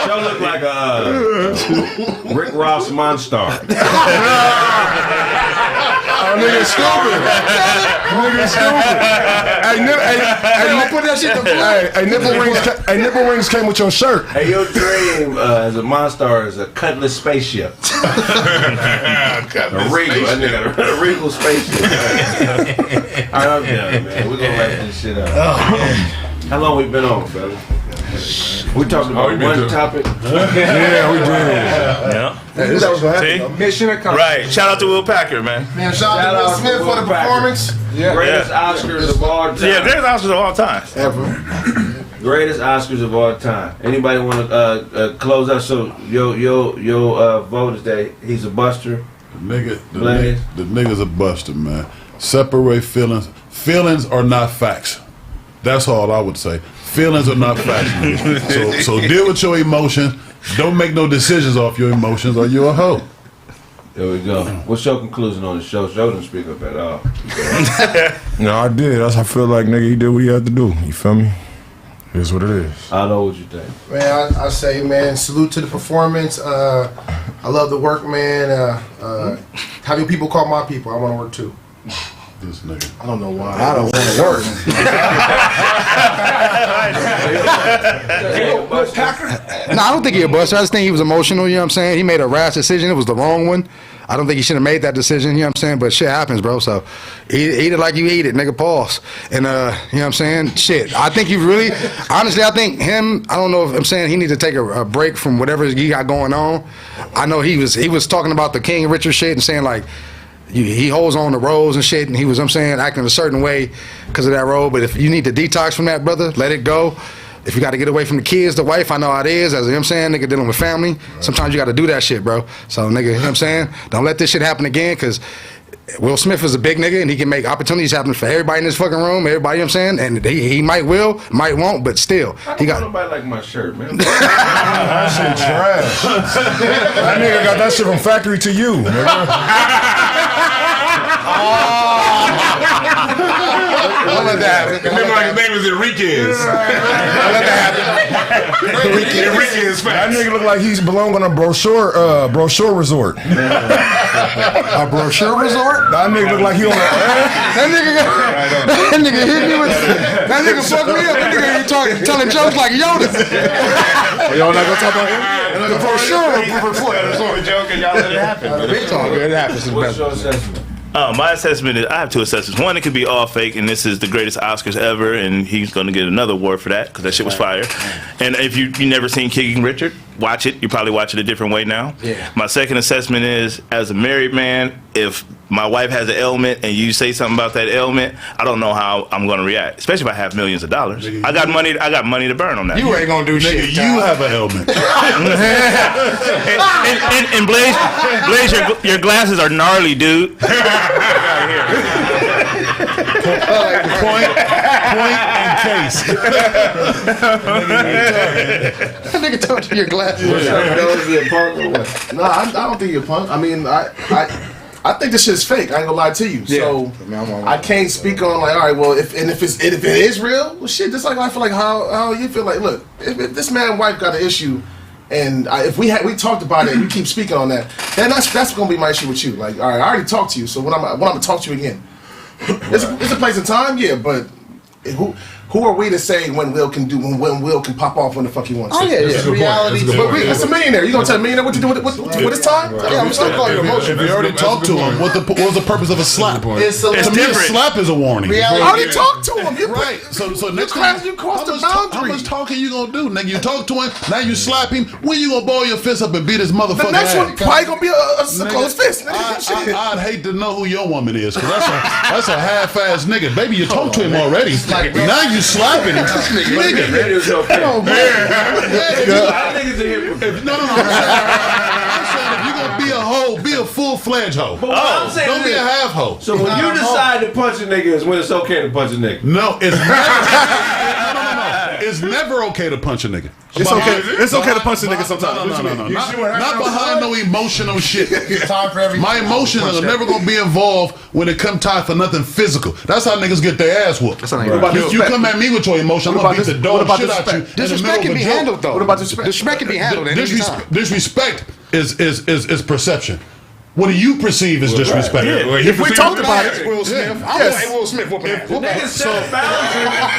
Y'all look like a Rick Ross Monstar. Nigga stupid. Nigga stupid. Hey, nipple rings came with your shirt. Hey, your dream as a Monstar is a cutlass spaceship. A Regal. That nigga got a Regal spaceship. All right, I'm done, man. We're gonna wrap this shit up. How long we been on, brother? We talking about one topic. Yeah, we did. Yeah. That was gonna happen. Mission accomplished. Right. Shout out to Will Packer, man. Man, shout out to Will Smith for the performance. Greatest Oscars of all time. Yeah, greatest Oscars of all time. Ever. Greatest Oscars of all time. Anybody want to close out? So your vote is that he's a buster. The nigga's a buster, man. Separate feelings. Feelings are not facts. That's all I would say. Feelings are not facts. So deal with your emotions. Don't make no decisions off your emotions, or you're a hoe. There we go. What's your conclusion on the show? Show didn't speak up at all. No, I did. I feel like nigga, he did what he had to do. You feel me? It is what it is. I know what you think. Man, I say, man, salute to the performance. I love the work, man. Having people call my people, I want to work too. This nigga. I don't know why. I don't want to work. No, I don't think he a buster. I just think he was emotional, you know what I'm saying? He made a rash decision. It was the wrong one. I don't think he should have made that decision, you know what I'm saying? But shit happens, bro. So eat it like you eat it, nigga, pause. And, you know what I'm saying? Shit. I think you really, honestly, I think him, I don't know if I'm saying he needs to take a break from whatever he got going on. I know he was talking about the King Richard shit and saying like, he holds on to roles and shit, and he was, I'm saying, acting a certain way because of that role. But if you need to detox from that, brother, let it go. if you got to get away from the kids, the wife, I know how it is. As you know what I'm saying, nigga dealing with family. Sometimes you got to do that shit, bro. So nigga, you know what I'm saying? Don't let this shit happen again, because Will Smith is a big nigga and he can make opportunities happen for everybody in this fucking room, everybody, you know what I'm saying? And he might won't, but still. He got nobody like my shirt, man. That shit trash. That nigga got that shit from factory to you, nigga. I'll let that happen. Remember, like his name is Enriquez. I'll let that happen. Enriquez. That nigga look like he's belong on a brochure resort. A brochure resort? That nigga look like he on a... That nigga hit me with... That nigga fucked me up. That nigga telling jokes like Yoda. Y'all not gonna talk about him? The brochure report. Y'all let it happen. It's all good. It happens. What's your assessment? My assessment is, I have two assessments. One, it could be all fake, and this is the greatest Oscars ever, and he's going to get another award for that, because that shit was fire. And if you never seen King Richard, watch it. You probably watch it a different way now. Yeah. My second assessment is, as a married man, if my wife has an ailment and you say something about that ailment, I don't know how I'm going to react, especially if I have millions of dollars. I got money to burn on that. You ain't going to do shit. You have an ailment. and Blaze, your glasses are gnarly, dude. Point in case. That nigga told you your glasses. No, I don't think you're a punk. I mean, I think this shit's fake. I ain't gonna lie to you. So I can't speak on like, all right, well, if it is real, well, shit. Just like I feel like how you feel like. Look, if this man and wife got an issue, and if we talked about it, and you keep speaking on that, then that's gonna be my issue with you. Like, all right, I already talked to you, so when I'm gonna talk to you again. It's a place and time, yeah, but who are we to say when Will can pop off when the fuck he wants? Oh yeah, reality. But it's a millionaire. You gonna tell a millionaire what to do with his time? Right. Yeah, I'm still calling you emotional. If you already talked to him, what was the purpose of a slap? It's to me, a slap is a warning. I already talked to him. Right. So next time you cross the boundary. How much talking you gonna do? Nigga, you talk to him, now you slap him. When you gonna ball your fist up and beat his motherfucker? The next one probably gonna be a closed fist. I'd hate to know who your woman is, cause that's a half-ass nigga. Baby, you talked to him already. Now you slapping him. Nigga. Oh, man. No. I'm saying if you gonna be a hoe, be a full-fledged hoe. But what I'm saying don't be a half hoe. So when you decide to punch a nigga is when it's okay to punch a nigga. No, it's never. It's never okay to punch a nigga. It's okay. It's okay to punch a nigga sometimes. No. Not behind no emotional shit. My emotions are never gonna be involved when it come time for nothing physical. That's how niggas get their ass whooped. You come at me with your emotion, I'm gonna beat the dog shit out you. Disrespect can be handled though. What about disrespect? Disrespect can be handled. Disrespect is perception. What do you perceive as disrespect? Yeah. If we talked about it, Will Smith. I want Will Smith whooping that.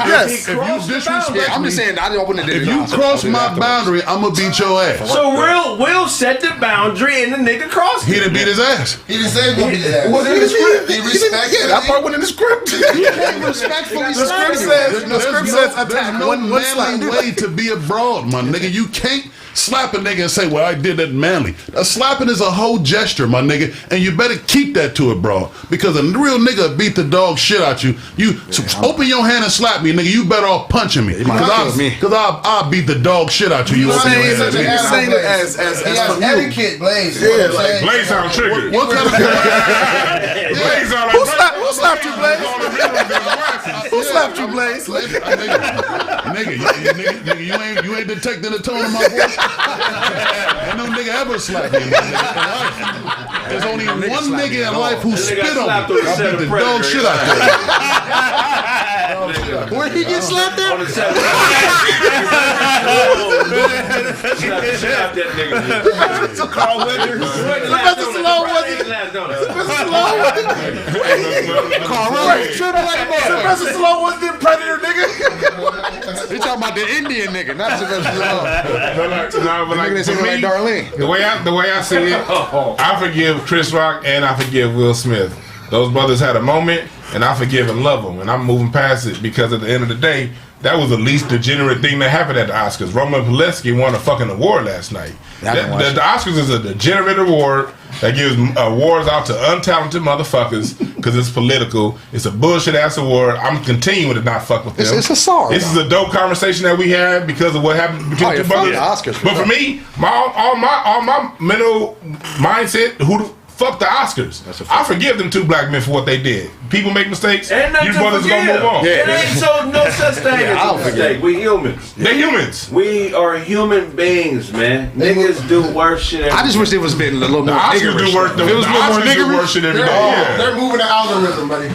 Yes. If you disrespect I'm just saying I don't want to. If you cross my boundary, I'm gonna beat your ass. So Will set the boundary and the nigga crossed it. He didn't beat his ass. He didn't say he beat his ass. Well, he respected it. That part went in the script. Respectfully The script says there's no manly way to be a broad, my nigga. You can't slap a nigga and say, well, I did that manly. Slapping is a whole gesture, my nigga, and you better keep that to it, bro. Because a real nigga beat the dog shit out you. Open your hand and slap me, nigga. You better off punching me. Because I'll beat the dog shit out you. You open your hand. You're saying it as from you. Etiquette, Blaze. Yeah, like Blaze sound triggered. What kind of Blaze sound who slapped you, Blaze? Who slapped you, Blaze? Nigga, you ain't detecting the tone of my voice. Ain't no nigga ever slapped me in life. There's only one nigga in life who spit on me. I beat the dog shit out there. Where he get slapped at? Carl Winters. Sylvester Stallone wasn't. Sylvester Stallone wasn't the Predator, nigga. He talking about the Indian nigga, not Sylvester Stallone. But like, Nigga, they for say me, like Darlene. the way I see it, I forgive Chris Rock and I forgive Will Smith. Those brothers had a moment, and I forgive and love them, and I'm moving past it because at the end of the day, that was the least degenerate thing that happened at the Oscars. Roman Polanski won a fucking award last night. The Oscars is a degenerate award that gives awards out to untalented motherfuckers because it's political. It's a bullshit ass award. I'm continuing to not fuck with them. It's a sorry. This is a dope conversation that we had because of what happened between the two brothers. Oscars, but for me, all my mental mindset, who the fuck the Oscars? I forgive them two black men for what they did. People make mistakes. Ain't nothing You brothers to gonna move on. It ain't no such thing as a mistake. We humans. They humans. We are human beings, man. Niggas do worse shit. I just wish it was been a little more Oscars do worse. The Oscars do worse shit every day. They're moving the algorithm, buddy.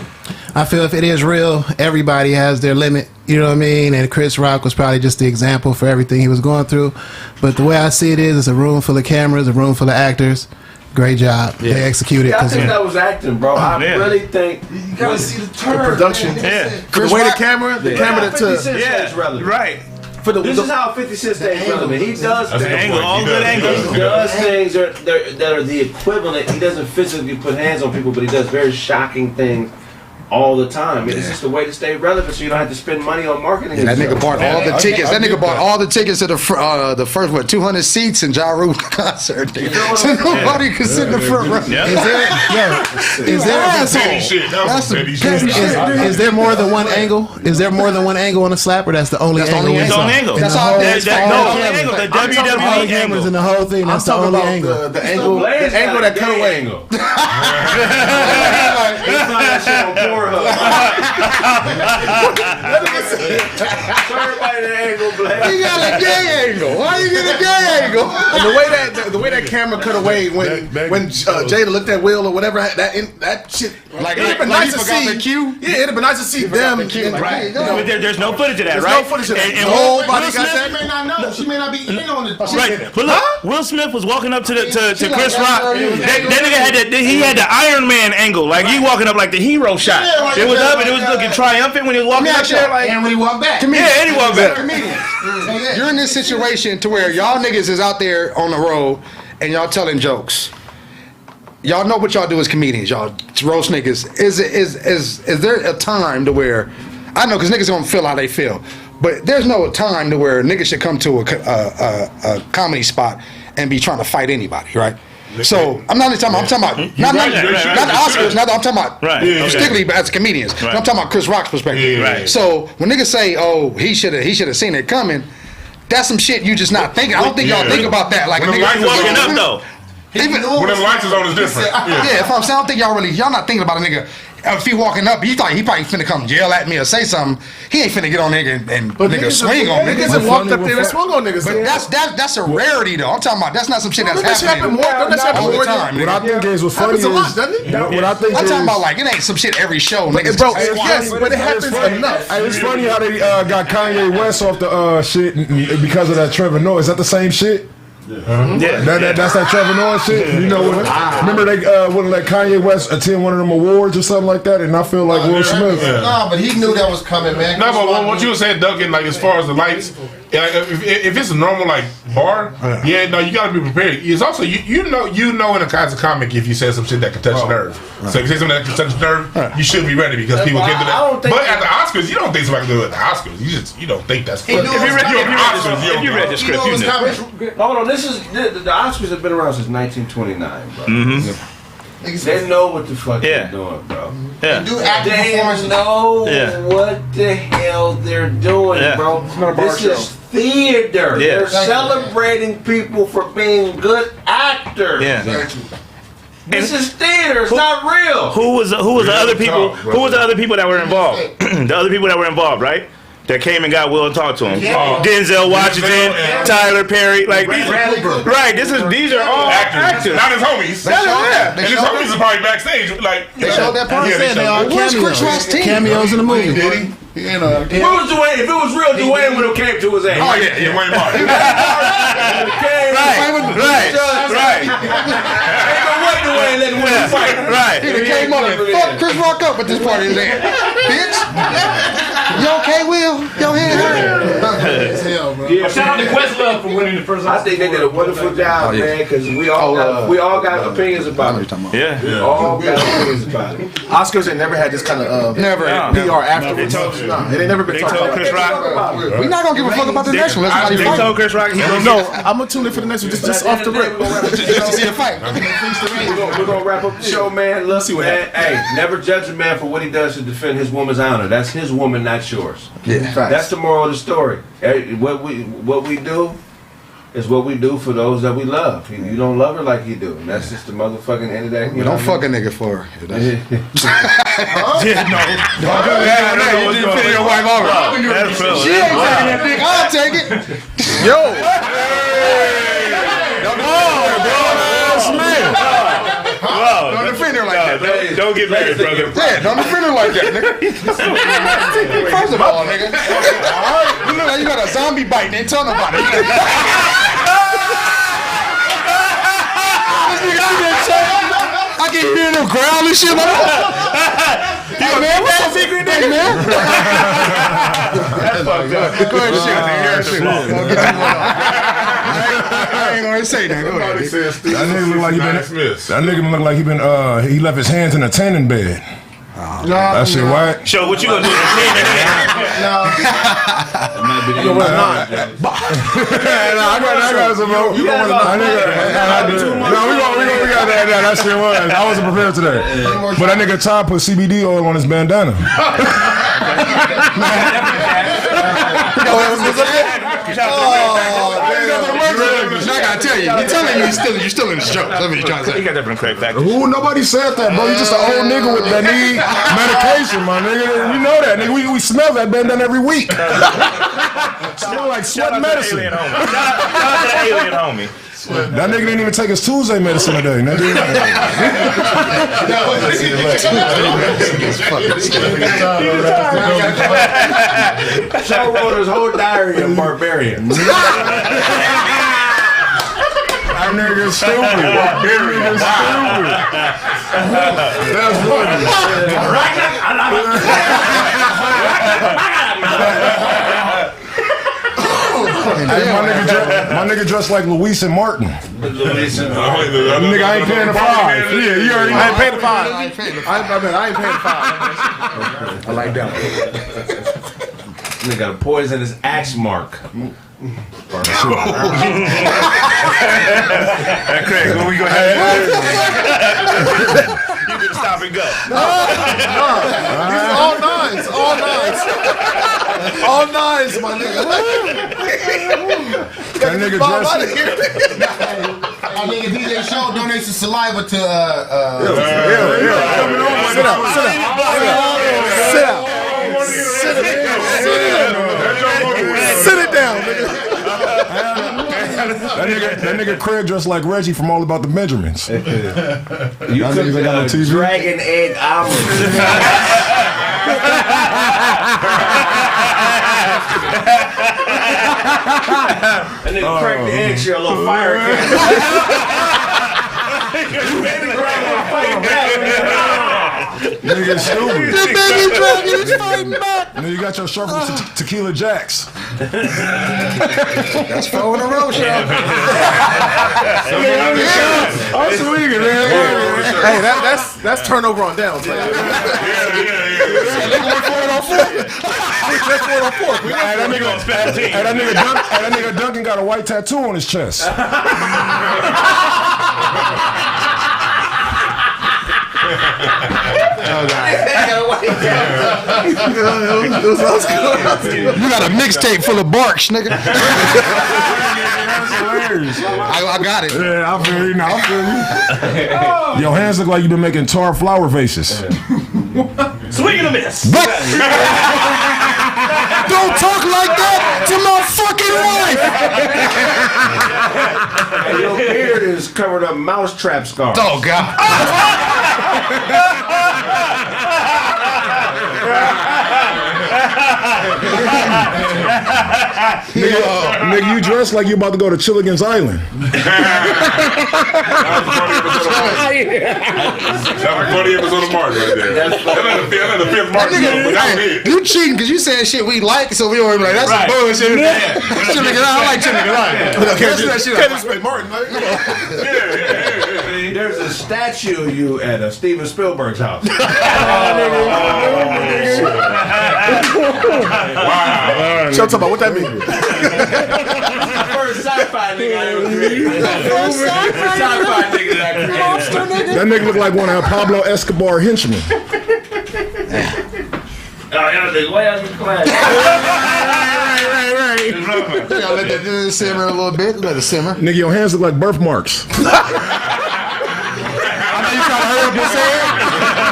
I feel if it is real, everybody has their limit. You know what I mean? And Chris Rock was probably just the example for everything he was going through. But the way I see it is, it's a room full of cameras, a room full of actors. Great job. Yeah. They executed. I think that was acting, bro. I really think you gotta see the turn, production. For the way the camera that took. Yeah, relevant. Right. This is how 50 Cent stays relevant. He does things. Angle, all good angles. He does things that are the equivalent. He doesn't physically put hands on people, but he does very shocking things all the time. It's just a way to stay relevant, so you don't have to spend money on marketing. That nigga bought all the tickets. That nigga bought all the tickets to the first 200 seats in Ja Rule concert. So nobody could sit in the front row. Is there more than one angle? Is there more than one angle on a slap, or that's the only angle? That's the only angle. That's all. The angle. The WWE cameras in the whole thing. That's the only angle. The angle that cut away. He got a gay angle. Why you get a gay angle? And the way that camera cut away when Jada looked at Will or whatever, that shit. Like it'd been nice to see the cue. Yeah, it'd been nice to see them. Right. But there's no footage of that, There's right? no footage of that. And Nobody got that. She may not know. She may not be in on it. Right, but look, Will Smith was walking up to Chris Rock. That nigga had the Iron Man angle, like he walking up like the hero shot. It was up and it was looking triumphant when he was walking up there, like. And when he walked back. Yeah, and he walked back. You're in this situation to where y'all niggas is out there on the road and y'all telling jokes. Y'all know what y'all do as comedians. Y'all roast niggas. Is there a time to where I know because niggas don't feel how they feel, but there's no time to where niggas should come to a comedy spot and be trying to fight anybody, right? So I'm not talking about. I'm talking about not the Oscars. I'm talking about strictly as comedians. I'm talking about Chris Rock's perspective. Right. So when niggas say, "Oh, he should have seen it coming," that's some shit you just not thinking. I don't think y'all think about that. Like when a nigga walking up though. Even when the lights is on, is different. Yeah, if I'm saying, I don't think y'all not thinking about a nigga. If he walking up, he probably finna come yell at me or say something. He ain't finna get on nigga and nigga swing on niggas. Niggas walked up there and swung on niggas. But that's a rarity though. I'm talking about that's not some shit that's happening all the time. What I think is what's funny is what I think I'm is talking about like it ain't some shit every show. Niggas bro, yes, but it happens enough. It's funny how they got Kanye West off the shit because of that Trevor Noah. Is that the same shit? That's that Trevor Noah shit. You know, remember they wouldn't let Kanye West attend one of them awards or something like that, and I feel like Will Smith. Nah, but he knew that was coming, man. No, but what you were saying, Duncan, like as far as the lights, like, if it's a normal like bar, you got to be prepared. It's also you know in a kinds of comic if you say some shit that can touch the nerve. So if you say something that can touch the nerve, you should be ready because people get to that. But at the Oscars, you don't think somebody can do it at the Oscars. You don't think that's. If you read the script, you know. Hold on, this is the Oscars have been around since 1929, bro. Mm-hmm. They know what the fuck they're doing, bro. Yeah. They know what the hell they're doing, bro. This is theater. Yeah. They're celebrating people for being good actors. Yeah. This is theater. It's not real. Who was the other people? Who was the other people that were involved? The other people that were involved, right? That came and got Will and talked to him. Denzel Washington, Tyler Perry, like these are all actors. Not his homies. And his homies are probably backstage. Like they showed that part. They all cameos in the movie. Did he? If it was real, Dwayne would have came to his ass. Oh yeah, Wayne Martin. Right. Ain't no way Dwayne let Will fight. Right. He came up and fucked Chris Rock up at this party today. Bitch. You okay, Will? Your head hurt. Yeah, shout out to Questlove for winning the first. I think they did a wonderful job, man, because we all got opinions about it. Yeah. We all got opinions about it. Oscars ain't never had this kind of PR afterwards. It ain't never been talked about. Chris Rock. We're not gonna give a fuck about the next one. They told Chris Rock he goes. No, I'm gonna tune in for the next one just off the rip. Just to see a fight. We're gonna wrap up the show, man. Look, man, hey, never judge a man for what he does to defend his woman's honor. That's his woman, not yours. Yeah. That's the moral of the story. What we do is what we do for those that we love. You don't love her like you do. And that's just the motherfucking end of that. You don't fuck a nigga for her. Yeah, no. Don't do that. You didn't feel your wife over. She ain't taking that dick. I'll take it. Yo. Don't defend her like that. Don't get married, brother. Yeah, don't defend her like that, nigga. First of all, nigga. You look like you got a zombie bite. Ain't tell nobody. I can hear them growl and shit like that. Hey man, what's that secret, nigga? Man. That's fucked up. Go ahead and shoot. I ain't gonna say that. Go ahead. That nigga look like he left his hands in a tanning bed. That shit white. Show what you gonna do? No, I got some more. We got that. That shit was. I wasn't prepared today. But that nigga Todd put CBD oil on his bandana. I gotta tell you, he's telling you you're still in the show. That's what he's trying to say. You got that from the Kraig Facts. Ooh, nobody said that, bro. You just an old nigga that need medication, my nigga. We know that, nigga. We smell that bandana every week. Smell like sweat medicine. Shout out to the alien homie. That nigga didn't even take his Tuesday medicine today, nigga. Shaw wrote his whole diary of barbarian. That nigga's stupid. Barbarian is stupid. That's Hey, my nigga dressed like Luis and Martin. Nigga, I ain't paying the $5. Yeah, you already know. I ain't paying the $5. I ain't paying the $5. I like that. Nigga got a poisonous axe mark. Kraig, when we go ahead, you can stop and go. These are all nines. All nines, my nigga. That nigga dressed. I nigga DJ Show donates the saliva to Sit it down, nigga. That nigga Kraig dressed like Reggie from All About the Benjamins. You could dragon egg omelet. And then crack the eggshell, a little fire Nigga stupid. The baby dragon is fighting back. And then you got your shirt from Tequila Jacks. That's 4 in a row, show. I'm swinging, man. Hey, that's turnover on downs. Hey, that nigga Duncan got a white tattoo on his chest. You got a mixtape full of barks, nigga. I got it. Yeah, I feel you now. I feel you. Your hands look like you've been making tar flower vases. Swing and a miss. Don't talk like that to my fucking wife. And your beard is covered up mousetrap scars. Oh, God. Nigga, you dress like you about to go to Chilligan's Island. That's 40 episode of Martin right there. That's the fifth Martin. You cheating because you saying shit we like, so we already like, that's some bullshit. Chilligan, I like Chilligan. Can't Martin, There's a statue of you at Steven Spielberg's house. Wow. So talk about what that means. First sci-fi nigga I ever created. First sci-fi nigga that I created. That nigga look like one of Pablo Escobar henchmen. Way out of class. Right. Let that simmer a little bit. Let it simmer. Nigga, your hands look like birthmarks. I know you trying to hurry up your saying.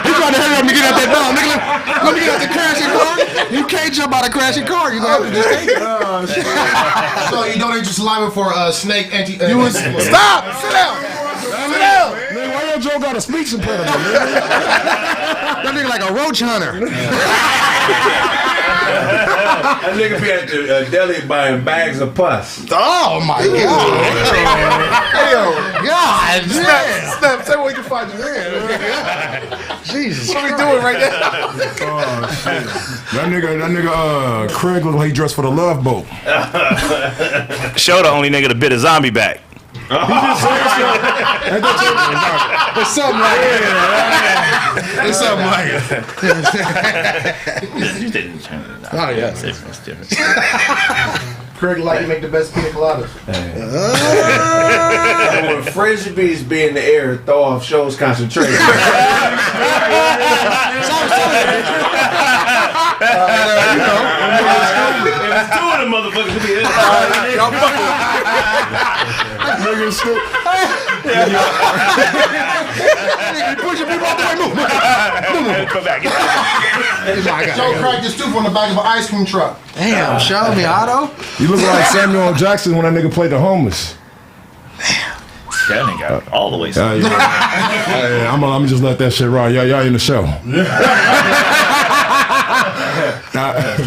You trying to hurry up and get out that door. Nigga, let me get out the crashing car. You can't jump out of crashing car. You gonna have to just take it. So you donate your saliva for snake anti. You was stop. Sit down. Sit down. Man, why your Joe got a speech impediment, man? That nigga like a roach hunter. That nigga be at the deli buying bags of pus. Oh my god. Hey yo, God Snap, say where you can find your hand. Jesus. What are we doing right now? Oh shit. That nigga, Kraig look like he dressed for the Love Boat. Show the only nigga to bit a zombie back. He just said It's something like that. It's something like it. You didn't turn it out. Oh yeah. It's different. Kraig like to make the best pina coladas. When frisbees be in the air, throw off shows concentration. If it's two of them motherfuckers, be it. nigga stupid. Pushing people out the way. Move. Come back. Joe cracked his tooth on the back of an ice cream truck. Damn, show me, Otto. You look like Samuel L. Jackson when that nigga played the homeless. That nigga got all the way. I'm gonna just let that shit ride. Y'all in the show.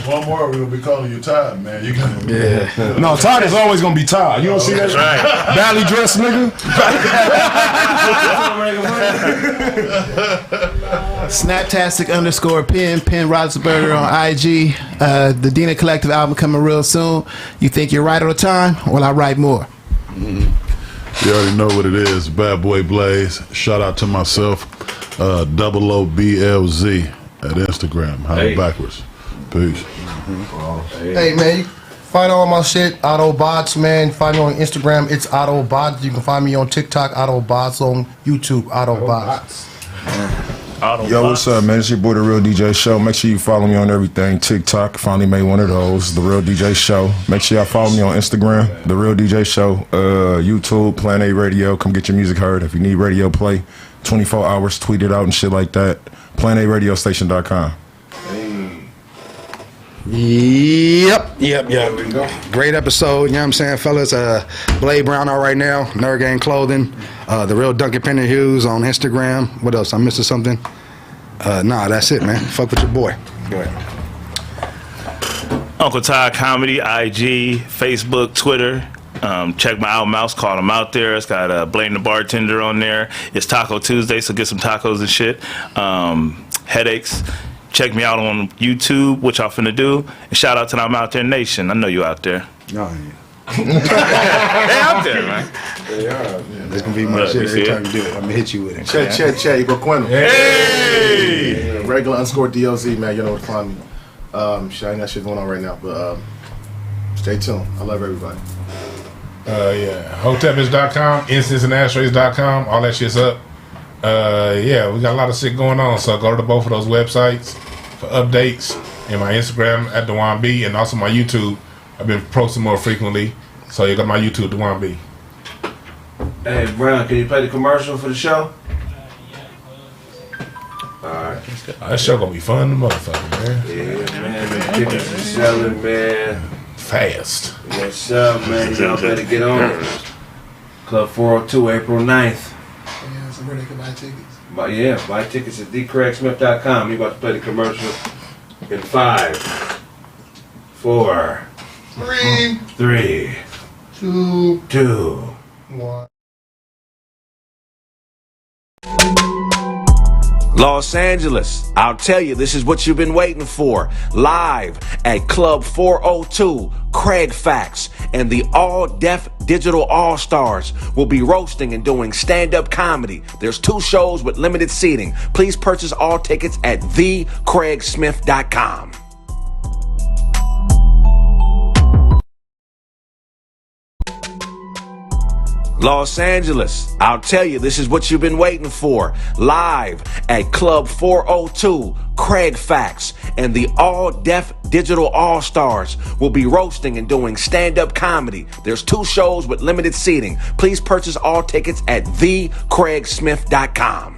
One more, we'll be calling you Todd, man. You can. Yeah. No, Todd is always gonna be Todd. You don't see that? Right. Badly dressed nigga. Snaptastic_Penn Roethlisberger on IG. The Dina Collective album coming real soon. You think you're right on time? Well, I write more. You already know what it is. Bad Boy Blaze. Shout out to myself. OOBLZ at Instagram. How backwards. Peace. Hey man, you find all my shit, Autobots, man. Find me on Instagram, it's Autobots. You can find me on TikTok, Autobots, on YouTube, Autobots. Yo, what's up, man? It's your boy, The Real DJ Show. Make sure you follow me on everything. TikTok, finally made one of those. The Real DJ Show. Make sure y'all follow me on Instagram, The Real DJ Show. YouTube, Plan A Radio. Come get your music heard. If you need radio play, 24 hours, tweet it out and shit like that. PlanARadiostation.com. Yep. Great episode, you know what I'm saying, fellas. Blade Brown out right now, Nerd Gang Clothing, The Real Duncan Penner Hughes on Instagram. What else? I'm missing something? Nah, that's it, man. Fuck with your boy. Go ahead. Uncle Todd Comedy, IG, Facebook, Twitter. Check my album out. It's called I'm Out There. It's got Blame the Bartender on there. It's Taco Tuesday, so get some tacos and shit. Headaches. Check me out on YouTube, what y'all finna do. And shout out to the I'm Out There Nation. I know you out there. No, They out there, man. They are. There's gonna be more shit every time you do it. I'm gonna hit you with it. Che, Broqueno. Hey! Regular _DLZ, man. You know what to find me. Shit, I ain't got shit going on right now, but stay tuned. I love everybody. Hotepis.com, instanceandashtrays.com, all that shit's up. We got a lot of shit going on, so go to both of those websites for updates, and my Instagram at Dewan B, and also my YouTube. I've been posting more frequently, so you got my YouTube, Dewan B. Hey Brown, can you play the commercial for the show? Alright. That show gonna be fun, the motherfucker, man. Yeah, man, the tickets are selling, man. Fast. What's up, man? Y'all better get on it. Club 402, April 9th. Yeah, somewhere they can buy tickets. Buy tickets at thecraigsmith.com. You about to play the commercial. In 5, 4, 3, 2, 1. Los Angeles, I'll tell you, this is what you've been waiting for. Live at Club 402, Kraig Facts and the all-deaf digital all-stars will be roasting and doing stand-up comedy. There's 2 shows with limited seating. Please purchase all tickets at thekraigsmith.com. Los Angeles, I'll tell you, this is what you've been waiting for. Live at Club 402, Kraig Facts and the all-deaf digital all-stars will be roasting and doing stand-up comedy. There's 2 shows with limited seating. Please purchase all tickets at thekraigsmith.com.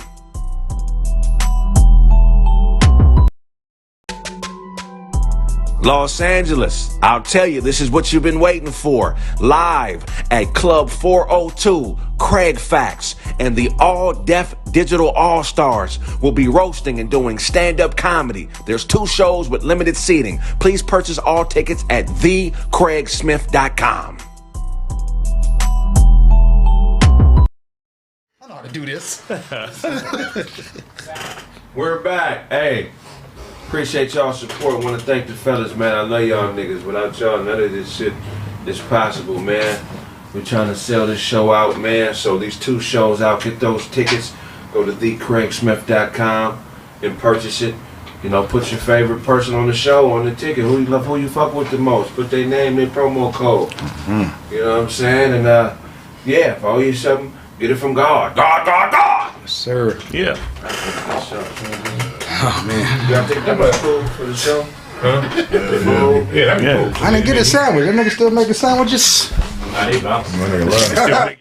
Los Angeles, I'll tell you, this is what you've been waiting for. Live at Club 402, Kraig Facts and the all-deaf digital all-stars will be roasting and doing stand-up comedy. There's 2 shows with limited seating. Please purchase all tickets at thekraigsmith.com. I know how to do this. We're back. Hey, appreciate y'all support. I want to thank the fellas, man. I love y'all niggas. Without y'all, none of this shit is possible, man. We're trying to sell this show out, man. So these 2 shows out, get those tickets. Go to thekraigsmith.com and purchase it. You know, put your favorite person on the show on the ticket. Who you fuck with the most. Put their name, their promo code. You know what I'm saying? And yeah, if I owe you something, get it from God. God. Yes, sir. Yeah. Oh man. Y'all think that much cool for the show? Huh? Yeah, that'd be cool. I didn't get a sandwich. That nigga still making sandwiches. Nah, they bouncing.